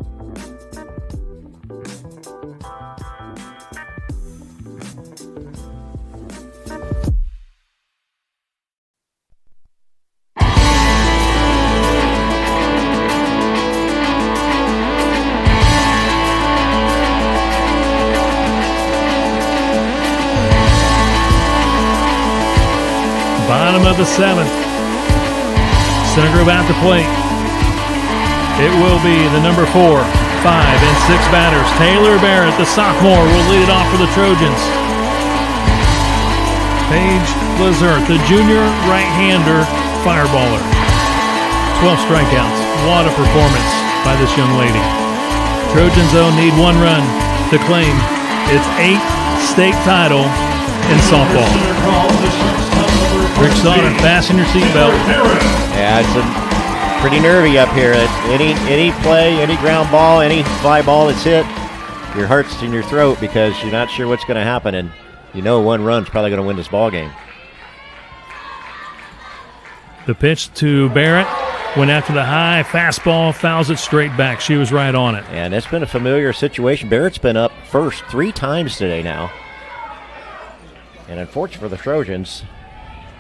Bottom of the 7th. Center Grove at the plate. It will be the number 4, 5, and 6 batters. Taylor Barrett, the sophomore, will lead it off for the Trojans. Paige Lazert, the junior right-hander fireballer. 12 strikeouts. What a performance by this young lady. Trojans, though, need 1 run to claim its 8th state title in softball. Rick Sauter, fasten your seatbelt. Yeah, it's pretty nervy up here. Any play, any ground ball, any fly ball that's hit, your heart's in your throat because you're not sure what's going to happen, and you know 1 run's probably going to win this ball game. The pitch to Barrett went after the high fastball, fouls it straight back. She was right on it. And it's been a familiar situation. Barrett's been up first 3 times today now. And unfortunately for the Trojans,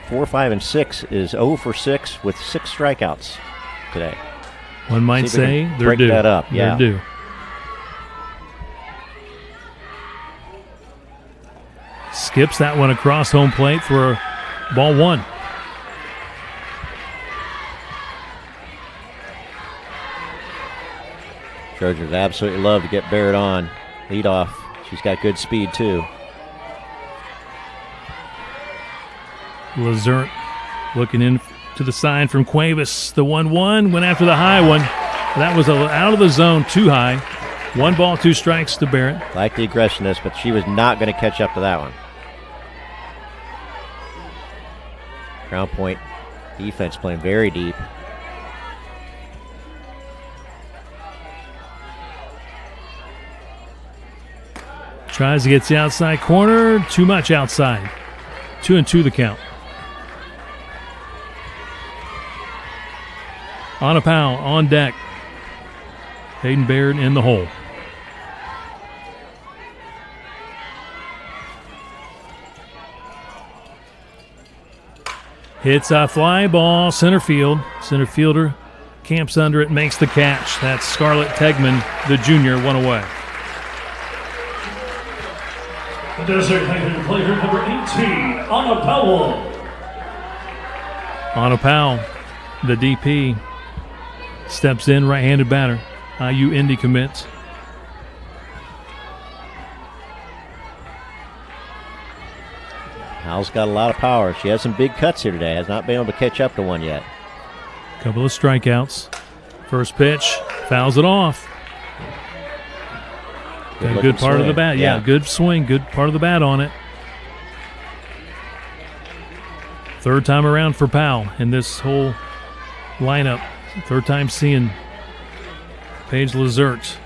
4, 5, and 6 is 0 for 6 with 6 strikeouts today. One might say they're due. Break that up, yeah. They're due. Skips that one across home plate for ball 1. Trojans absolutely love to get Barrett on. Lead off. She's got good speed, too. Lazert looking in to the sign from Cuevas. The 1-1 went after the high one. That was out of the zone, too high. 1 ball, 2 strikes to Barrett. Like the aggressiveness, but she was not going to catch up to that one. Crown Point defense playing very deep. Tries to get the outside corner. Too much outside. 2-2 the count. Anna Powell on deck. Hayden Baird in the hole. Hits a fly ball, center field. Center fielder camps under it, makes the catch. That's Scarlett Tegman, the junior, 1 away. The designated player number 18, Anna Powell. Anna Powell, the DP, steps in, right-handed batter. IU Indy commits. Powell's got a lot of power. She has some big cuts here today. Has not been able to catch up to one yet. Couple of strikeouts. First pitch, fouls it off. Got a good part of the bat. Yeah, good swing, good part of the bat on it. Third time around for Powell in this whole lineup. Third time seeing Paige Lazert.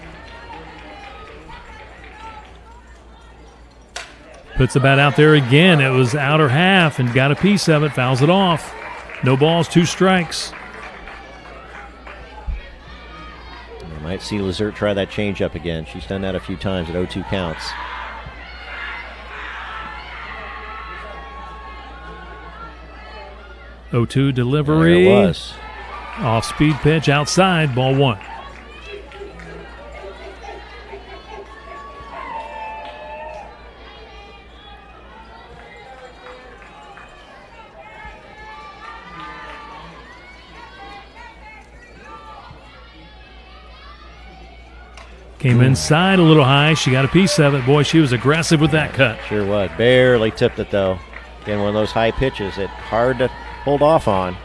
Puts the bat out there again. It was outer half and got a piece of it. Fouls it off. No balls, 2 strikes. Might see Lazert try that changeup again. She's done that a few times at 0-2 counts. Oh-2 delivery. There it was. Off-speed pitch outside, ball 1. Came inside a little high. She got a piece of it. Boy, she was aggressive with that cut. Sure was. Barely tipped it, though. Again, one of those high pitches that hard to hold off on.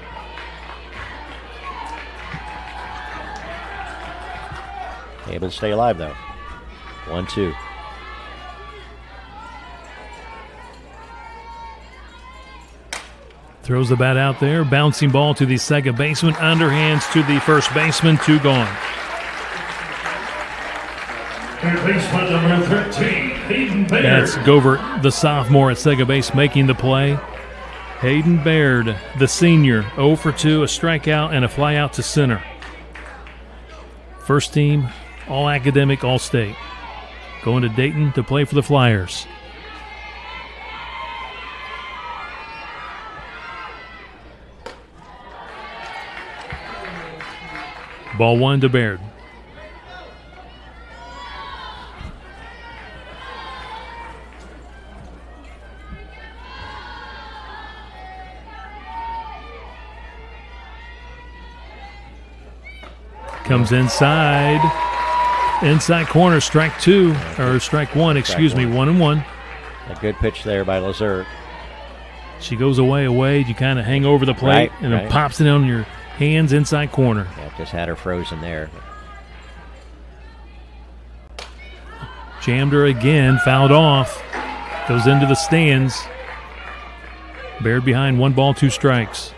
Able to stay alive, though. 1-2. Throws the bat out there. Bouncing ball to the second baseman. Underhands to the first baseman. 2 gone. Third baseman number 13, Hayden Baird. That's Govert, the sophomore at second base, making the play. Hayden Baird, the senior, 0 for 2, a strikeout and a fly out to center. First team, all academic, all state. Going to Dayton to play for the Flyers. Ball 1 to Baird. Comes inside corner, strike 2, or strike 1, excuse me, 1-1. A good pitch there by Lazert. She goes away. You kind of hang over the plate, and it pops it on your hands inside corner. Yeah, just had her frozen there. Jammed her again, fouled off, goes into the stands. Baird behind, 1 ball, 2 strikes.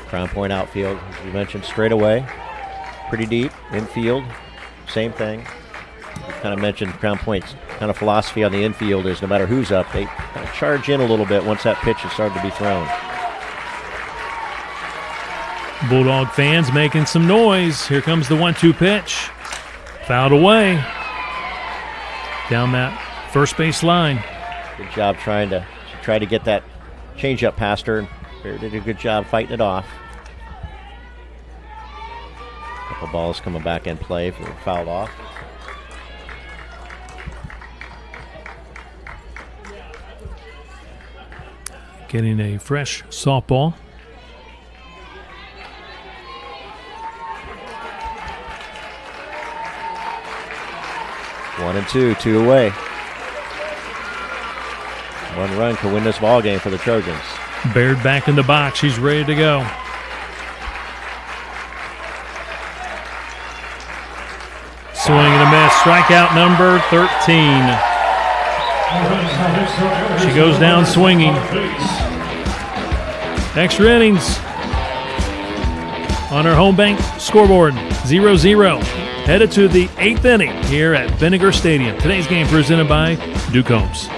Crown Point outfield, as you mentioned, straight away. Pretty deep. Infield, same thing. You kind of mentioned Crown Point's kind of philosophy on the infield is no matter who's up, they kind of charge in a little bit once that pitch has started to be thrown. Bulldog fans making some noise. Here comes the 1-2 pitch. Fouled away. Down that first base line. Good job trying to get that changeup past her. Baird did a good job fighting it off. Couple balls coming back in play for fouled off. Getting a fresh softball. One and two away. 1 run could win this ball game for the Trojans. Baird back in the box. She's ready to go. Swing and a miss. Strikeout number 13. She goes down swinging. Extra innings on our home bank scoreboard. 0-0. Headed to the 8th inning here at Vinegar Stadium. Today's game presented by Duke Homes.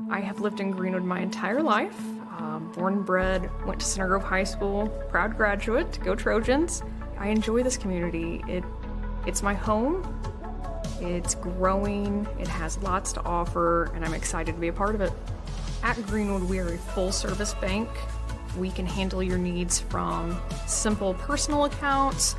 I have lived in Greenwood my entire life. Born and bred, went to Center Grove High School, proud graduate, go Trojans. I enjoy this community. It's my home. It's growing, it has lots to offer, and I'm excited to be a part of it. At Greenwood, we are a full-service bank. We can handle your needs from simple personal accounts,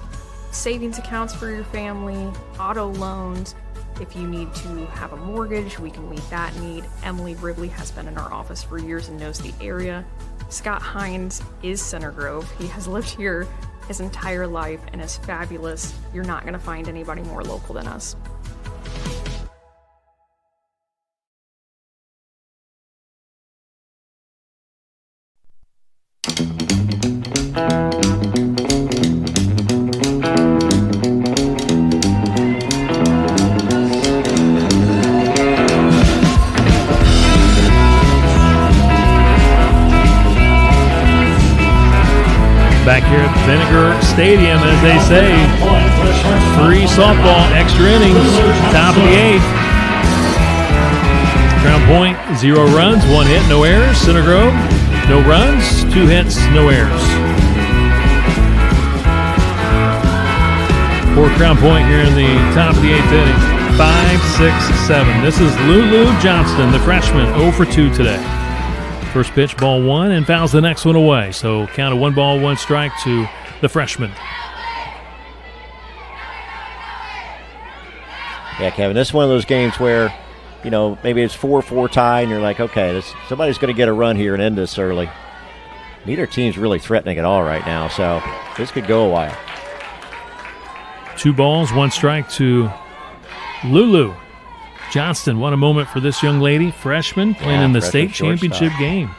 savings accounts for your family, auto loans. If you need to have a mortgage, we can meet that need. Emily Ribley has been in our office for years and knows the area. Scott Hines is Center Grove. He has lived here his entire life and is fabulous. You're not going to find anybody more local than us. here at Vinegar Stadium, as they say. Free softball, extra innings, top of the 8th. Crown Point, 0 runs, 1 hit, no errors. Center Grove, no runs, 2 hits, no errors. For Crown Point here in the top of the 8th inning. 5, 6, 7. This is Lulu Johnston, the freshman, 0 for 2 today. First pitch, ball 1, and fouls the next one away. So count of 1 ball, 1 strike to the freshman. Yeah, Kevin, this is one of those games where, you know, maybe it's 4-4 tie, and you're like, okay, somebody's going to get a run here and end this early. Neither team's really threatening at all right now, so this could go a while. 2 balls, 1 strike to Lulu Johnston. What a moment for this young lady, freshman, playing in the state championship game.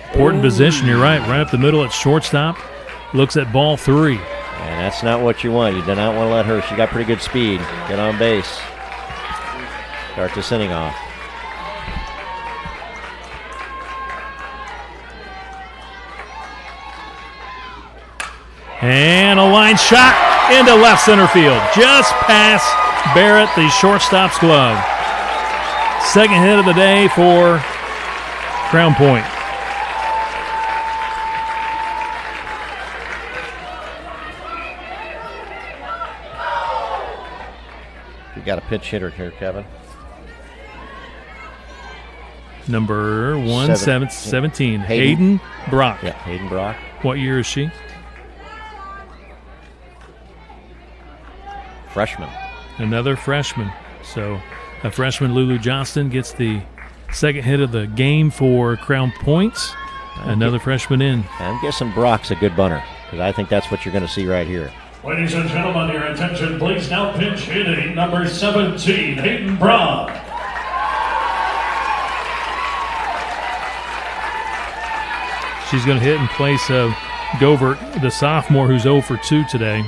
Important position, you're right up the middle at shortstop. Looks at ball 3. And that's not what you want. You do not want to let her. She got pretty good speed. Get on base. Start this inning off. And a line shot into left center field. Just past Barrett, the shortstop's glove. Second hit of the day for Crown Point. You got a pinch hitter here, Kevin. Number 17, Hayden Brock. Yeah, Hayden Brock. What year is she? Freshman. Another freshman. So a freshman, Lulu Johnston, gets the second hit of the game for Crown Point. Another freshman in. I'm guessing Brock's a good bunter, because I think that's what you're going to see right here. Ladies and gentlemen, your attention please. Now pinch hitting number 17, Hayden Brock. She's going to hit in place of Govert, the sophomore, who's 0 for 2 today.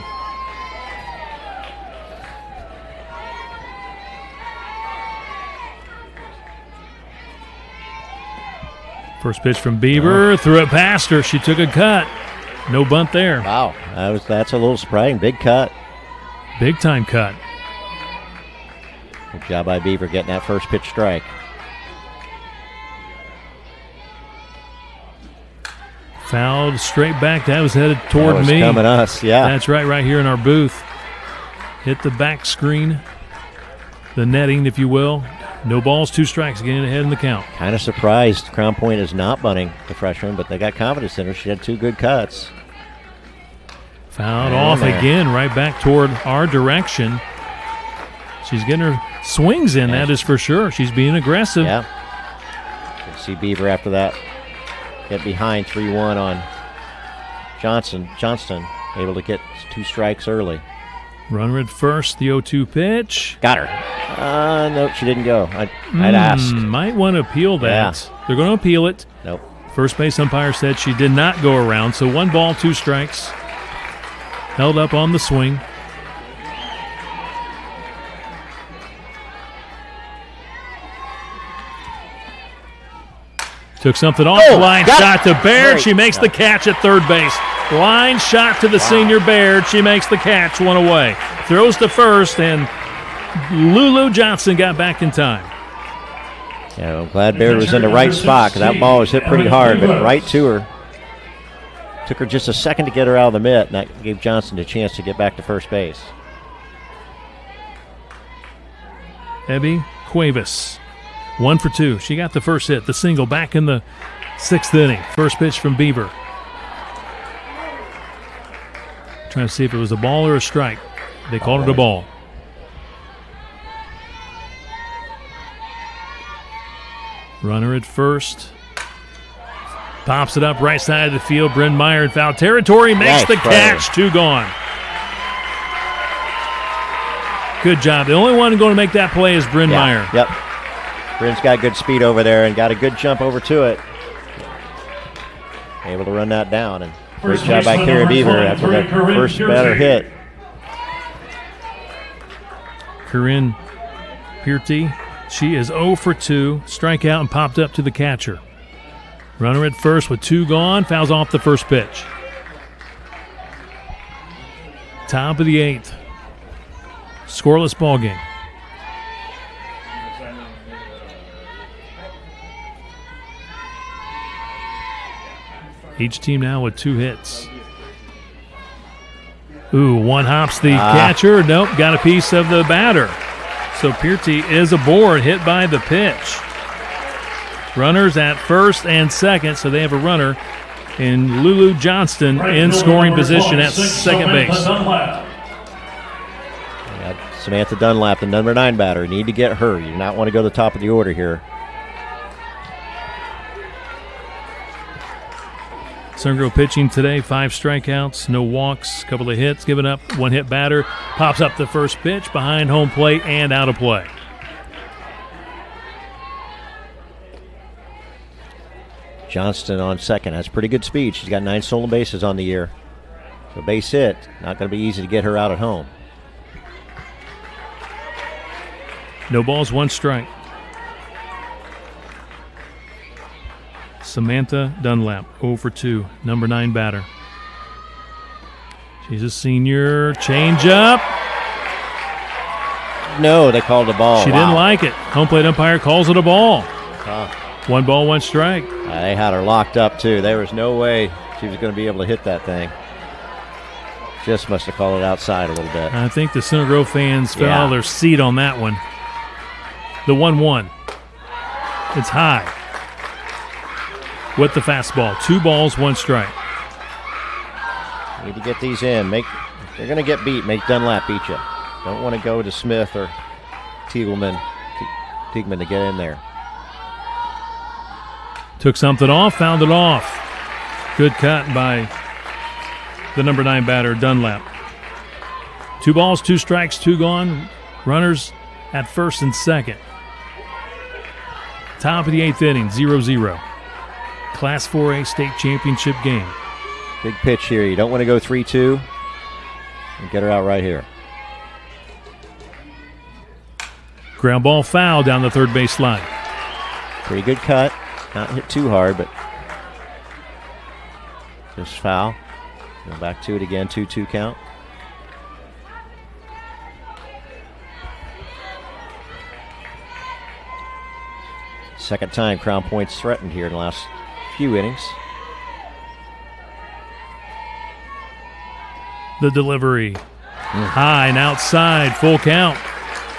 First pitch from Beaver, threw it past her. She took a cut. No bunt there. Wow, that's a little surprising. Big cut. Big time cut. Good job by Beaver getting that first pitch strike. Fouled straight back. That was headed toward me. Coming us, yeah. That's right here in our booth. Hit the back screen, the netting, if you will. No balls, 2 strikes, getting ahead in the count. Kind of surprised Crown Point is not bunting the freshman, but they got confidence in her. She had 2 good cuts. Fouled off again, right back toward our direction. She's getting her swings in, that is for sure. She's being aggressive. Yeah. You see Beaver after that get behind 3-1 on Johnston, able to get 2 strikes early. Runner at first, the 0-2 pitch. Got her. Nope, she didn't go. I'd ask. Might want to appeal that. Yeah. They're going to appeal it. Nope. First base umpire said she did not go around, so 1 ball, 2 strikes. Held up on the swing. Took something off the line, shot to Baird. She makes the catch at third base. Line shot to the senior Baird. She makes the catch, 1 away. Throws to first, and Lulu Johnston got back in time. Yeah, I'm glad Baird was in the right spot, because that ball was hit pretty hard, but right to her. Took her just a second to get her out of the mitt, and that gave Johnston a chance to get back to first base. Abby Cuevas, 1 for 2. She got the first hit, the single, back in the 6th inning. First pitch from Beaver. Trying to see if it was a ball or a strike. They called it a ball. Runner at first. Pops it up right side of the field. Bryn Meyer in foul territory. Makes the catch. 2 gone. Good job. The only one going to make that play is Bryn Meyer. Yep. Bryn's got good speed over there and got a good jump over to it. Able to run that down. And great job by Carrie Beaver after the first batter hit. Corinne Pearty, she is 0 for 2. Strikeout and popped up to the catcher. Runner at first with 2 gone. Fouls off the first pitch. Top of the 8th. Scoreless ball game. Each team now with 2 hits. Ooh, one hops the catcher. Nope, got a piece of the batter. So Pearty is aboard, hit by the pitch. Runners at first and second, so they have a runner in Lulu Johnston in scoring position at second base. Samantha Dunlap, the number 9 batter. Need to get her. You do not want to go to the top of the order here. Center Grove pitching today, 5 strikeouts, no walks, couple of hits given up, 1 hit batter, pops up the first pitch behind home plate and out of play. Johnston on second has pretty good speed. She's got 9 stolen bases on the year. So base hit, not going to be easy to get her out at home. No balls, 1 strike. Samantha Dunlap, 0 for 2, number 9 batter. She's a senior. Change up. No, they called a ball. She didn't like it. Home plate umpire calls it a ball. 1 ball, 1 strike. They had her locked up, too. There was no way she was going to be able to hit that thing. Just must have called it outside a little bit. I think the Center Grove fans fell out of their seat on that one. The 1-1. It's high. With the fastball. 2 balls, 1 strike. Need to get these in. If they're going to get beat, make Dunlap beat you. Don't want to go to Smith or Teagman to get in there. Took something off, found it off. Good cut by the number 9 batter, Dunlap. 2 balls, 2 strikes, 2 gone. Runners at first and second. Top of the 8th inning, 0-0. Class 4A state championship game. Big pitch here. You don't want to go 3-2 and get her out right here. Ground ball foul down the third base line. Pretty good cut. Not hit too hard, but just foul. Go back to it again. 2-2 count. Second time Crown Point's threatened here in the last few innings. The delivery. High and outside, full count.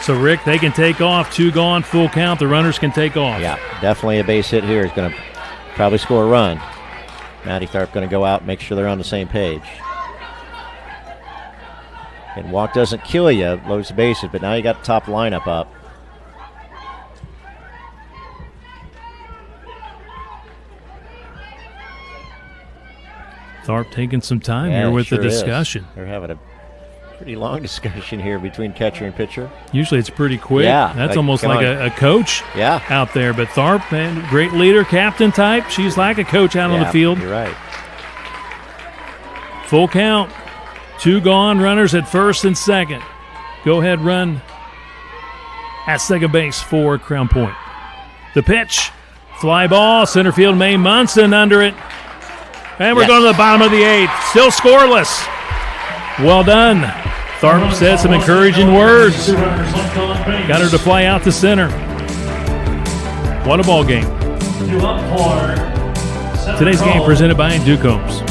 So, Rick, they can take off. 2 gone, full count. The runners can take off. Yeah, definitely a base hit here. Is going to probably score a run. Maddie Tharp going to go out and make sure they're on the same page. And walk doesn't kill you, loads the bases, but now you got the top lineup up. Tharp taking some time here with the discussion. They're having a pretty long discussion here between catcher and pitcher. Usually it's pretty quick. Yeah. That's almost like a coach out there. But Tharp, man, great leader, captain type. She's like a coach out on the field. You're right. Full count. 2 gone, runners at first and second. Go ahead run at second base for Crown Point. The pitch. Fly ball, center field, Mae Munson under it. And we're going to the bottom of the 8th. Still scoreless. Well done. Tharp said some encouraging words. Got her to fly out to center. What a ball game. Today's game presented by Duke Homes.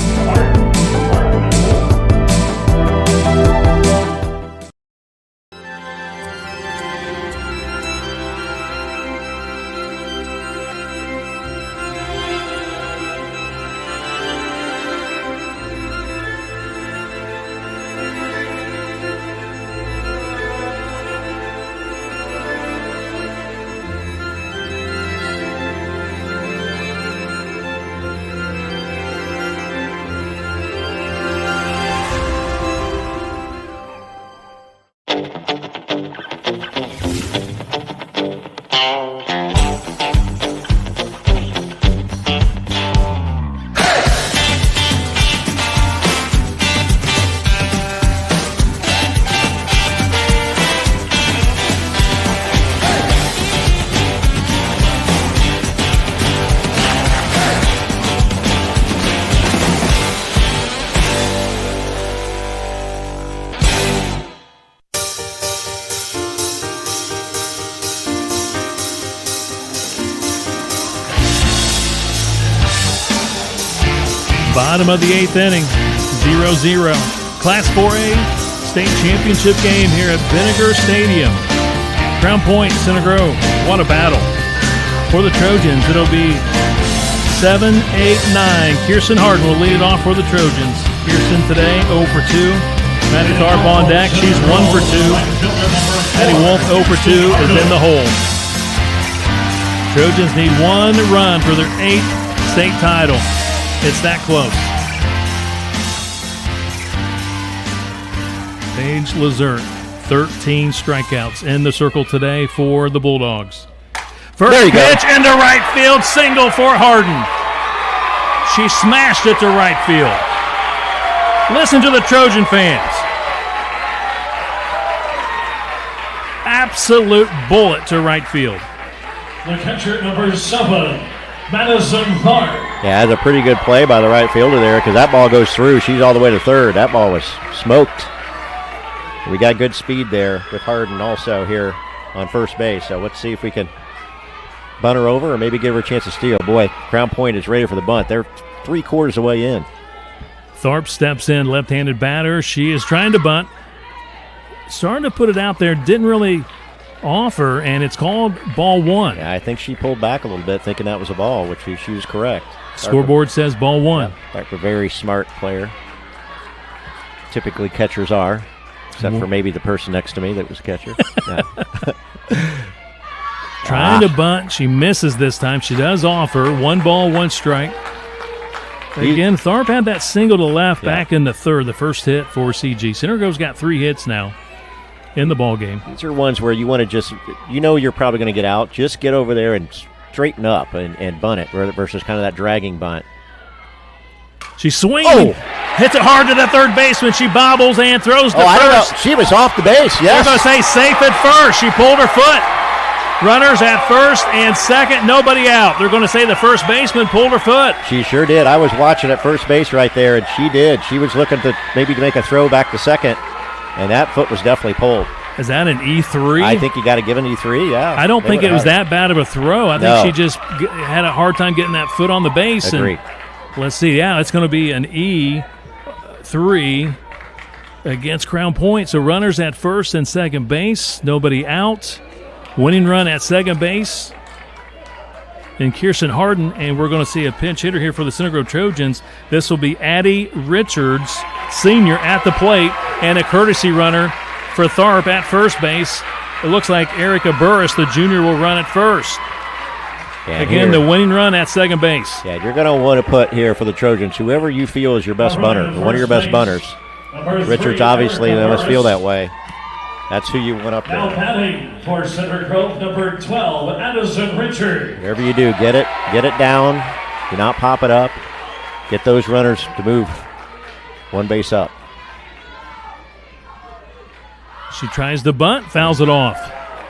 Bottom of the 8th inning, 0-0. Class 4A state championship game here at Vinegar Stadium. Crown Point, Center Grove. What a battle. For the Trojans, it'll be 7-8-9. Kirsten Harden will lead it off for the Trojans. Kirsten today 0 for 2. Maddie Tharp on deck. She's 1 for 2. Maddie Wolf 0 for 2 is in the hole. Trojans need one run for their 8th state title. It's that close. Paige Lazert, 13 strikeouts in the circle today for the Bulldogs. First pitch into right field, single for Harden. She smashed it to right field. Listen to the Trojan fans. Absolute bullet to right field. The catcher, number 7, Madison Tharp. Yeah, that's a pretty good play by the right fielder there because that ball goes through. She's all the way to third. That ball was smoked. We got good speed there with Harden also here on first base. So let's see if we can bunt her over or maybe give her a chance to steal. Boy, Crown Point is ready for the bunt. They're 3/4 of the way in. Tharp steps in, left-handed batter. She is trying to bunt. Starting to put it out there, didn't really offer, and it's called ball 1. Yeah, I think she pulled back a little bit thinking that was a ball, which she was correct. Scoreboard says ball 1. Tharp a very smart player. Typically catchers are, except for maybe the person next to me that was a catcher. Trying to bunt. She misses this time. She does offer. 1 ball, 1 strike. Again, Tharp had that single to left back in the third, the first hit for CG. Center Grove's got 3 hits now in the ball game. These are ones where you want to just, you're probably going to get out. Just get over there and straighten up and bunt it versus kind of that dragging bunt. She's swinging. Hits it hard to the third baseman. She bobbles and throws to first. I don't know. She was off the base, yes. They're going to say safe at first. She pulled her foot. Runners at first and second, nobody out. They're going to say the first baseman pulled her foot. She sure did. I was watching at first base right there, and she did. She was looking to maybe make a throw back to second, and that foot was definitely pulled. Is that an E3? I think you got to give an E3, yeah. I don't think it was that bad of a throw. I think she just had a hard time getting that foot on the base. Agreed. And let's see. Yeah, it's going to be an E3 against Crown Point. So runners at first and second base, nobody out. Winning run at second base. And Kirsten Harden, and we're going to see a pinch hitter here for the Center Grove Trojans. This will be Addie Richards, senior, at the plate, and a courtesy runner for Tharp at first base. It looks like Erica Burris, the junior, will run at first. Yeah, again, the winning run at second base. Yeah, you're going to want to put here for the Trojans whoever you feel is your best bunter, one of your best bunters. Richards, obviously, they must feel that way. That's who you went up there. Now batting for Center Grove, number 12, Addison Richards. Whatever you do, get it down. Do not pop it up. Get those runners to move one base up. She tries to bunt, fouls it off.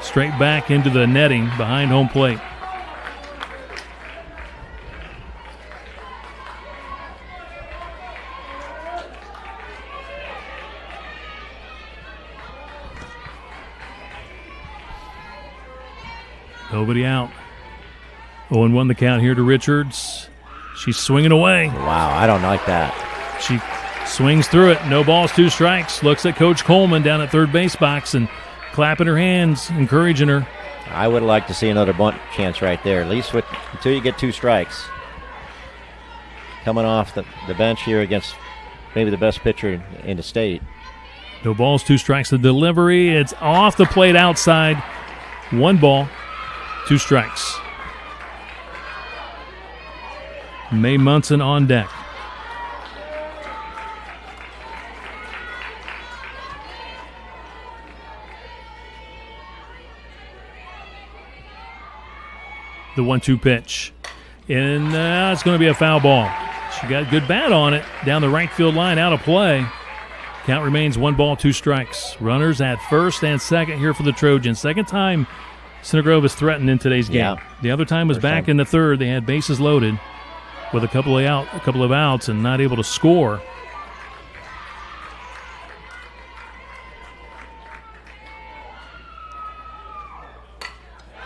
Straight back into the netting behind home plate. Nobody out. 0-1 the count here to Richards. She's swinging away. Wow, I don't like that. She swings through it. No balls, 2 strikes. Looks at Coach Coleman down at third base box and clapping her hands, encouraging her. I would like to see another bunt chance right there, at least until you get 2 strikes. Coming off the bench here against maybe the best pitcher in the state. No balls, 2 strikes. The delivery, it's off the plate outside. 1 ball. 2 strikes. Mae Munson on deck. The 1-2 pitch. And it's going to be a foul ball. She got a good bat on it. Down the right field line, out of play. Count remains 1 ball, 2 strikes. Runners at first and second here for the Trojans. Second time Center Grove is threatened in today's game. Yeah. The other time was back in the third. They had bases loaded with a couple of outs and not able to score.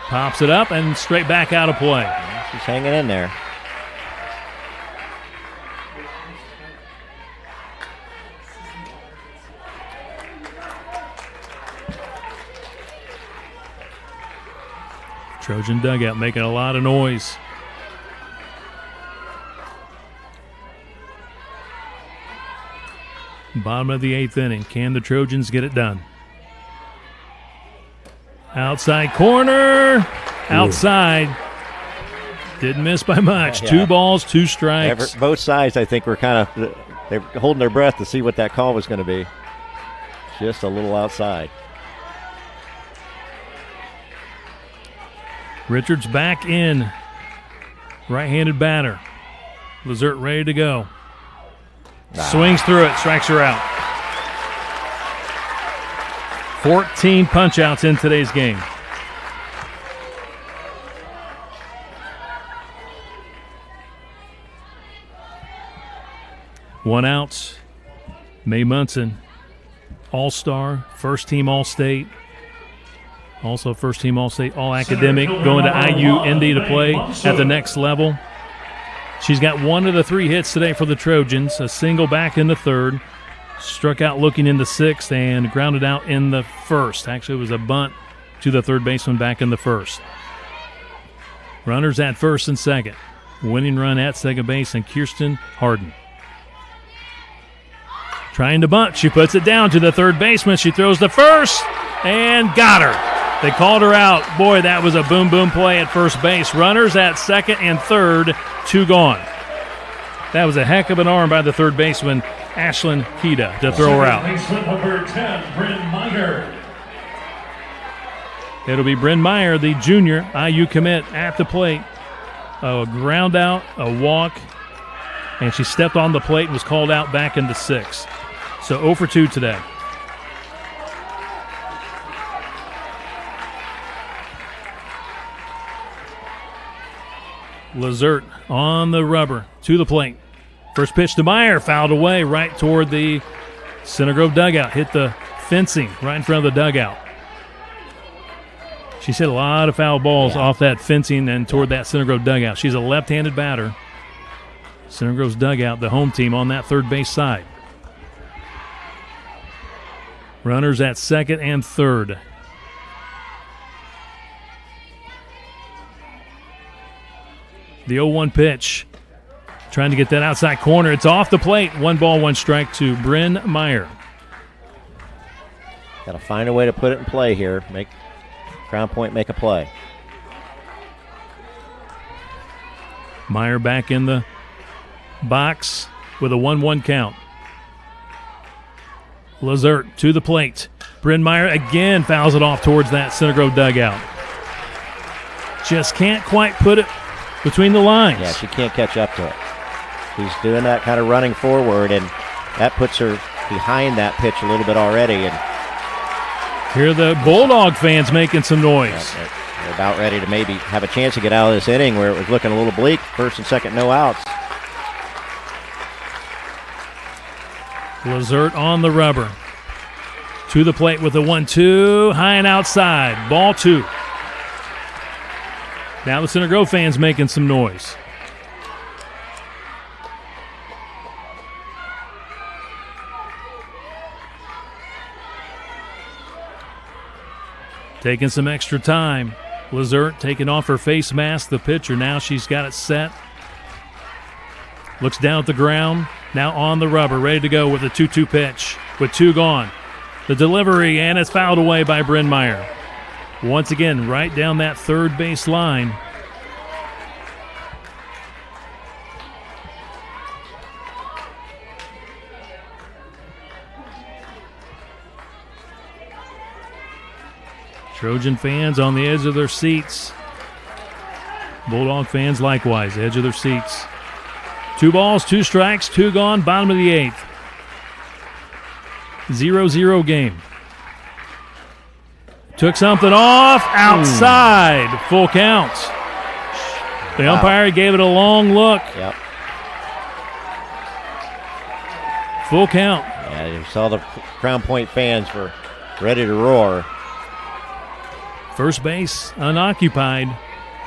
Pops it up and straight back out of play. She's hanging in there. Trojan dugout making a lot of noise. Bottom of the 8th inning. Can the Trojans get it done? Outside corner. Outside. Didn't miss by much. Yeah. 2 balls, 2 strikes. Both sides, I think, were kind of they're holding their breath to see what that call was going to be. Just a little outside. Richards back in. Right-handed batter. Lazert ready to go. Swings through it, strikes her out. 14 punch-outs in today's game. One out. Mae Munson, All-Star, first-team All-State. Also first-team All-State, All-Academic, going to IU Indy to play at the next level. She's got 1 of the 3 hits today for the Trojans, a single back in the 3rd, struck out looking in the 6th, and grounded out in the 1st. Actually, it was a bunt to the 3rd baseman back in the 1st. Runners at 1st and 2nd. Winning run at 2nd base, and Kirsten Harden. Trying to bunt. She puts it down to the 3rd baseman. She throws to 1st and got her. They called her out. Boy, that was a boom-boom play at first base. Runners at 2nd and 3rd, 2 gone. That was a heck of an arm by the 3rd baseman, Ashlyn Kida, to throw her out. Number 10, Bryn Meyer. It'll be Bryn Meyer, the junior IU commit, at the plate. A ground out, a walk, and she stepped on the plate and was called out back in the 6th. So 0 for 2 today. Lazert on the rubber to the plate. First pitch to Meyer, fouled away right toward the Center Grove dugout. Hit the fencing right in front of the dugout. She's hit a lot of foul balls off that fencing and toward that Center Grove dugout. She's a left-handed batter. Center Grove's dugout, the home team on that 3rd base side. Runners at 2nd and 3rd. The 0-1 pitch. Trying to get that outside corner. It's off the plate. 1 ball, 1 strike to Bryn Meyer. Got to find a way to put it in play here. Make Crown Point make a play. Meyer back in the box with a 1-1 count. Lazert to the plate. Bryn Meyer again fouls it off towards that Center Grove dugout. Just can't quite put it between the lines. Yeah, she can't catch up to it. She's doing that kind of running forward, and that puts her behind that pitch a little bit already. And here are the Bulldog fans making some noise. Yeah, they're about ready to maybe have a chance to get out of this inning where it was looking a little bleak. 1st and 2nd, no outs. Lazert on the rubber. To the plate with a 1-2. High and outside. Ball 2. Now the Center Grove fans making some noise. Taking some extra time. Lazert taking off her face mask, the pitcher. Now she's got it set. Looks down at the ground. Now on the rubber, ready to go with a 2-2 pitch with 2 gone. The delivery, and it's fouled away by Bryn Meyer. Once again, right down that 3rd base line. Trojan fans on the edge of their seats. Bulldog fans likewise, edge of their seats. 2 balls, 2 strikes, 2 gone, bottom of the 8th. 0-0 game. Took something off, outside, full count. The umpire gave it a long look. Yep. Full count. Yeah, you saw the Crown Point fans were ready to roar. First base unoccupied.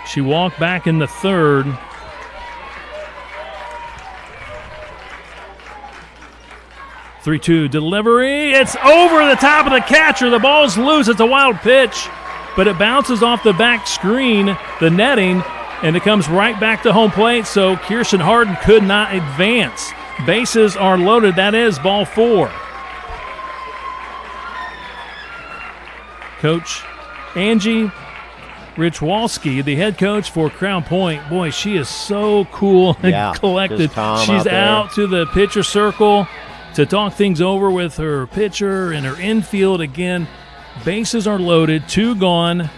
She walked back in the 3rd. Three-two delivery. It's over the top of the catcher. The ball's loose. It's a wild pitch. but it bounces off the back screen, the netting, and it comes right back to home plate, so Kirsten Harden could not advance. Bases are loaded. That is ball 4. Coach Angie Richwalski, the head coach for Crown Point. Boy, she is so cool and collected. She's out to the pitcher circle to talk things over with her pitcher and her infield. Again, bases are loaded, 2 gone.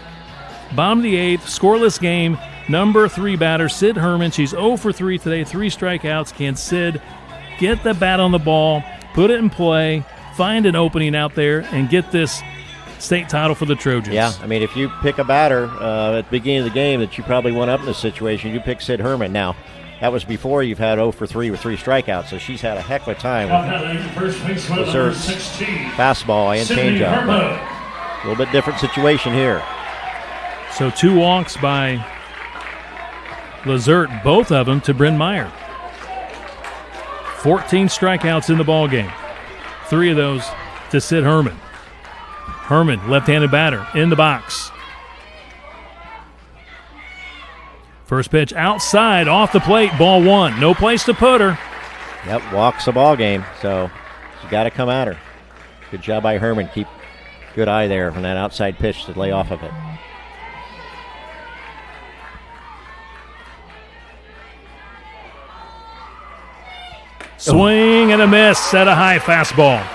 Bottom of the 8th, scoreless game. Number 3 batter, Sid Herman. She's 0 for 3 today, 3 strikeouts. Can Sid get the bat on the ball, put it in play, find an opening out there, and get this state title for the Trojans? Yeah, I mean, if you pick a batter at the beginning of the game that you probably went up in this situation, you pick Sid Herman. Now, that was before you've had 0 for 3 with 3 strikeouts, so she's had a heck of a time with Lazert's fastball and changeup. A little bit different situation here. So 2 walks by Lazert, both of them to Bryn Meyer. 14 strikeouts in the ballgame. 3 of those to Sid Herman. Herman, left-handed batter, in the box. First pitch outside, off the plate, ball 1. No place to put her. Yep, walks the ball game, so you got to come at her. Good job by Herman. Keep good eye there on that outside pitch to lay off of it. Swing and a miss at a high fastball.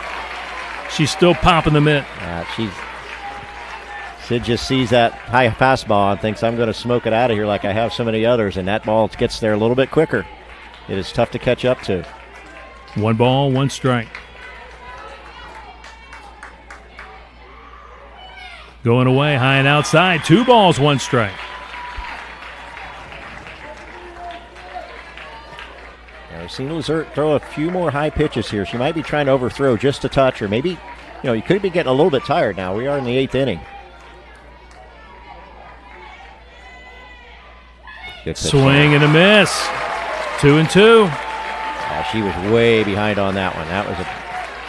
She's still popping the mitt. Sid just sees that high fastball and thinks, I'm going to smoke it out of here like I have so many others, and that ball gets there a little bit quicker. It is tough to catch up to. 1 ball, 1 strike. Going away, high and outside. 2 balls, 1 strike. I've seen Lazert throw a few more high pitches here. She might be trying to overthrow just a touch, or maybe, you could be getting a little bit tired now. We are in the 8th inning. Good pitch. Swing and a miss. 2-2. Yeah, she was way behind on that one. That was a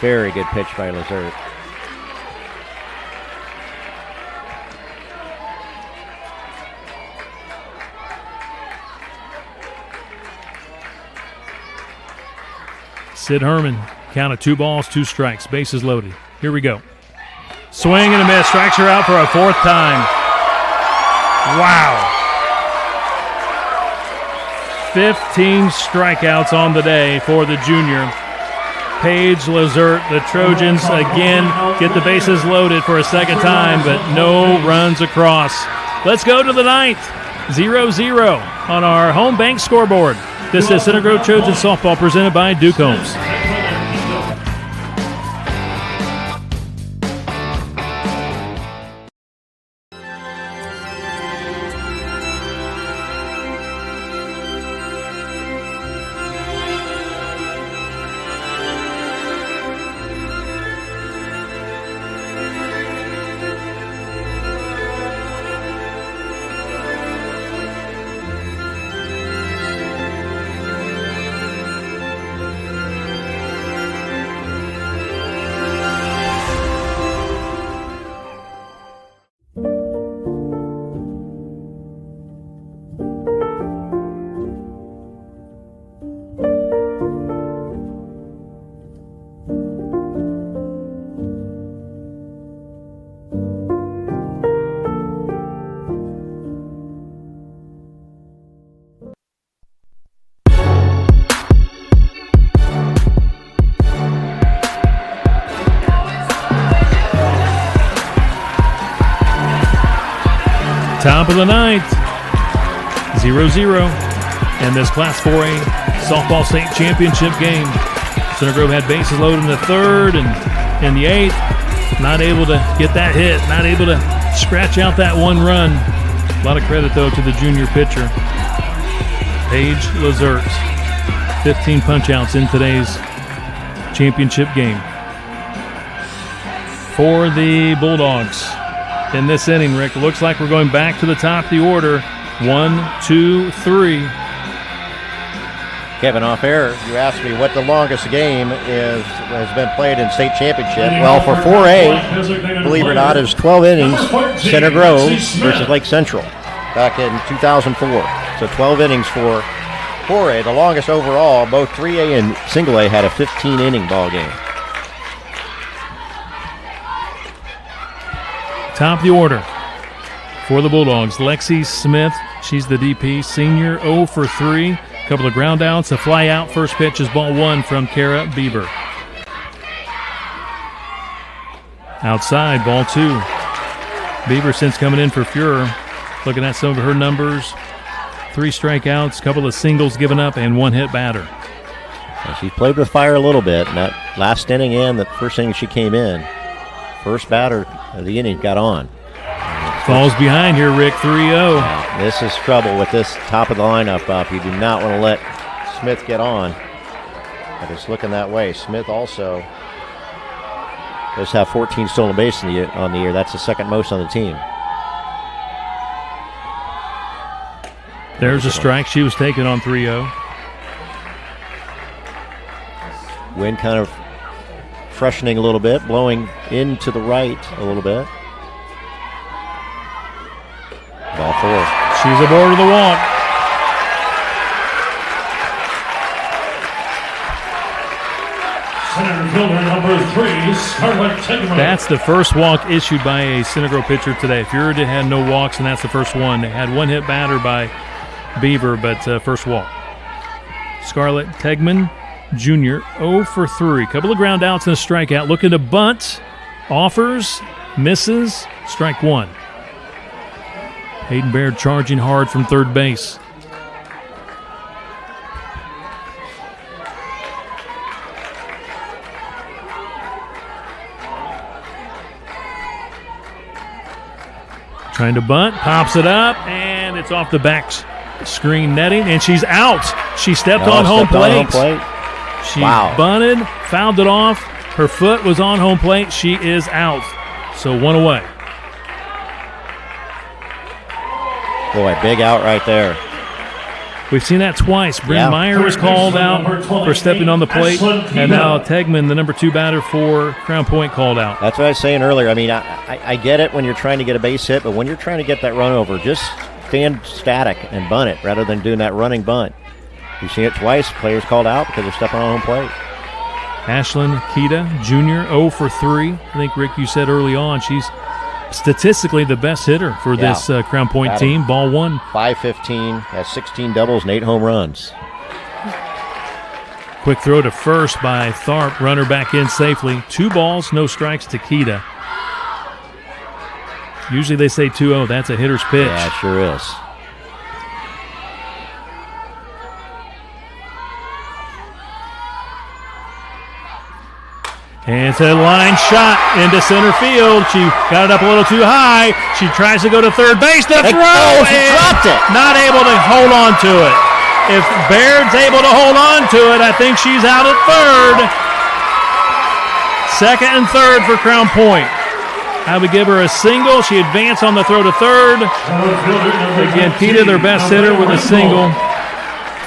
very good pitch by Lazert. Sid Herman, count of 2 balls, 2 strikes, bases loaded. Here we go. Swing and a miss, strikes her out for a 4th time. Wow. 15 strikeouts on the day for the junior. Paige Lazert, the Trojans again get the bases loaded for a 2nd time, but no runs across. Let's go to the 9th. 0-0 on our home bank scoreboard. This is Center Grove Trojans softball presented by Duke Homes. Top of the 9th, 0-0, in this Class 4A softball state championship game. Center Grove had bases loaded in the 3rd and in the 8th. Not able to get that hit, not able to scratch out that 1 run. A lot of credit, though, to the junior pitcher, Paige Lazert. 15 punch-outs in today's championship game. For the Bulldogs. In this inning, Rick, looks like we're going back to the top of the order. 1, 2, 3. Kevin, off air, you asked me what the longest game has been played in state championship. Well, for 4A, believe it or not, is 12 innings, Center Grove versus Lake Central back in 2004. So 12 innings for 4A. The longest overall, both 3A and single A had a 15-inning ball game. Top of the order for the Bulldogs, Lexi Smith. She's the DP, senior, 0 for 3. Couple of ground outs, a fly out. First pitch is ball 1 from Kara Bieber. Outside, ball 2. Bieber since coming in for Fuhrer. Looking at some of her numbers. 3 strikeouts, couple of singles given up, and 1 hit batter. Well, she played with fire a little bit. And that last inning and the first inning she came in, first batter of the inning got on. Falls behind here, Rick, 3-0. This is trouble with this top of the lineup up. You do not want to let Smith get on. But it's looking that way. Smith also does have 14 stolen bases on the year. That's the second most on the team. There's a strike. She was taken on 3-0. Wind kind of freshening a little bit, blowing into the right a little bit. Ball 4. She's aboard the walk. Center fielder number 3, Scarlett Tegman. That's the first walk issued by a Center Grove pitcher today. Fuhrer had no walks, and that's the first one. They had 1 hit batter by Beaver, but first walk. Scarlett Tegman, junior, 0 for 3. Couple of ground outs and a strikeout. Looking to bunt. Offers, misses, strike 1. Hayden Baird charging hard from third base. Trying to bunt, pops it up, and it's off the back screen netting, and she's out. She stepped on home plate. She bunted, fouled it off. Her foot was on home plate. She is out. So 1 away. Boy, big out right there. We've seen that twice. Bryn Meyer was called out for stepping on the plate, and now Tegman, the number 2 batter for Crown Point, called out. That's what I was saying earlier. I mean, I get it when you're trying to get a base hit, but when you're trying to get that run over, just stand static and bunt it rather than doing that running bunt. We've seen it twice. Players called out because they're stepping on home plate. Ashlyn Kita, junior, 0 for 3. I think, Rick, you said early on she's statistically the best hitter for this Crown Point team. Ball 1. 5-15, has 16 doubles and 8 home runs. Quick throw to first by Tharp. Runner back in safely. 2 balls, no strikes to Kita. Usually they say 2-0. That's a hitter's pitch. Yeah, it sure is. And it's a line shot into center field. She got it up a little too high. She tries to go to third base. The throw, she dropped it. Not able to hold on to it. If Baird's able to hold on to it, I think she's out at third. Second and third for Crown Point. I would give her a single. She advanced on the throw to third. Again, Kita, their best hitter, with a single.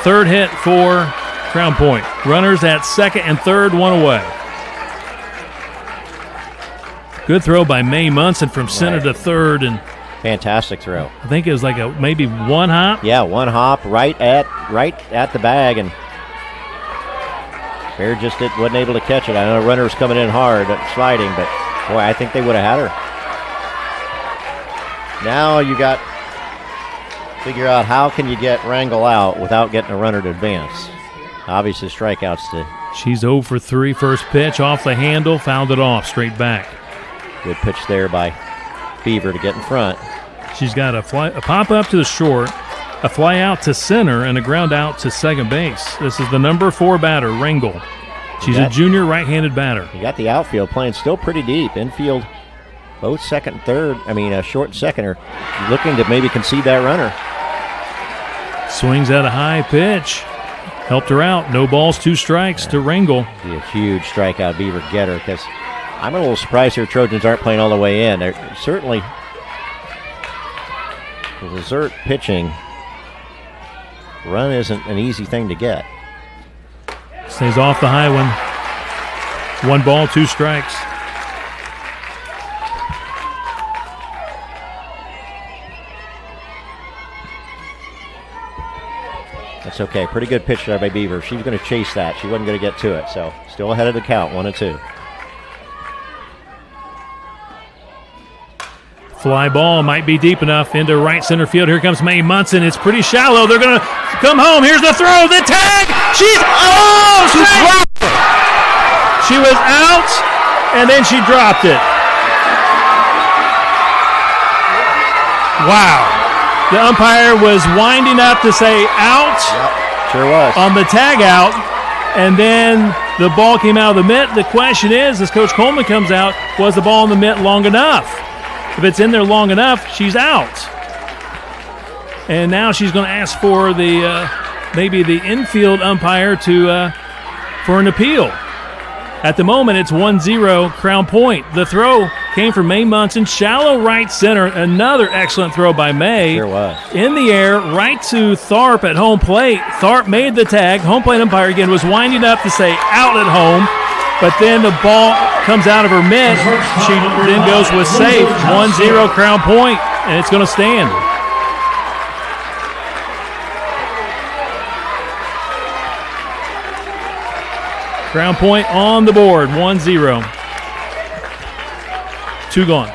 Third hit for Crown Point. Runners at second and third, 1 away. Good throw by Mae Munson from center to third, and fantastic throw. I think it was like maybe 1 hop. Yeah, 1 hop right at the bag, and Baird just wasn't able to catch it. I know the runner was coming in hard, sliding, but boy, I think they would have had her. Now you got to figure out how can you get Rangel out without getting a runner to advance. Obviously, strikeouts to. She's 0 for 3. First pitch off the handle, fouled it off straight back. Good pitch there by Beaver to get in front. She's got a pop up to the short, a fly out to center, and a ground out to second base. This is the number 4 batter, Rangel. She's a junior right-handed batter. You got the outfield playing still pretty deep. Infield, both second and third, short and second are looking to maybe concede that runner. Swings at a high pitch. Helped her out. No balls, 2 strikes to Rangel. Be a huge strikeout Beaver getter, because I'm a little surprised here Trojans aren't playing all the way in. They're certainly the Lazert pitching run isn't an easy thing to get. Stays off the high one. 1 ball, 2 strikes. That's okay. Pretty good pitch there by Beaver. She was going to chase that. She wasn't going to get to it. So still ahead of the count, 1-2. Fly ball might be deep enough into right center field. Here comes Mae Munson. It's pretty shallow. They're going to come home. Here's the throw. The tag. She's dropped it. She was out, and then she dropped it. Wow. The umpire was winding up to say out. Yep, sure was. On the tag out, and then the ball came out of the mitt. The question is, as Coach Coleman comes out, was the ball in the mitt long enough? If it's in there long enough, she's out. And now she's going to ask for the maybe the infield umpire to for an appeal. At the moment, it's 1-0 Crown Point. The throw came from Mae Munson, shallow right center. Another excellent throw by Mae. Sure was. In the air, right to Tharp at home plate. Tharp made the tag. Home plate umpire again was winding up to say out at home, but then the ball comes out of her mitt. She then goes with safe. 1-0 Crown Point, and it's going to stand. Crown Point on the board, 1-0. 2 gone.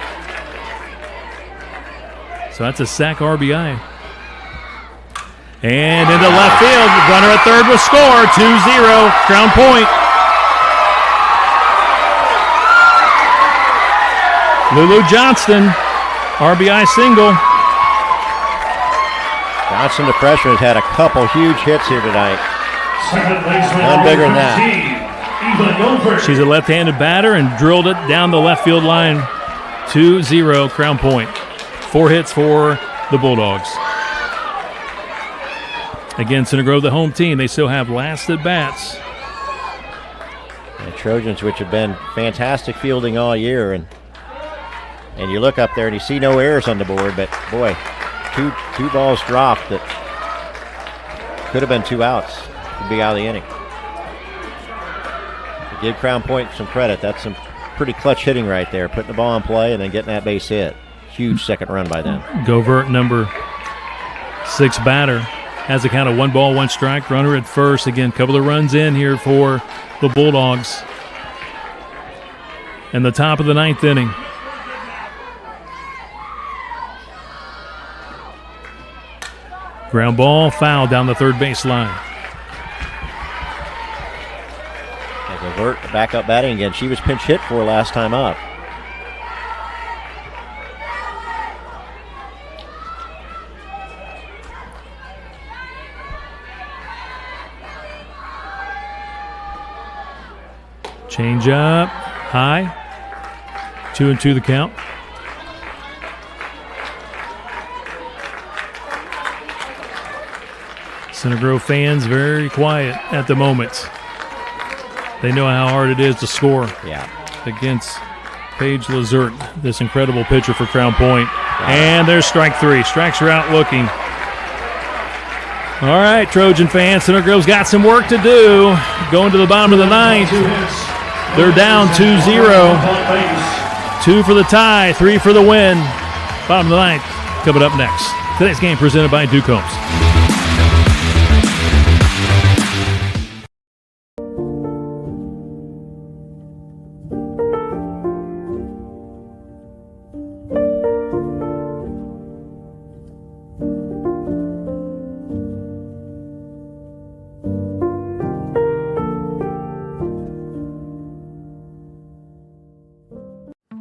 So that's a sack RBI. And into left field, runner at third will score, 2-0, Crown Point. Lulu Johnston, RBI single. Johnson, the freshman, has had a couple huge hits here tonight. None bigger than that. She's a left-handed batter and drilled it down the left field line. 2-0 Crown Point. 4 hits for the Bulldogs. Again, Center Grove, the home team, they still have last at bats. The Trojans, which have been fantastic fielding all year, and you look up there and you see no errors on the board, but boy, two balls dropped that could have been 2 outs. Could be out of the inning. Give Crown Point some credit. That's some pretty clutch hitting right there. Putting the ball in play and then getting that base hit. Huge second run by them. Govert, number 6 batter, has a count of 1 ball, 1 strike. Runner at first. Again, couple of runs in here for the Bulldogs. In the top of the 9th inning. Ground ball, foul down the third base line. Govert back up batting again. She was pinch hit for last time up. Change up, high. 2-2 the count. Center Grove fans very quiet at the moment. They know how hard it is to score against Paige Lazert, this incredible pitcher for Crown Point. And there's strike 3. Strikes are out looking. All right, Trojan fans, Center Grove's got some work to do. Going to the bottom of the 9th. They're down 2-0. 2 for the tie, 3 for the win. Bottom of the 9th coming up next. Today's game presented by Duke Homes.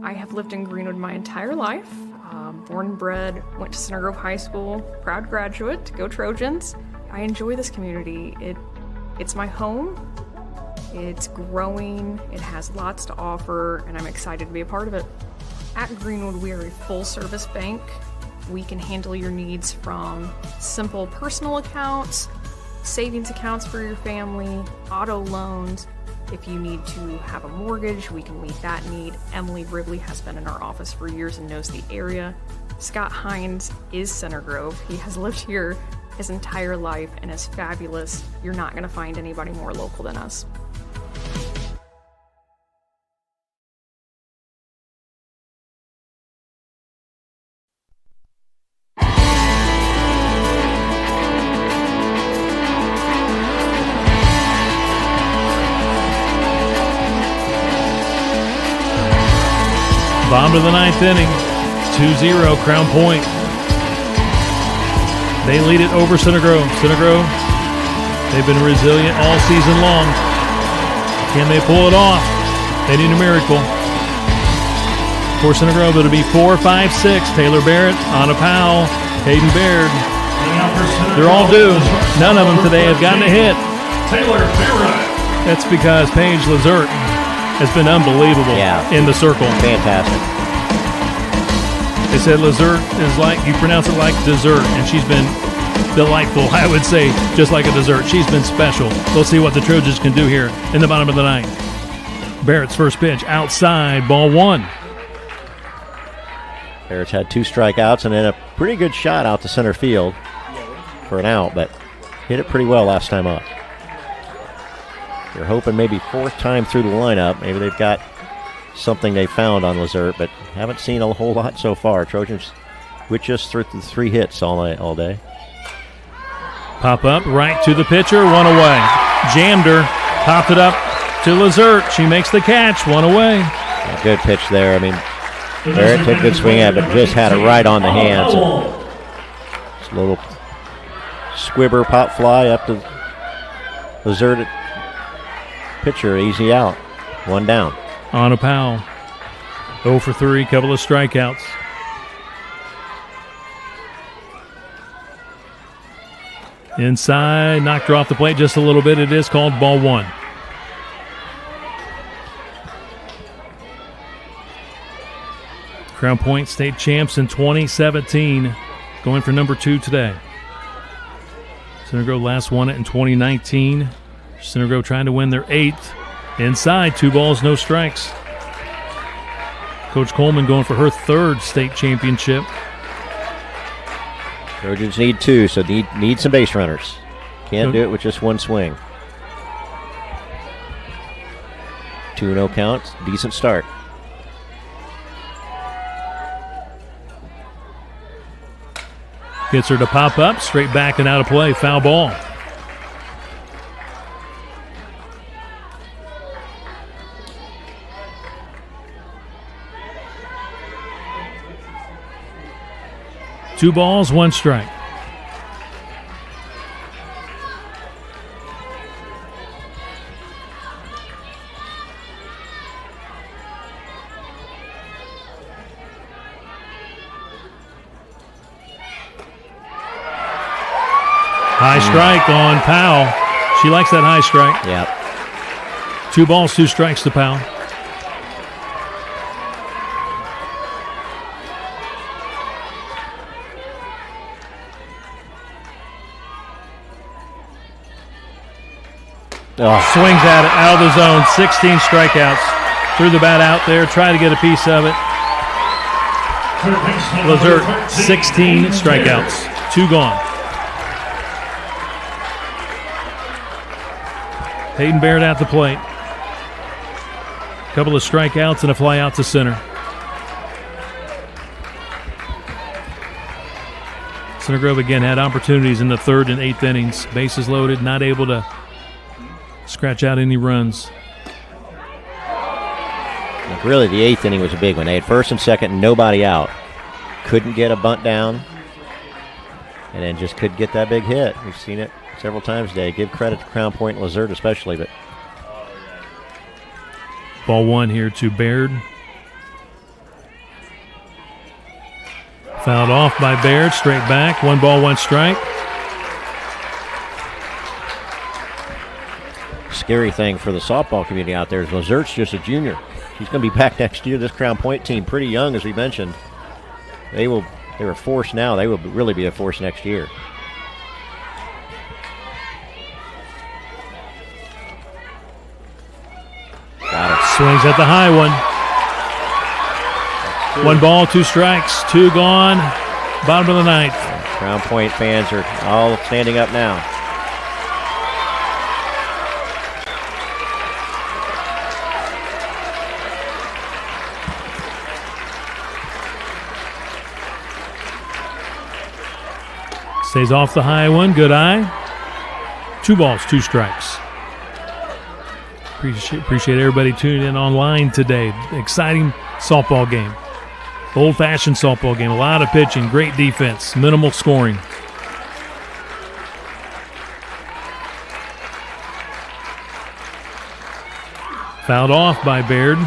I have lived in Greenwood my entire life. Born and bred, went to Center Grove High School, proud graduate, go Trojans. I enjoy this community. It's my home. It's growing, it has lots to offer, and I'm excited to be a part of it. At Greenwood, we are a full-service bank. We can handle your needs from simple personal accounts, savings accounts for your family, auto loans. If you need to have a mortgage, we can meet that need. Emily Ribley has been in our office for years and knows the area. Scott Hines is Center Grove. He has lived here his entire life and is fabulous. You're not going to find anybody more local than us. Bottom of the ninth inning, 2-0 Crown Point. They lead it over Center Grove. Center Grove, they've been resilient all season long. Can they pull it off? They need a miracle. For Center Grove, it'll be 4-5-6. Taylor Barrett, Anna Powell, Hayden Baird. They're all due. None of them today have gotten a hit. Taylor Barrett. That's because Paige Lazert has been unbelievable in the circle. Fantastic. They said Lazert is like, you pronounce it like dessert, and she's been delightful, I would say, just like a dessert. She's been special. Let's see what the Trojans can do here in the bottom of the ninth. Barrett's first pitch, outside, ball one. Barrett's had 2 strikeouts and then a pretty good shot out to center field for an out, but hit it pretty well last time up. They're hoping maybe 4th time through the lineup. Maybe they've got something they found on Lazert, but haven't seen a whole lot so far. Trojans with just 3 hits all day. Pop up right to the pitcher, 1 away. Jammed her, popped it up to Lazert. She makes the catch, 1 away. A good pitch there. I mean, Barrett took a good swing at it, but just had it right on the hands. Just a little squibber pop fly up to Lazert. Pitcher, easy out. 1 down. Anna Powell, 0 for 3, couple of strikeouts. Inside, knocked her off the plate just a little bit. It is called ball 1. Crown Point state champs in 2017, going for number 2 today. Center Grove last won it in 2019. Center Grove trying to win their 8th. Inside, 2 balls, no strikes. Coach Coleman going for her 3rd state championship. Trojans need 2, so need some base runners. Can't do it with just 1 swing. 2-0 count, decent start. Gets her to pop up, straight back and out of play, foul ball. Two balls, 1 strike. High strike on Powell. She likes that high strike. Yep. 2 balls, 2 strikes to Powell. Swings at it, out of the zone, 16 strikeouts. Threw the bat out there, tried to get a piece of it. Lazert, 16 strikeouts, 2 gone. Hayden Baird at the plate. A couple of strikeouts and a fly out to center. Center Grove again had opportunities in the 3rd and 8th innings. Bases loaded, not able to scratch out any runs. Like really, the 8th inning was a big one. They had 1st and 2nd and nobody out. Couldn't get a bunt down, and then just couldn't get that big hit. We've seen it several times today. Give credit to Crown Point and Lazert especially. But ball 1 here to Baird. Fouled off by Baird, straight back. 1 ball, 1 strike. Scary thing for the softball community out there is Lazert's just a junior. She's going to be back next year. This Crown Point team, pretty young, as we mentioned. They were a force now. They will really be a force next year. Got it. Swings at the high one. 1 ball, 2 strikes, 2 gone. Bottom of the 9th. Crown Point fans are all standing up now. Stays off the high one. Good eye. 2 balls, 2 strikes. Appreciate everybody tuning in online today. Exciting softball game. Old-fashioned softball game. A lot of pitching, great defense, minimal scoring. Fouled off by Baird.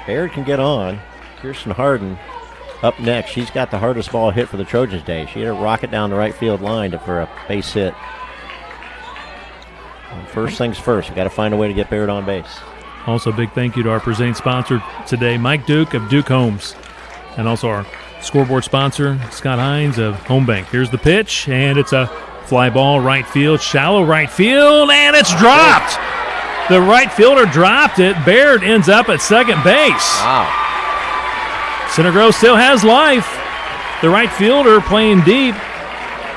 Baird can get on. Kirsten Harden up next. She's got the hardest ball hit for the Trojans today. She hit a rocket down the right field line for a base hit. And first things first, we got to find a way to get Baird on base. Also, a big thank you to our presenting sponsor today, Mike Duke of Duke Homes, and also our scoreboard sponsor, Scott Hines of Home Bank. Here's the pitch, and it's a fly ball right field, shallow right field, and it's dropped. The right fielder dropped it. Baird ends up at second base. Wow. Center Grove still has life. The right fielder playing deep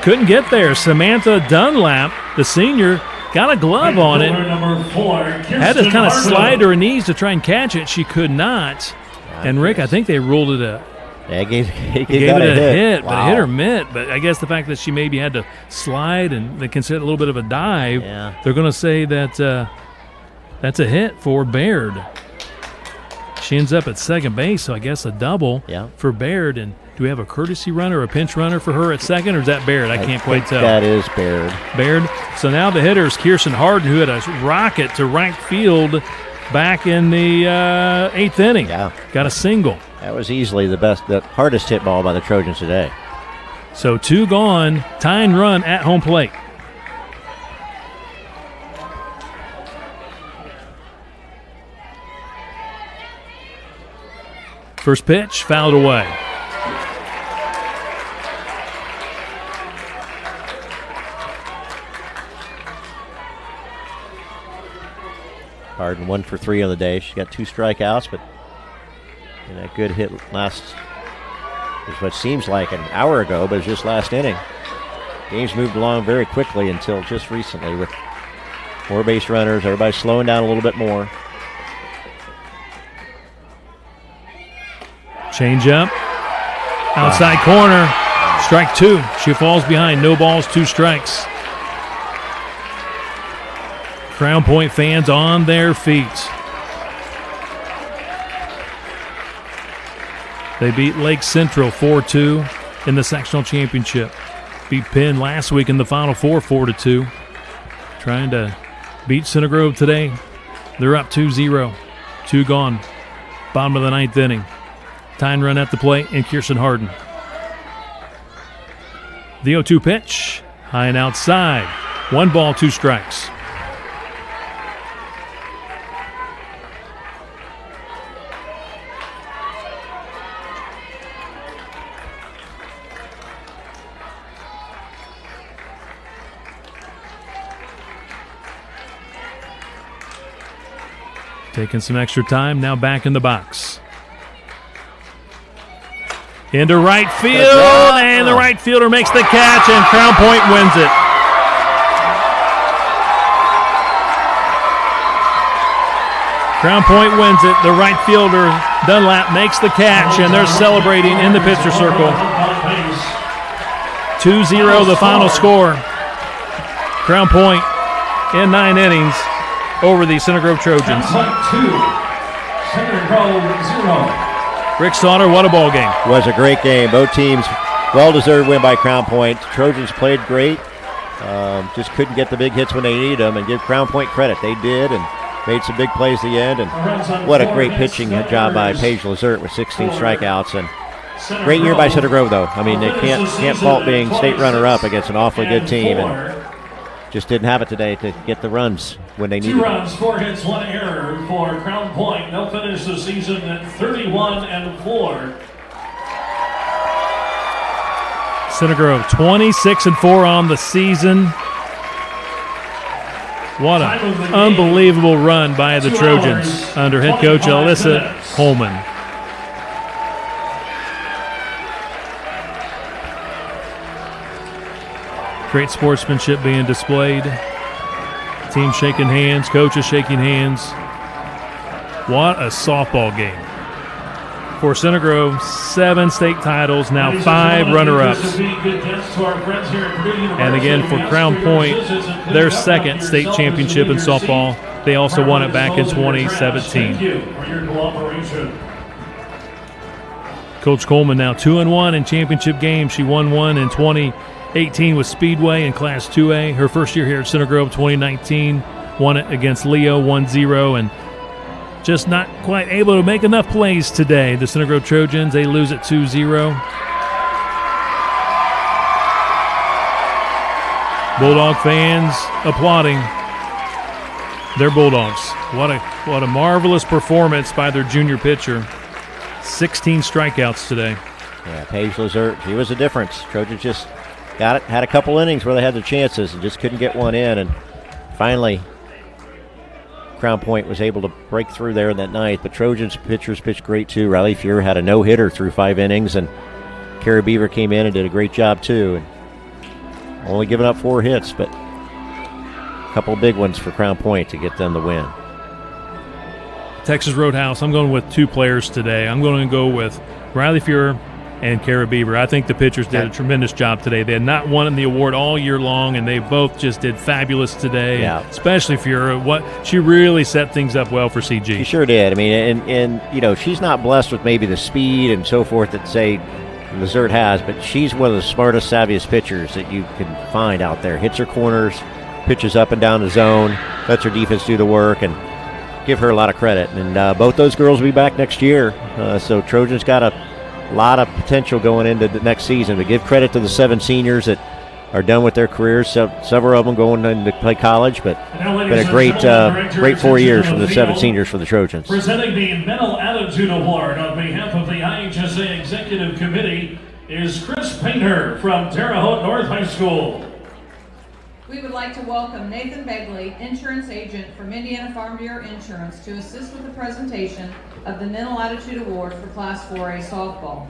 couldn't get there. Samantha Dunlap, the senior, got a glove on it. Had to kind of slide to her knees to try and catch it. She could not. And Rick, I think they ruled it a Yeah, gave it a hit, wow. but hit or mitt. But I guess the fact that she maybe had to slide and they consider it a little bit of a dive, they're going to say that that's a hit for Baird. She ends up at second base, so I guess a double for Baird. And do we have a courtesy runner or a pinch runner for her at second, or is that Baird? I can't quite tell. That is Baird. Baird. So now the hitter is Kirsten Harden, who had a rocket to right field back in the 8th inning. Yeah. Got a single. That was easily the hardest hit ball by the Trojans today. So 2 gone, tying run at home plate. First pitch, fouled away. Harden 1 for 3 on the day. She got 2 strikeouts, but that good hit last is what seems like an hour ago, but it's just last inning. Game's moved along very quickly until just recently with 4 base runners. Everybody's slowing down a little bit more. Change up. Outside corner. Strike 2. She falls behind. No balls, 2 strikes. Crown Point fans on their feet. They beat Lake Central 4-2 in the sectional championship. Beat Penn last week in the Final Four 4-2. Trying to beat Center Grove today. They're up 2-0. 2 gone. Bottom of the 9th inning. Tying run at the plate and Kirsten Harden. The 0-2 pitch. High and outside. 1 ball, 2 strikes. Taking some extra time, now back in the box. Into right field, and the right fielder makes the catch, and Crown Point wins it. Crown Point wins it. The right fielder, Dunlap, makes the catch, and they're celebrating in the pitcher circle. 2-0 the final score. Crown Point in 9 innings over the Center Grove Trojans. 2, Center Grove 0. Rick Sauter, what a ball game. It was a great game. Both teams, well-deserved win by Crown Point. Trojans played great. Just couldn't get the big hits when they needed them, and give Crown Point credit. They did, and made some big plays at the end. And what a great pitching job by Paige Lazert with 16 strikeouts. And great year by Center Grove, though. I mean, they can't fault being state runner-up against an awfully good team. And just didn't have it today to get the runs when they needed 2 them. runs, 4 hits, 1 error for Crown Point. They'll finish the season at 31-4. Center Grove 26-4 on the season. What an unbelievable run by the Trojans under head coach Alyssa Holman. Great sportsmanship being displayed. Team shaking hands, coaches shaking hands. What a softball game. For Center Grove, 7 state titles, now 5 runner-ups. And again, for Crown Point, their second state championship in softball. They also won it back in 2017. Coach Coleman now 2-1 in championship games. She won one in 2018 with Speedway in Class 2A. Her first year here at Center Grove, 2019, won it against Leo 1-0, and just not quite able to make enough plays today. The Center Grove Trojans, they lose it 2-0. Bulldog fans applauding their Bulldogs. What a marvelous performance by their junior pitcher. 16 strikeouts today. Yeah, Paige Lazert, she was a difference. Trojans just got it, had a couple innings where they had their chances and just couldn't get one in, and finally Crown Point was able to break through there in that ninth. But Trojans pitchers pitched great too. Riley Fuhr had a no-hitter through 5 innings, and Kara Beaver came in and did a great job too. And only giving up 4 hits, but a couple of big ones for Crown Point to get them the win. Texas Roadhouse, I'm going with 2 players today. I'm going to go with Riley Fuhr and Kara Beaver. I think the pitchers did a tremendous job today. They had not won the award all year long, and they both just did fabulous today. Yeah. Especially Fuhr. She really set things up well for CG. She sure did. I mean, and you know, she's not blessed with maybe the speed and so forth that, say, Lazert has, but she's one of the smartest, savviest pitchers that you can find out there. Hits her corners, pitches up and down the zone, lets her defense do the work, and give her a lot of credit. And both those girls will be back next year. So Trojans got a lot of potential going into the next season. But give credit to the 7 seniors that are done with their careers. Several of them going to play college, but been a great 4 years from the 7 seniors for the Trojans. Presenting the Mental Attitude Award on behalf of the IHSA Executive Committee is Chris Painter from Terre Haute North High School. We would like to welcome Nathan Begley, insurance agent from Indiana Farm Bureau Insurance, to assist with the presentation of the Mental Attitude Award for Class 4A softball.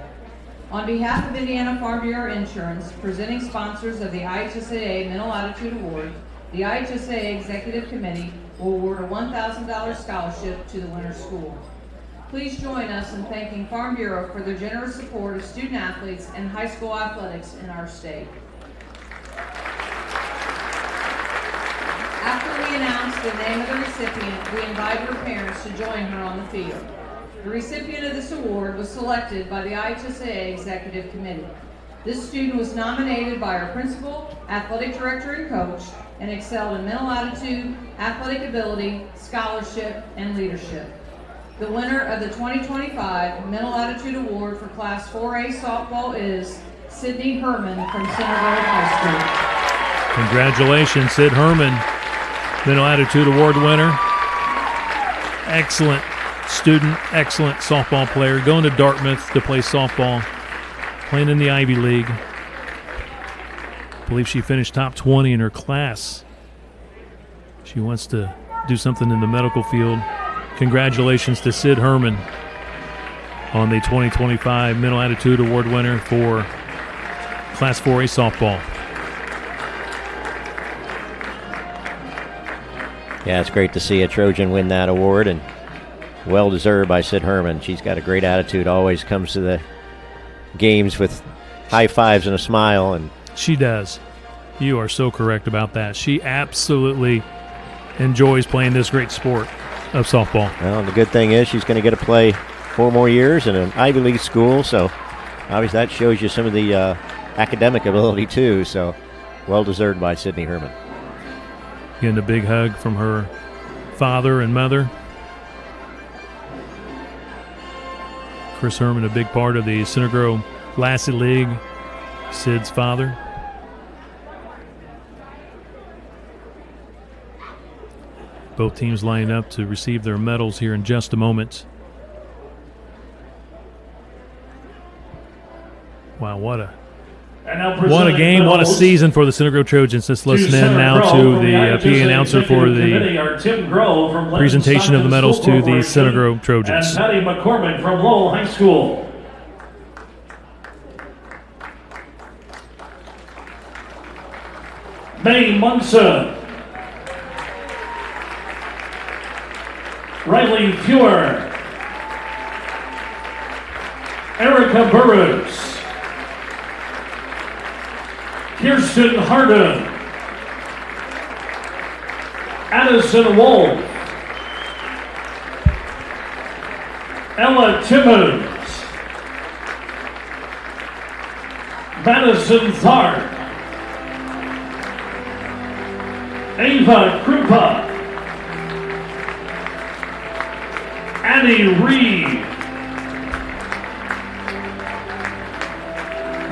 On behalf of Indiana Farm Bureau Insurance, presenting sponsors of the IHSAA Mental Attitude Award, the IHSAA Executive Committee will award a $1,000 scholarship to the winner's school. Please join us in thanking Farm Bureau for their generous support of student athletes and high school athletics in our state. After we announce the name of the recipient, we invite her parents to join her on the field. The recipient of this award was selected by the IHSAA Executive Committee. This student was nominated by our principal, athletic director, and coach, and excelled in mental attitude, athletic ability, scholarship, and leadership. The winner of the 2025 Mental Attitude Award for Class 4A softball is Sydney Herman from Center Grove High School. Congratulations, Sid Herman. Mental Attitude Award winner. Excellent student, excellent softball player. Going to Dartmouth to play softball. Playing in the Ivy League. I believe she finished top 20 in her class. She wants to do something in the medical field. Congratulations to Sid Herman on the 2025 Mental Attitude Award winner for Class 4A softball. Yeah, it's great to see a Trojan win that award, and well-deserved by Sid Herman. She's got a great attitude, always comes to the games with high fives and a smile. And she does. You are so correct about that. She absolutely enjoys playing this great sport of softball. Well, and the good thing is she's going to get to play 4 more years in an Ivy League school, so obviously that shows you some of the academic ability too, so well-deserved by Sydney Herman. Getting a big hug from her father and mother. Chris Herman, a big part of the Center Grove Lassie League, Sid's father. Both teams lining up to receive their medals here in just a moment. Wow, what a And now What a game, what a season for the Center Grove Trojans. Let's listen in now to the PA announcer for the presentation of the medals to the Center Grove Trojans. And Patty McCormick from Lowell High School. May Munson. Riley Fewer. Erica Burroughs. Kirsten Harden. Addison Wolf. Ella Timmons. Madison Tharp. Ava Krupa. Annie Reed.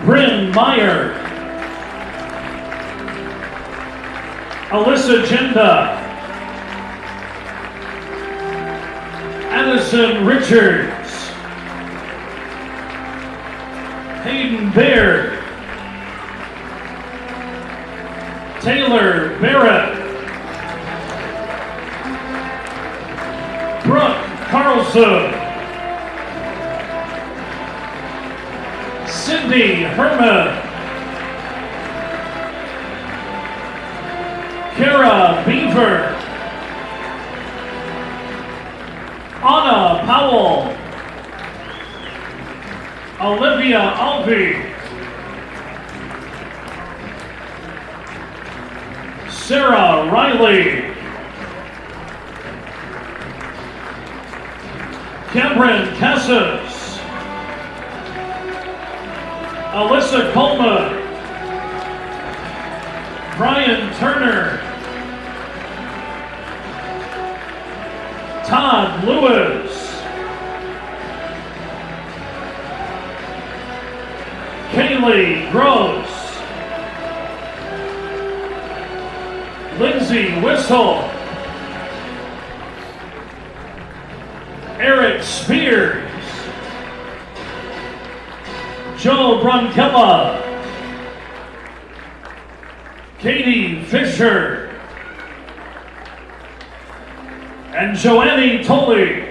Bryn Meyer. Alyssa Jenda. Addison Richards. Hayden Baird. Taylor Barrett. Brooke Carlson. Cindy Herman. Kara Beaver. Anna Powell. Olivia Alvey. Sarah Riley. Cameron Cassis. Alyssa Coleman. Brian Turner. Todd Lewis. Kaylee Gross. Lindsay Whistle. Eric Spears. Joe Bronkella. Katie Fisher. And Joanne Tolley.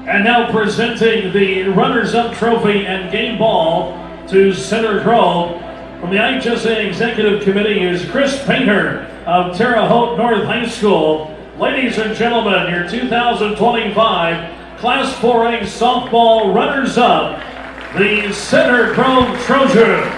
And now presenting the runners-up trophy and game ball to Center Grove. From the IHSA Executive Committee is Chris Painter of Terre Haute North High School. Ladies and gentlemen, your 2025 Class 4A softball runners-up, the Center Grove Trojans.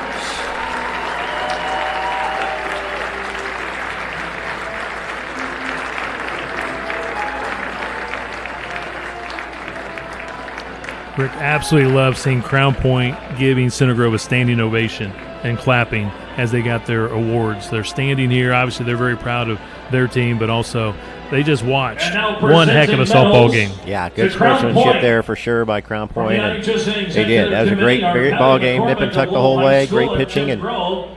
Rick absolutely loves seeing Crown Point giving Center Grove a standing ovation and clapping as they got their awards. They're standing here. Obviously, they're very proud of their team, but also they just watched one heck of a softball game. Yeah, good sportsmanship there for sure by Crown Point. And they did. That was a great ball game. Nip and tuck the whole way. Great pitching. And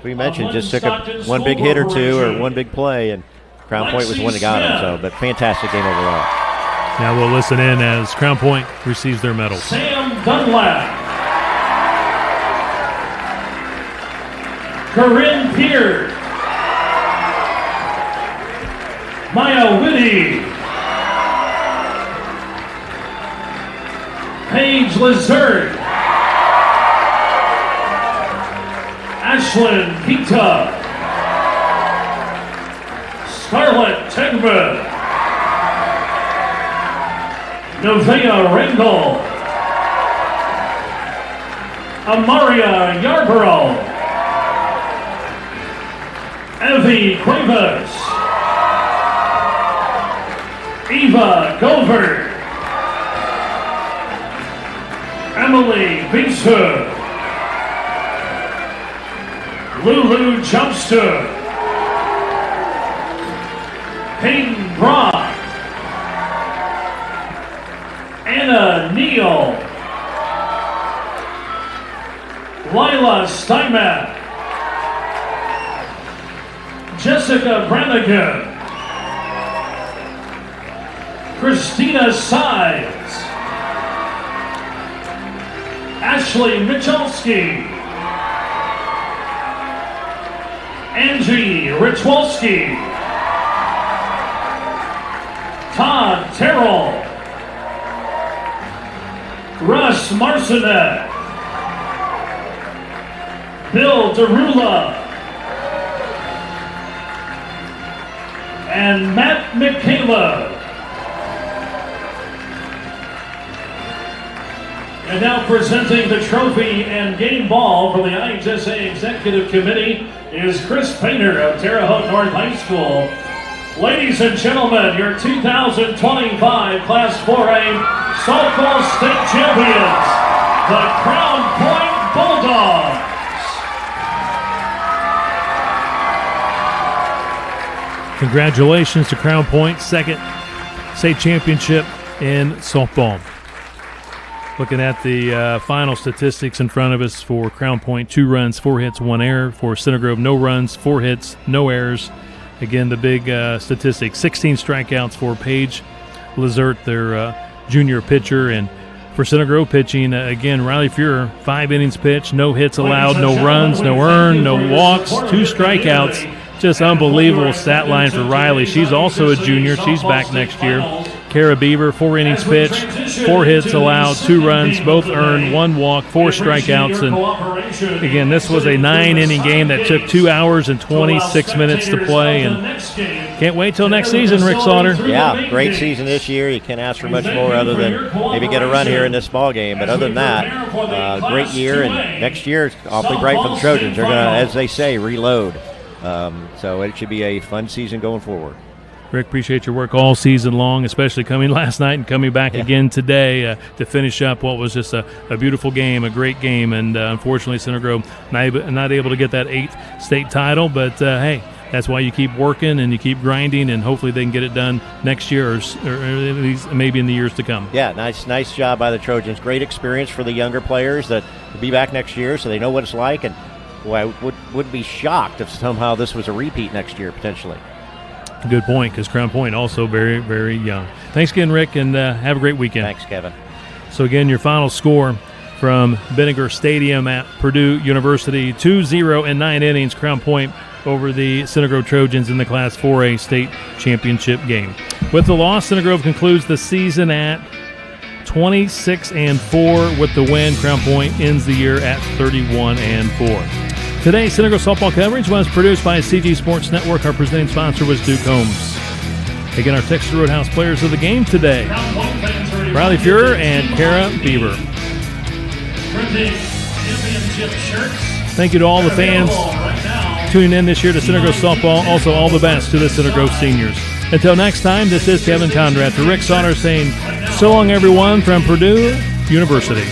we mentioned just took one big hit or two or one big play, and Crown Point was the one that got them. So, but fantastic game overall. Now we'll listen in as Crown Point receives their medals. Sam Dunlap. Corinne Pierce. Maya Whitty. Paige Lazert. Ashlyn Pita. Scarlett Tegman. Novea Ringel. Amaria Yarborough. Evie Cuevas. Eva Govert. Emily Beeshood. Lulu Johnston. Hayden Brock. Anna Neal. Lila Steinmack. Jessica Brannigan. Christina Sides, Ashley Michalski, Angie Richwolski, Todd Terrell, Russ Marcinet, Bill Derula, and Matt McCaleb. And now presenting the trophy and game ball for the IHSA Executive Committee is Chris Painter of Terre Haute North High School. Ladies and gentlemen, your 2025 Class 4A Softball State Champions, the Crown Point Bulldogs. Congratulations to Crown Point, second state championship in softball. Looking at the final statistics in front of us for Crown Point, 2 runs, 4 hits, 1 error. For Center Grove, no runs, 4 hits, no errors. Again, the big statistics, 16 strikeouts for Paige Lazert, their junior pitcher. And for Center Grove pitching, again, Riley Fuhrer, 5 innings pitched, no hits allowed, no runs, no earned, no walks, 2 strikeouts. Just unbelievable stat line for Riley. She's also a junior. She's back next year. Kara Beaver, 4 innings pitched, 4 hits allowed, 2 runs, both earned, 1 walk, 4 strikeouts. And again, this was a 9-inning game that took 2 hours and 26 minutes to play. And can't wait till next season, Rick Sauter. Yeah, great season this year. You can't ask for much more other than maybe get a run here in this ball game. But other than that, great year. And next year is awfully bright for the Trojans. They're going to, as they say, reload. So it should be a fun season going forward. Rick, appreciate your work all season long, especially coming last night and coming back again today to finish up what was just a beautiful game, a great game. And unfortunately, Center Grove not able to get that 8th state title. But, hey, that's why you keep working and you keep grinding, and hopefully they can get it done next year or at least maybe in the years to come. Yeah, nice job by the Trojans. Great experience for the younger players that will be back next year so they know what it's like. And boy, I would be shocked if somehow this was a repeat next year, potentially. Good point, because Crown Point also very, very young. Thanks again, Rick, and have a great weekend. Thanks, Kevin. So again, your final score from Vinegar Stadium at Purdue University, 2-0 in 9 innings, Crown Point over the Center Grove Trojans in the Class 4A state championship game. With the loss, Center Grove concludes the season at 26-4. With the win, Crown Point ends the year at 31-4. Today's Center Grove softball coverage was produced by CG Sports Network. Our presenting sponsor was Duke Holmes. Again, our Texas Roadhouse players of the game today: Riley Fuhrer and Kara Beaver. Thank you to all the fans tuning in this year to Center Grove softball. Also, all the best to the Center Grove seniors. Until next time, this is Kevin Conrad for Rick Sauter saying so long, everyone, from Purdue University.